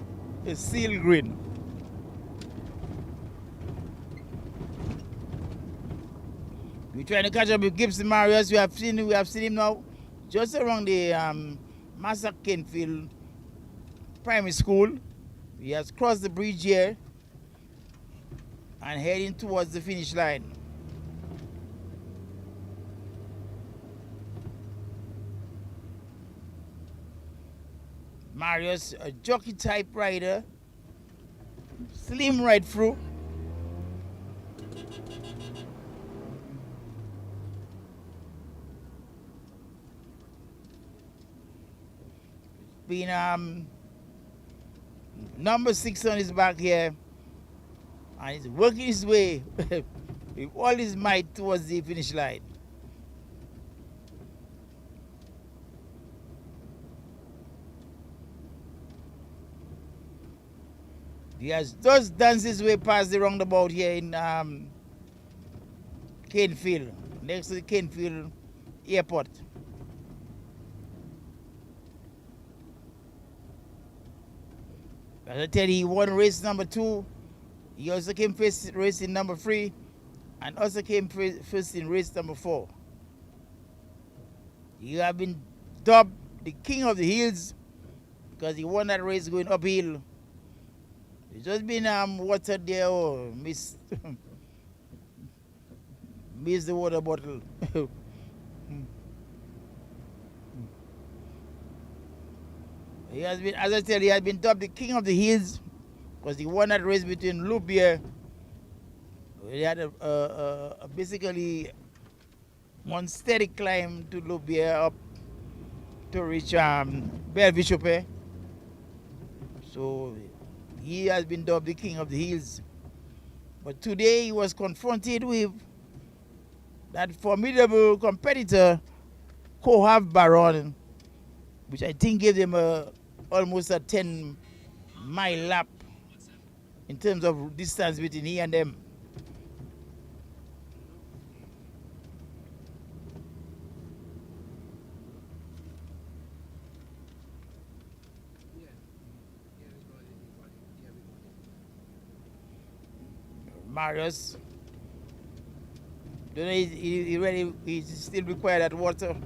a seal green. We're trying to catch up with Gibson Marius. We have seen him now just around the Master Kenfield Primary School. He has crossed the bridge here and heading towards the finish line. Marius, a jockey type rider, slim right through. Been number 6 on his back here, and he's working his way with all his might towards the finish line. He has just danced his way past the roundabout here in Kenfield, next to the Kenfield Airport. As I tell you, he won race number 2. He also came first in race in number 3, and also came first in race number 4. He have been dubbed the King of the Hills because he won that race going uphill. He's just been watered there or missed the water bottle. He has been, as I said, he has been dubbed the King of the Hills because he won that race between Loubier. He had basically one steady climb to Loubier up to reach Belleville. So he has been dubbed the King of the Hills. But today he was confronted with that formidable competitor, Kohav Baron, which I think gave them almost a 10-mile lap in terms of distance between he and them. Marius, don't know he still require that water.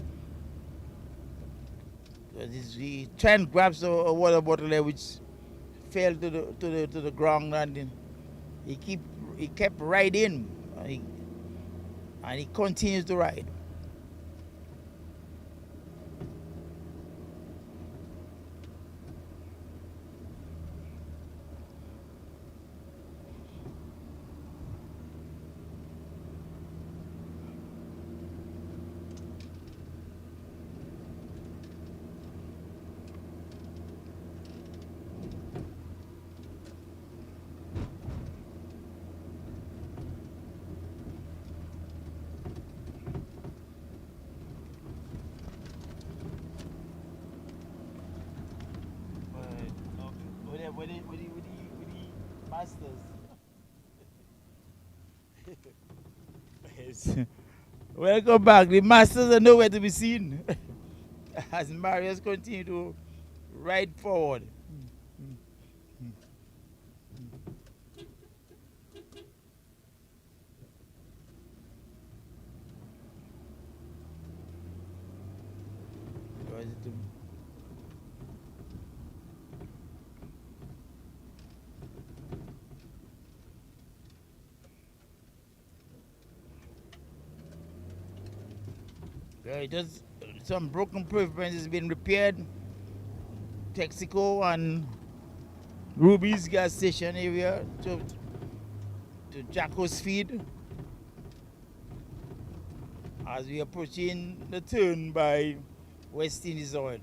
He tried and grabs a water bottle there which fell to the ground, and he kept riding, and he continues to ride. With the masters. Yes. Welcome back. The masters are nowhere to be seen as Marius continue to ride forward. Just some broken pavements has been repaired. Texaco and Ruby's gas station area to Jacko's feed as we approaching the turn by West Indies Oil.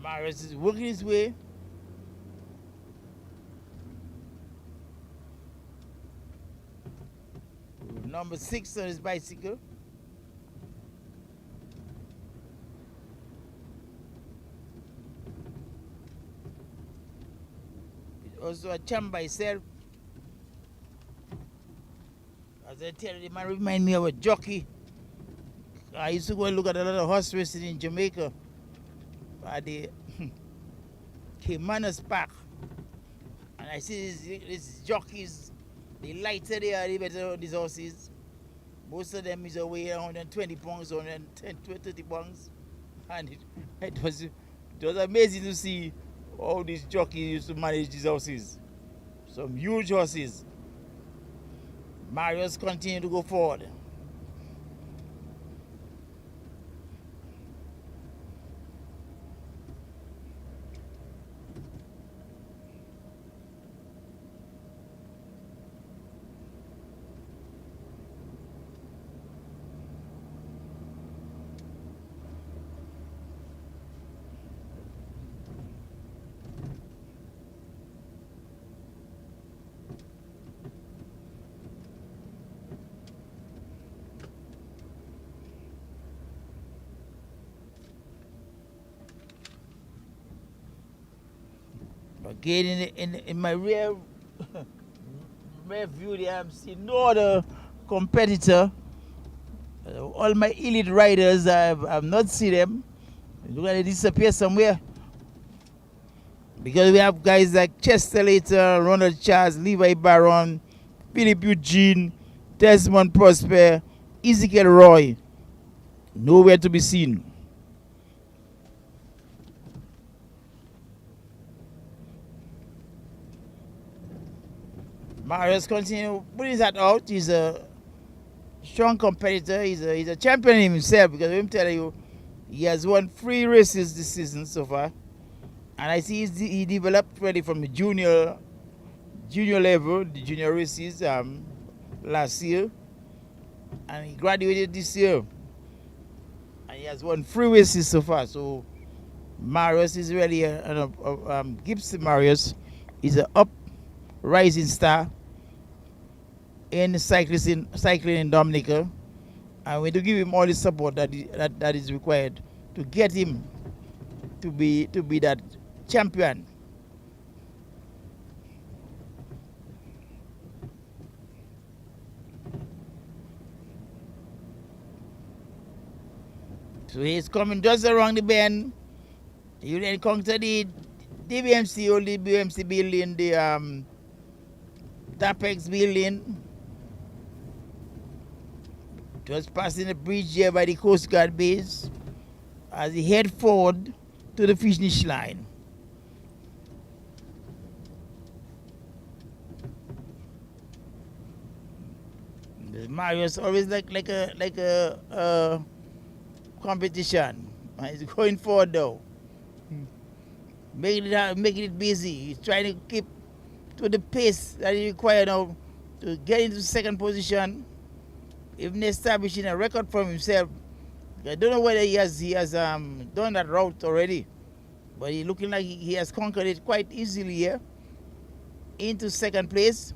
Marius is working his way. Number 6 on his bicycle. also a champ by itself. As I tell you, the man remind me of a jockey. I used to go and look at a lot of horse racing in Jamaica at the Caymanas Park. And I see these jockeys, the lighter they are, the better these horses. Most of them is away 120 pounds, 110, 30 pounds. And it was amazing to see how these jockeys used to manage these horses. Some huge horses. Marius continue to go forward. Again, in my rear view there, I'm seeing no other competitor. All my elite riders, I've not seen them. They're going to disappear somewhere. Because we have guys like Chester Later, Ronald Charles, Levi Baron, Philip Eugene, Desmond Prosper, Ezekiel Roy. Nowhere to be seen. Marius continue putting that out. He's a strong competitor. He's a champion himself, because I'm telling you, he has won 3 races this season so far. And I see he developed really from the junior level, the junior races last year. And he graduated this year. And he has won 3 races so far. So Marius is really Gibson Marius is an uprising star in cycling in Dominica, and we to give him all the support that is required to get him to be that champion. So he's coming just around the bend. He will encounter the DBMC, old DBMC building, the Tapex building. Just passing the bridge here by the Coast Guard base as he head forward to the finish line. Marius always like a competition. He's going forward though, making it busy. He's trying to keep to the pace that he requires now to get into second position, even establishing a record for himself. I don't know whether he has done that route already, but he's looking like he has conquered it quite easily here. Into second place.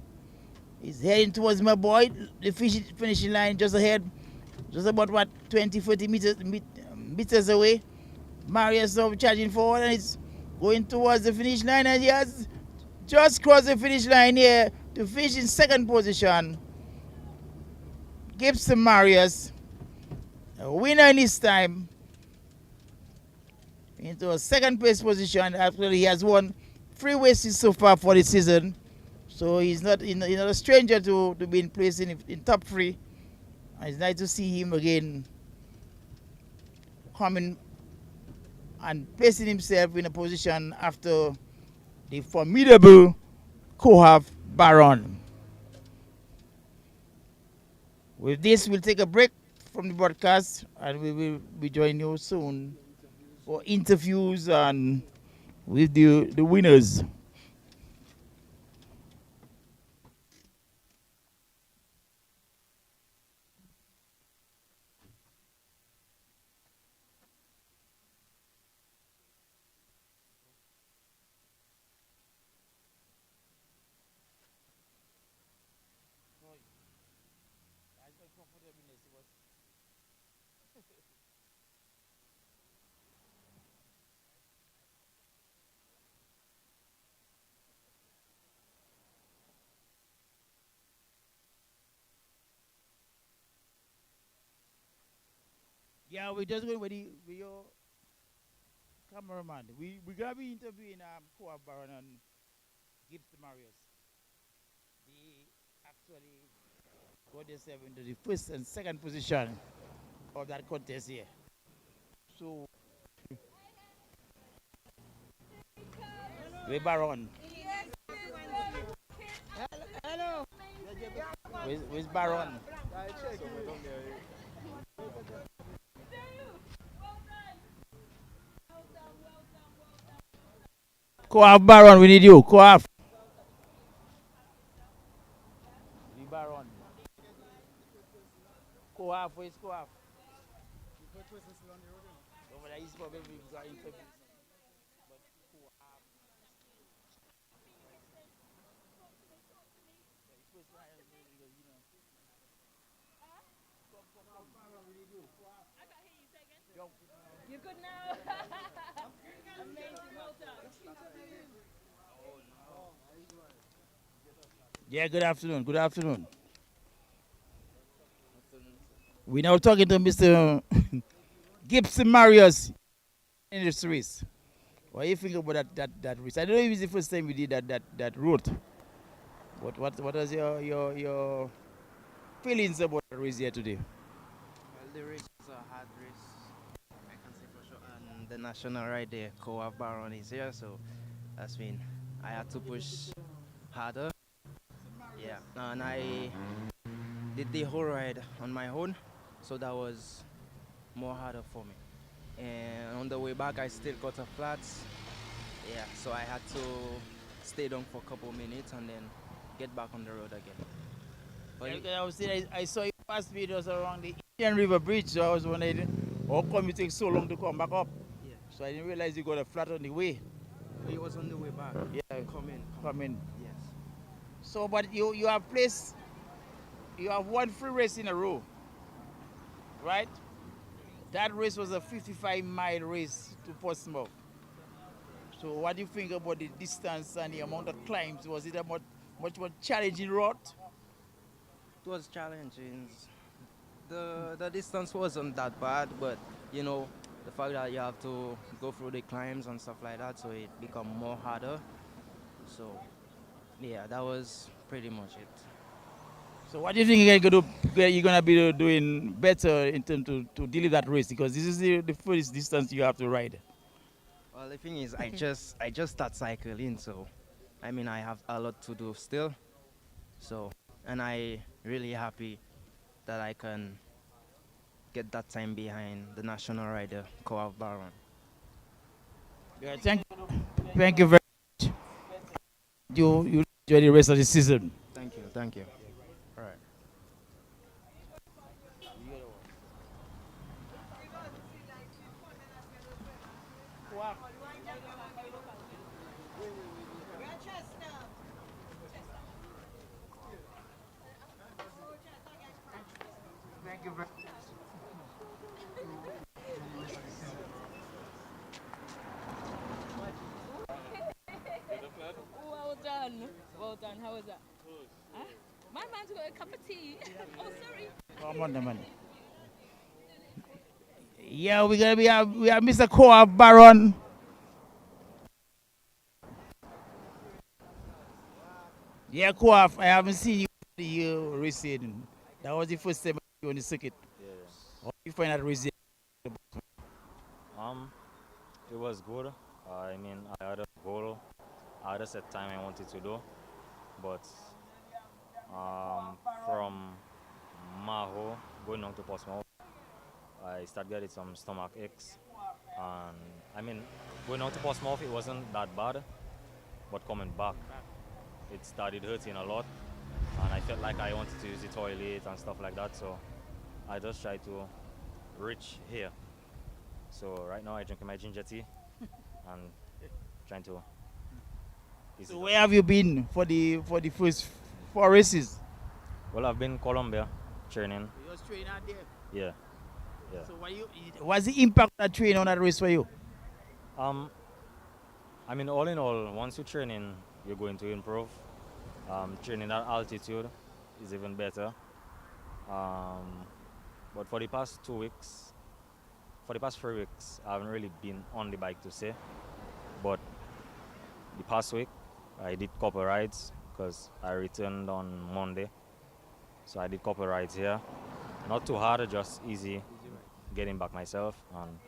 He's heading towards my boy, the finishing line just ahead, just about 20-30 meters away. Marius now charging forward, and it's going towards the finish line, and he has just crossed the finish line here to finish in second position. Gibson Marius, a winner in his time, into a second place position after he has won 3 races so far for the season. So he's not a stranger to being placed in top 3. And it's nice to see him again coming and placing himself in a position after the formidable Kohav Baron. With this, we'll take a break from the broadcast, and we will be joining you soon for interviews and with the winners. Yeah, we're just going with your cameraman. We gonna be interviewing Koa Baron and Gibbs Marius. They actually got themselves into the first and second position of that contest here. So we Baron. Hello. Where's Baron? Koaf Baron, we need you. Koaf. We Baron. Koaf, where's Koaf? Over there, he's probably got interview. You good now? Amazing, well done. Yeah, good afternoon. Good afternoon. We're now talking to Mr. Gibson Marius in this race. What do you think about that race? I don't know if it's the first time we did that route. What was your feelings about the race here today? Well, the race was a hard race, I can say for sure. And the national ride there, Koa Baron is here, so that's mean I had to push harder. Yeah, and I did the whole ride on my own, so that was more harder for me. And on the way back, I still got a flat. Yeah, so I had to stay down for a couple minutes and then get back on the road again. But Yeah, because I was saying I saw you pass me just around the Indian River Bridge, so I was wondering how come it takes so long to come back up? yeah, So I didn't realize you got a flat on the way. it was on the way back. Yeah, Come in. coming. Yes. So, but you have one free race in a row, right? That race was a 55-mile race to Portsmouth. So what do you think about the distance and the amount of climbs? Was it a much more challenging route? It was challenging. The distance wasn't that bad, but you know the fact that you have to go through the climbs and stuff like that, so it become more harder. So yeah, that was pretty much it. So what do you think you're gonna be doing better in terms to deal with that race? Because this is the first distance you have to ride. Well, the thing is, I just start cycling, so I mean I have a lot to do still. So and I really happy that I can get that time behind the national rider Koaf Baron. Yeah, thank you very much. You enjoy the rest of the season. Thank you. All right. Well done. Well done. How was that? Huh? My man's got a cup of tea. Oh, sorry. Come on, the man. Yeah, we have Mr. Koa Baron. Yeah, Koa, I haven't seen you for the year racing. That was the first time you on the circuit. Yeah. How do you find that racing? Um, it was good. I mean, I had a goal. I had a set time I wanted to do, but from Maho going on to Portsmouth, I started getting some stomach aches, and I mean, going on to Portsmouth it wasn't that bad, but coming back, it started hurting a lot, and I felt like I wanted to use the toilet and stuff like that. So I just tried to reach here. So right now I drink my ginger tea and trying to. So where have you been for the first four races? Well, I've been in Colombia training. You was training out there. Yeah, yeah. So what's the impact of that training on that race for you? Um, I mean, all in all, once you training, you're going to improve. Training at altitude is even better. But for the past 2 weeks, for the past 3 weeks, I haven't really been on the bike to say, but the past week, I did couple rides because I returned on Monday. So I did couple rides here. Not too hard, just easy getting back myself. And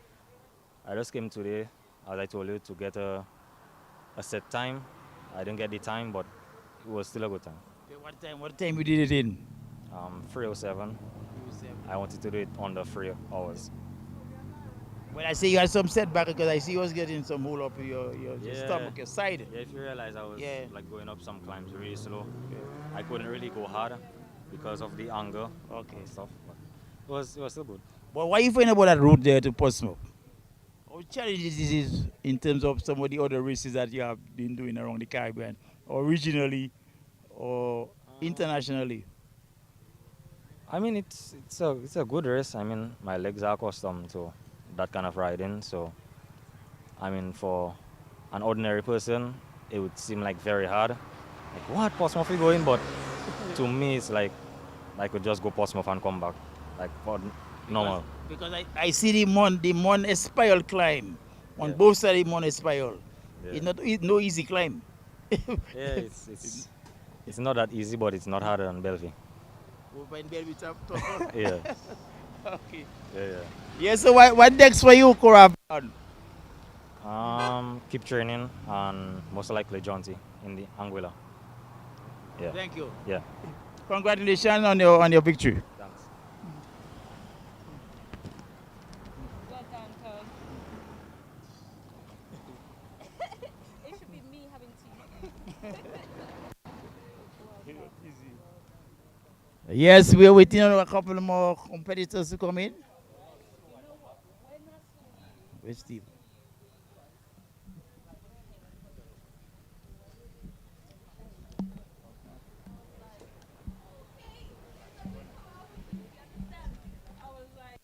I just came today, as I told you, to get a set time. I didn't get the time, but it was still a good time. What time you did it in? 307. I wanted to do it under 3 hours. Well, I see you had some setback because I see you was getting some hole up in your Yeah. stomach, your side. Yeah, if you realize I was Yeah. like going up some climbs really slow. I couldn't really go hard because of the angle Okay. and stuff. But it was still good. But what you find about that route there to Portsmouth? How challenges is it in terms of some of the other races that you have been doing around the Caribbean, or regionally, or internationally? I mean, it's a good race. I mean, my legs are accustomed to that kind of riding. So, I mean, for an ordinary person, it would seem like very hard. Like, what, Portsmouth you going? But to me, it's like I could just go Portsmouth and come back, like for normal. Because I see the Mon Espiral climb on Yeah. both sides of Mon Espiral. Yeah. It's no easy climb. Yeah, it's not that easy, but it's not harder than Bellevue. Yeah, Okay. yeah, Yeah, so what next for you, Cora? Keep training and most likely Jaunty in the Anguilla. Yeah. Thank you. Yeah. Congratulations on your victory. Thanks. Well done, Tom. It should be me having tea. Yes, we're waiting on a couple more competitors to come in. Where's Steve? I was like,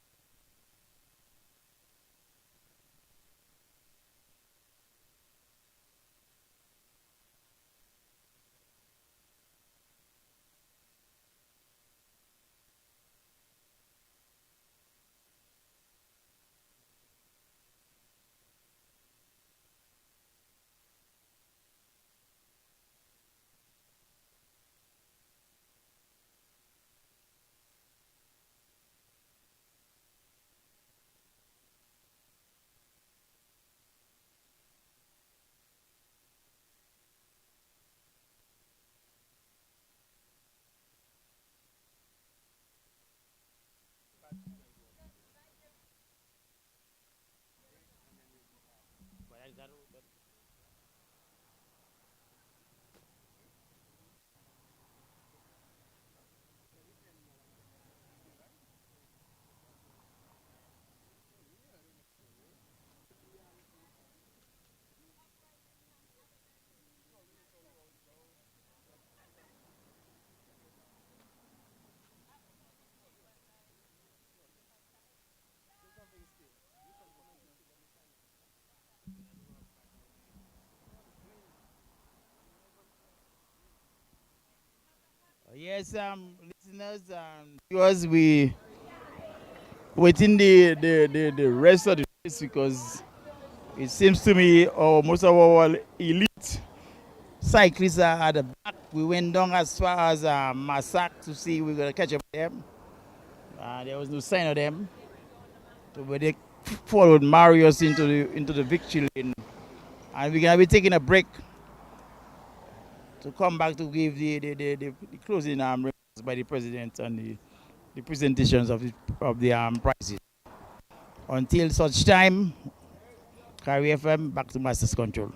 Yes, listeners and viewers, we waiting the rest of the race because it seems to me most of our elite cyclists are at the back. We went down as far as Massac to see if we're going to catch up with them. There was no sign of them. So they followed Marius into the victory lane. And we're going to be taking a break to come back to give the closing remarks by the president and the presentations of the prizes. Until such time, Carry FM back to Master's Control.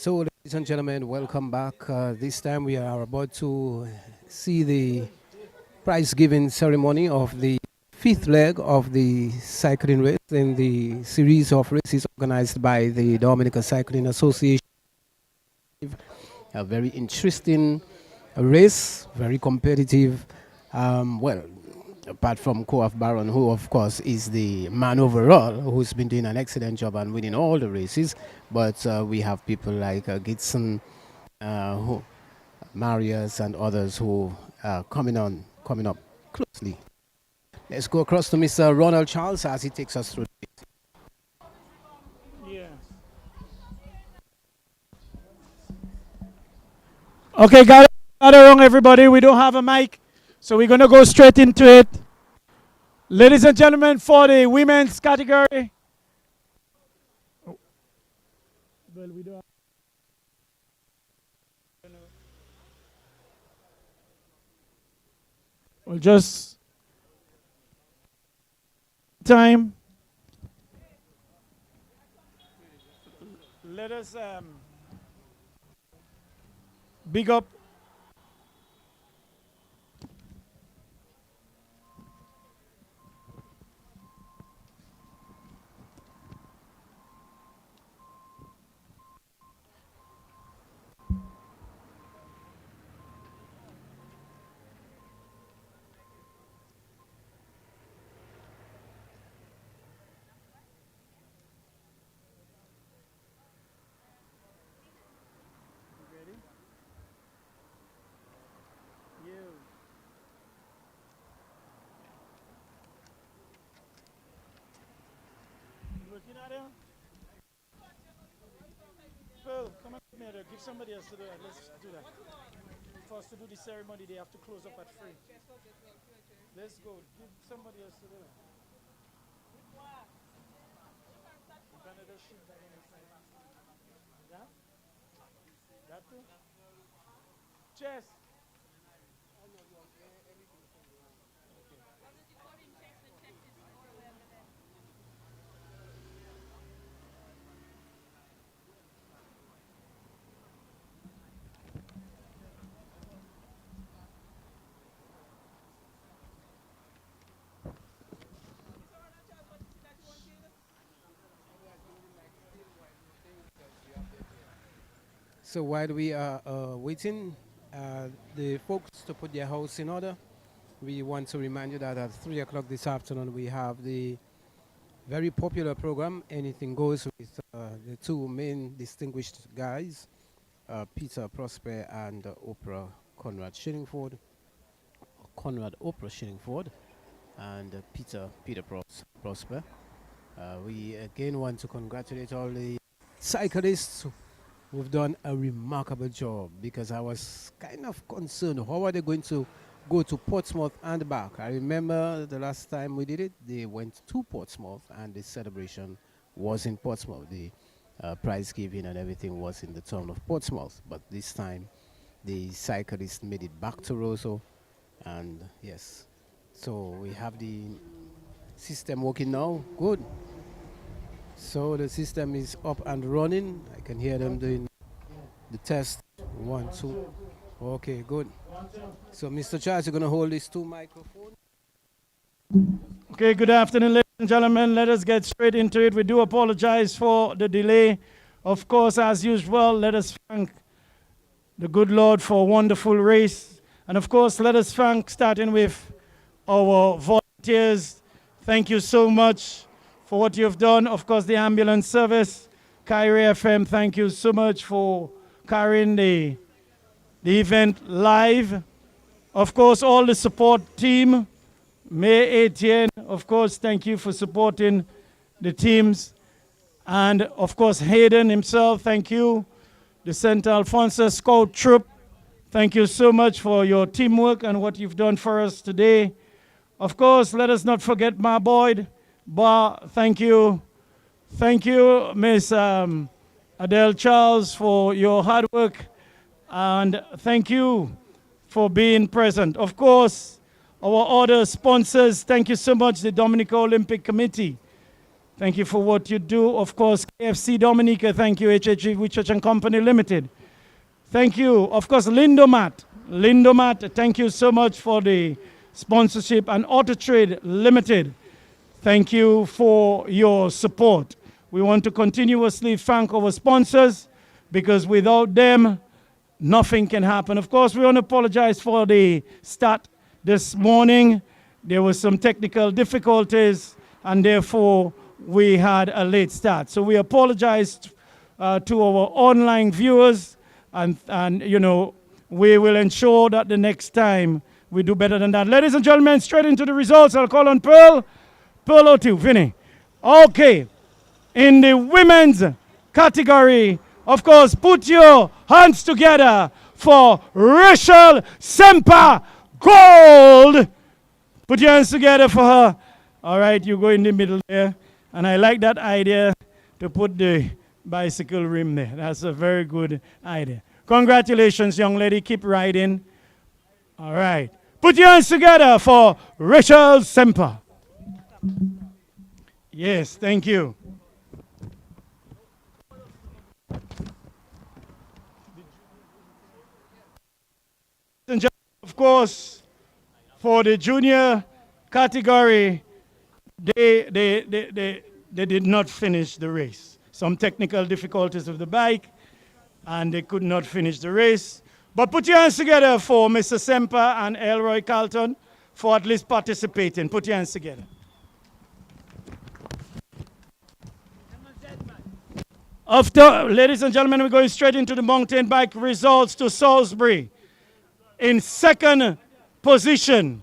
So, ladies and gentlemen, welcome back. This time we are about to see the prize giving ceremony of the fifth leg of the cycling race in the series of races organized by the Dominica Cycling Association. A very interesting race, very competitive. Well, apart from Koaf Baron, who of course is the man overall, who's been doing an excellent job and winning all the races. But we have people like Gitson, Marius, and others who are coming up closely. Let's go across to Mr. Ronald Charles as he takes us through. Yeah. Okay, got it wrong, everybody. We don't have a mic, so we're gonna go straight into it. Ladies and gentlemen, for the women's category. Oh. Well, we don't. Well, just time. Let us big up Phil, come on, give somebody else to do that. Let's do that. For us to do the ceremony, they have to close up at 3. Let's go. Give somebody else to do that. Yeah? That too? Chess. So while we are waiting, the folks to put their house in order, we want to remind you that at 3 o'clock this afternoon we have the very popular program, Anything Goes, with the two main distinguished guys, Peter Prosper and Conrad Shillingford, Conrad Oprah Shillingford, and Peter Prosper. We again want to congratulate all the cyclists who've done a remarkable job, because I was kind of concerned how are they going to go to Portsmouth and back. I remember the last time we did it, they went to Portsmouth and the celebration was in Portsmouth. The prize giving and everything was in the town of Portsmouth. But this time the cyclists made it back to Roseau, and yes, so we have the system working now. Good. So the system is up and running. I can hear them doing the test. 1, 2. Okay, good. So Mr. Charles, you're going to hold these two microphones. Okay, good afternoon, ladies and gentlemen. Let us get straight into it. We do apologize for the delay. Of course, as usual, let us thank the good Lord for a wonderful race. And of course, let us thank, starting with our volunteers. Thank you so much for what you've done. Of course, the ambulance service, Kyrie FM, thank you so much for carrying the event live. Of course, all the support team, May Etienne, of course, thank you for supporting the teams. And of course, Hayden himself, thank you. The St. Alphonsus Scout Troop, thank you so much for your teamwork and what you've done for us today. Of course, let us not forget Ma Boyd. Thank you. Thank you, Miss Adele Charles, for your hard work. And thank you for being present. Of course, our other sponsors, thank you so much, the Dominica Olympic Committee. Thank you for what you do. Of course, KFC Dominica, thank you, HHG Research and Company Limited. Thank you. Of course, Lindomat. Lindomat, thank you so much for the sponsorship. And Auto Trade Limited, thank you for your support. We want to continuously thank our sponsors because without them, nothing can happen. Of course, we want to apologize for the start this morning. There were some technical difficulties, and therefore we had a late start. So we apologize to our online viewers, and you know, we will ensure that the next time we do better than that. Ladies and gentlemen, straight into the results. I'll call on Pearl. Pearl O2, Vinny. Okay. In the women's category, of course, put your hands together for Rachel Semper Gold. Put your hands together for her. All right, you go in the middle there. And I like that idea to put the bicycle rim there. That's a very good idea. Congratulations, young lady. Keep riding. All right. Put your hands together for Rachel Semper. Yes, thank you. Of course, for the junior category, they did not finish the race. Some technical difficulties of the bike, and they could not finish the race. But put your hands together for Mr. Semper and Elroy Carlton for at least participating. Put your hands together. After, ladies and gentlemen, we're going straight into the mountain bike results to Salisbury. In second position,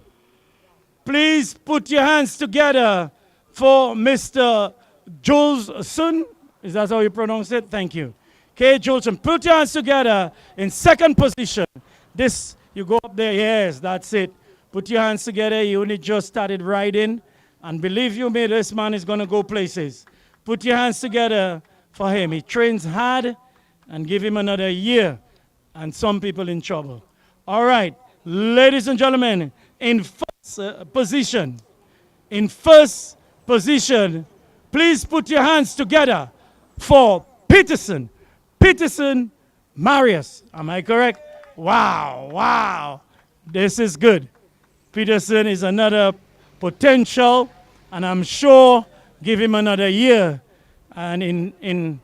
please put your hands together for Mr. Julson. Is that how you pronounce it? Thank you. K. Julson, put your hands together in second position. This, you go up there, yes, that's it. Put your hands together, you only just started riding. And believe you me, this man is going to go places. Put your hands together for him. He trains hard, and give him another year, and some people in trouble. All right, ladies and gentlemen, in first position, please put your hands together for Peterson Marius. Am I correct? Wow. This is good. Peterson is another potential, and I'm sure give him another year. And in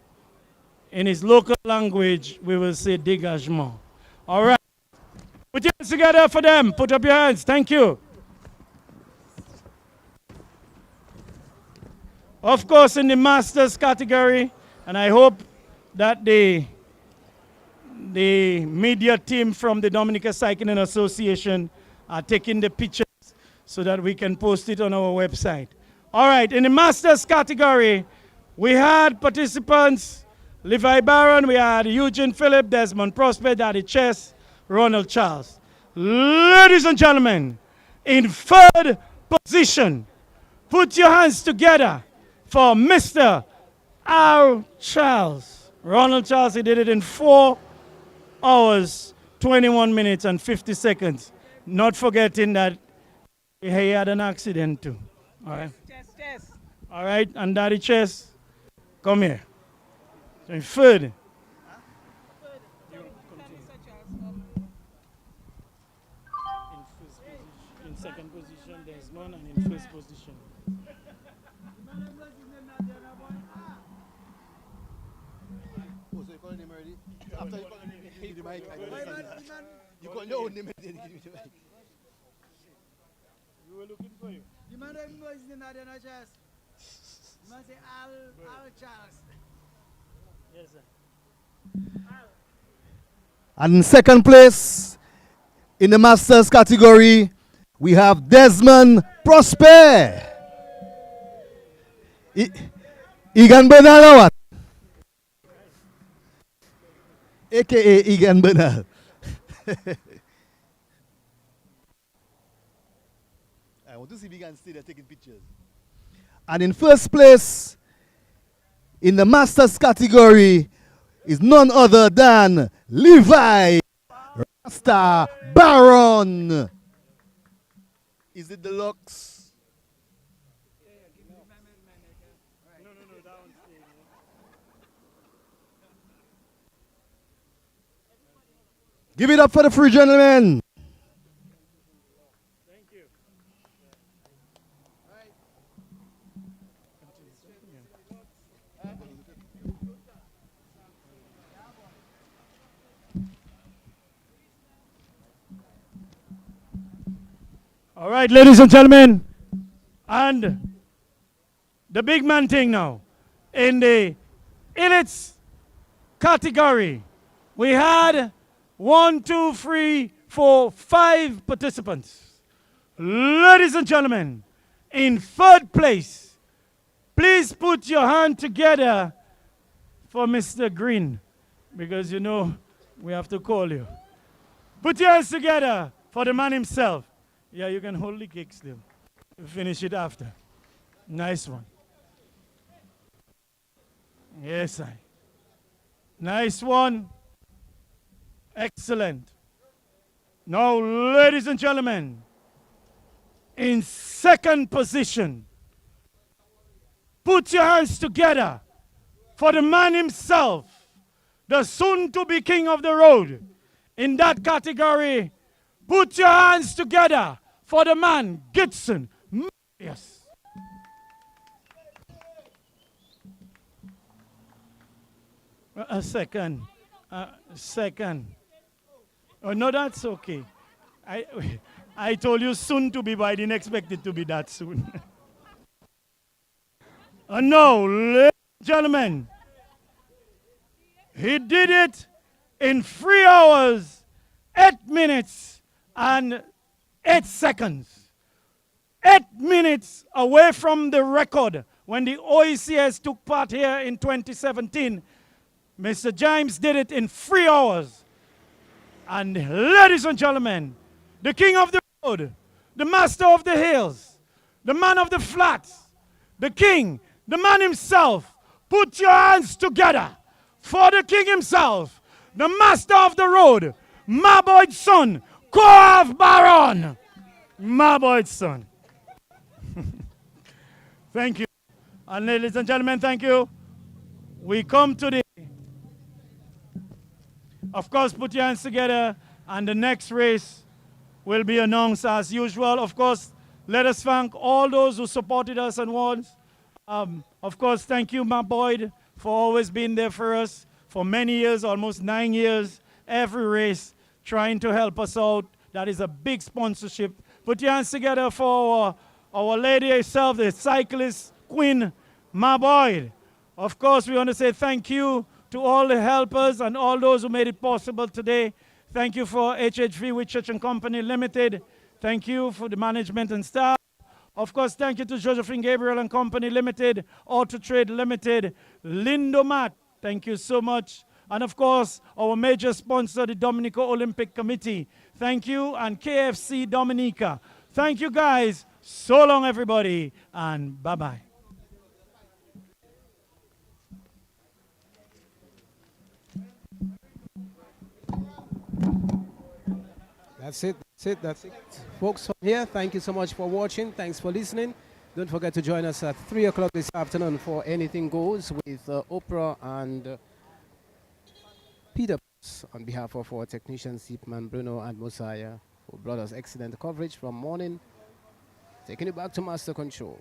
his local language, we will say dégagement. All right. Put your hands together for them. Put up your hands. Thank you. Of course, in the masters category, and I hope that the media team from the Dominica Cycling Association are taking the pictures so that we can post it on our website. All right, in the masters category, we had participants, Levi Barron, we had Eugene Phillip, Desmond Prosper, Daddy Chess, Ronald Charles. Ladies and gentlemen, in third position, put your hands together for Mr. R. Charles. Ronald Charles, he did it in 4 hours, 21 minutes and 50 seconds. Not forgetting that he had an accident too. All right. Yes. All right, and Daddy Chess, come here. So in third. In second position, there's none, and in first position. Oh, so you call him already? After you call him, give the mic. I understand that. You call your own name and then give me the mic. We were looking for you. The man don't know his name, not in our chest. The man say Al Charles. Yes, sir. And in second place, in the masters category, we have Desmond Prosper. Egan Bernal or what? AKA Egan Bernal. I want to see Egan stay there taking pictures. And in first place, in the masters category, is none other than Levi Rasta Baron. Is it deluxe? No. Give it up for the three gentlemen. All right, ladies and gentlemen, and the big man thing now. In the elites category, we had 1, 2, 3, 4, 5 participants. Ladies and gentlemen, in third place, please put your hand together for Mr. Green, because you know we have to call you. Put your hands together for the man himself. Yeah, you can hold the cake still. Finish it after. Nice one. Yes, I. Nice one. Excellent. Now, ladies and gentlemen, in second position, put your hands together for the man himself, the soon-to-be king of the road. In that category, put your hands together for the man, Gibson. Yes. A second. Second. Oh, no, that's okay. I told you soon to be, but I didn't expect it to be that soon. No, ladies and gentlemen, he did it in 3 hours, 8 minutes, and 8 seconds. 8 minutes away from the record when the OECS took part here in 2017. Mr. James did it in 3 hours. And ladies and gentlemen, the king of the road, the master of the hills, the man of the flats, the king, the man himself, put your hands together for the king himself, the master of the road, my boy's son, Koav Baron. My boy's son. Thank you. And ladies and gentlemen, thank you. We come to the, of course, put your hands together, and the next race will be announced as usual. Of course, let us thank all those who supported us and won. Of course, thank you, my boy, for always being there for us for many years, almost 9 years, every race, trying to help us out. That is a big sponsorship. Put your hands together for our lady herself, the cyclist queen, my boy. Of course, we want to say thank you to all the helpers and all those who made it possible today. Thank you for HHV with Church and Company Limited. Thank you for the management and staff. Of course, thank you to Josephine Gabriel and Company Limited, Auto Trade Limited, Lindomat. Thank you so much. And of course, our major sponsor, the Dominica Olympic Committee. Thank you, and KFC Dominica. Thank you, guys. So long, everybody, and bye-bye. That's it. That's it. That's it. Folks from here, thank you so much for watching. Thanks for listening. Don't forget to join us at 3 o'clock this afternoon for Anything Goes with Oprah and Peter on behalf of our technicians, Zipman, Bruno, and Mosiah, who brought us excellent coverage from morning, taking it back to Master Control.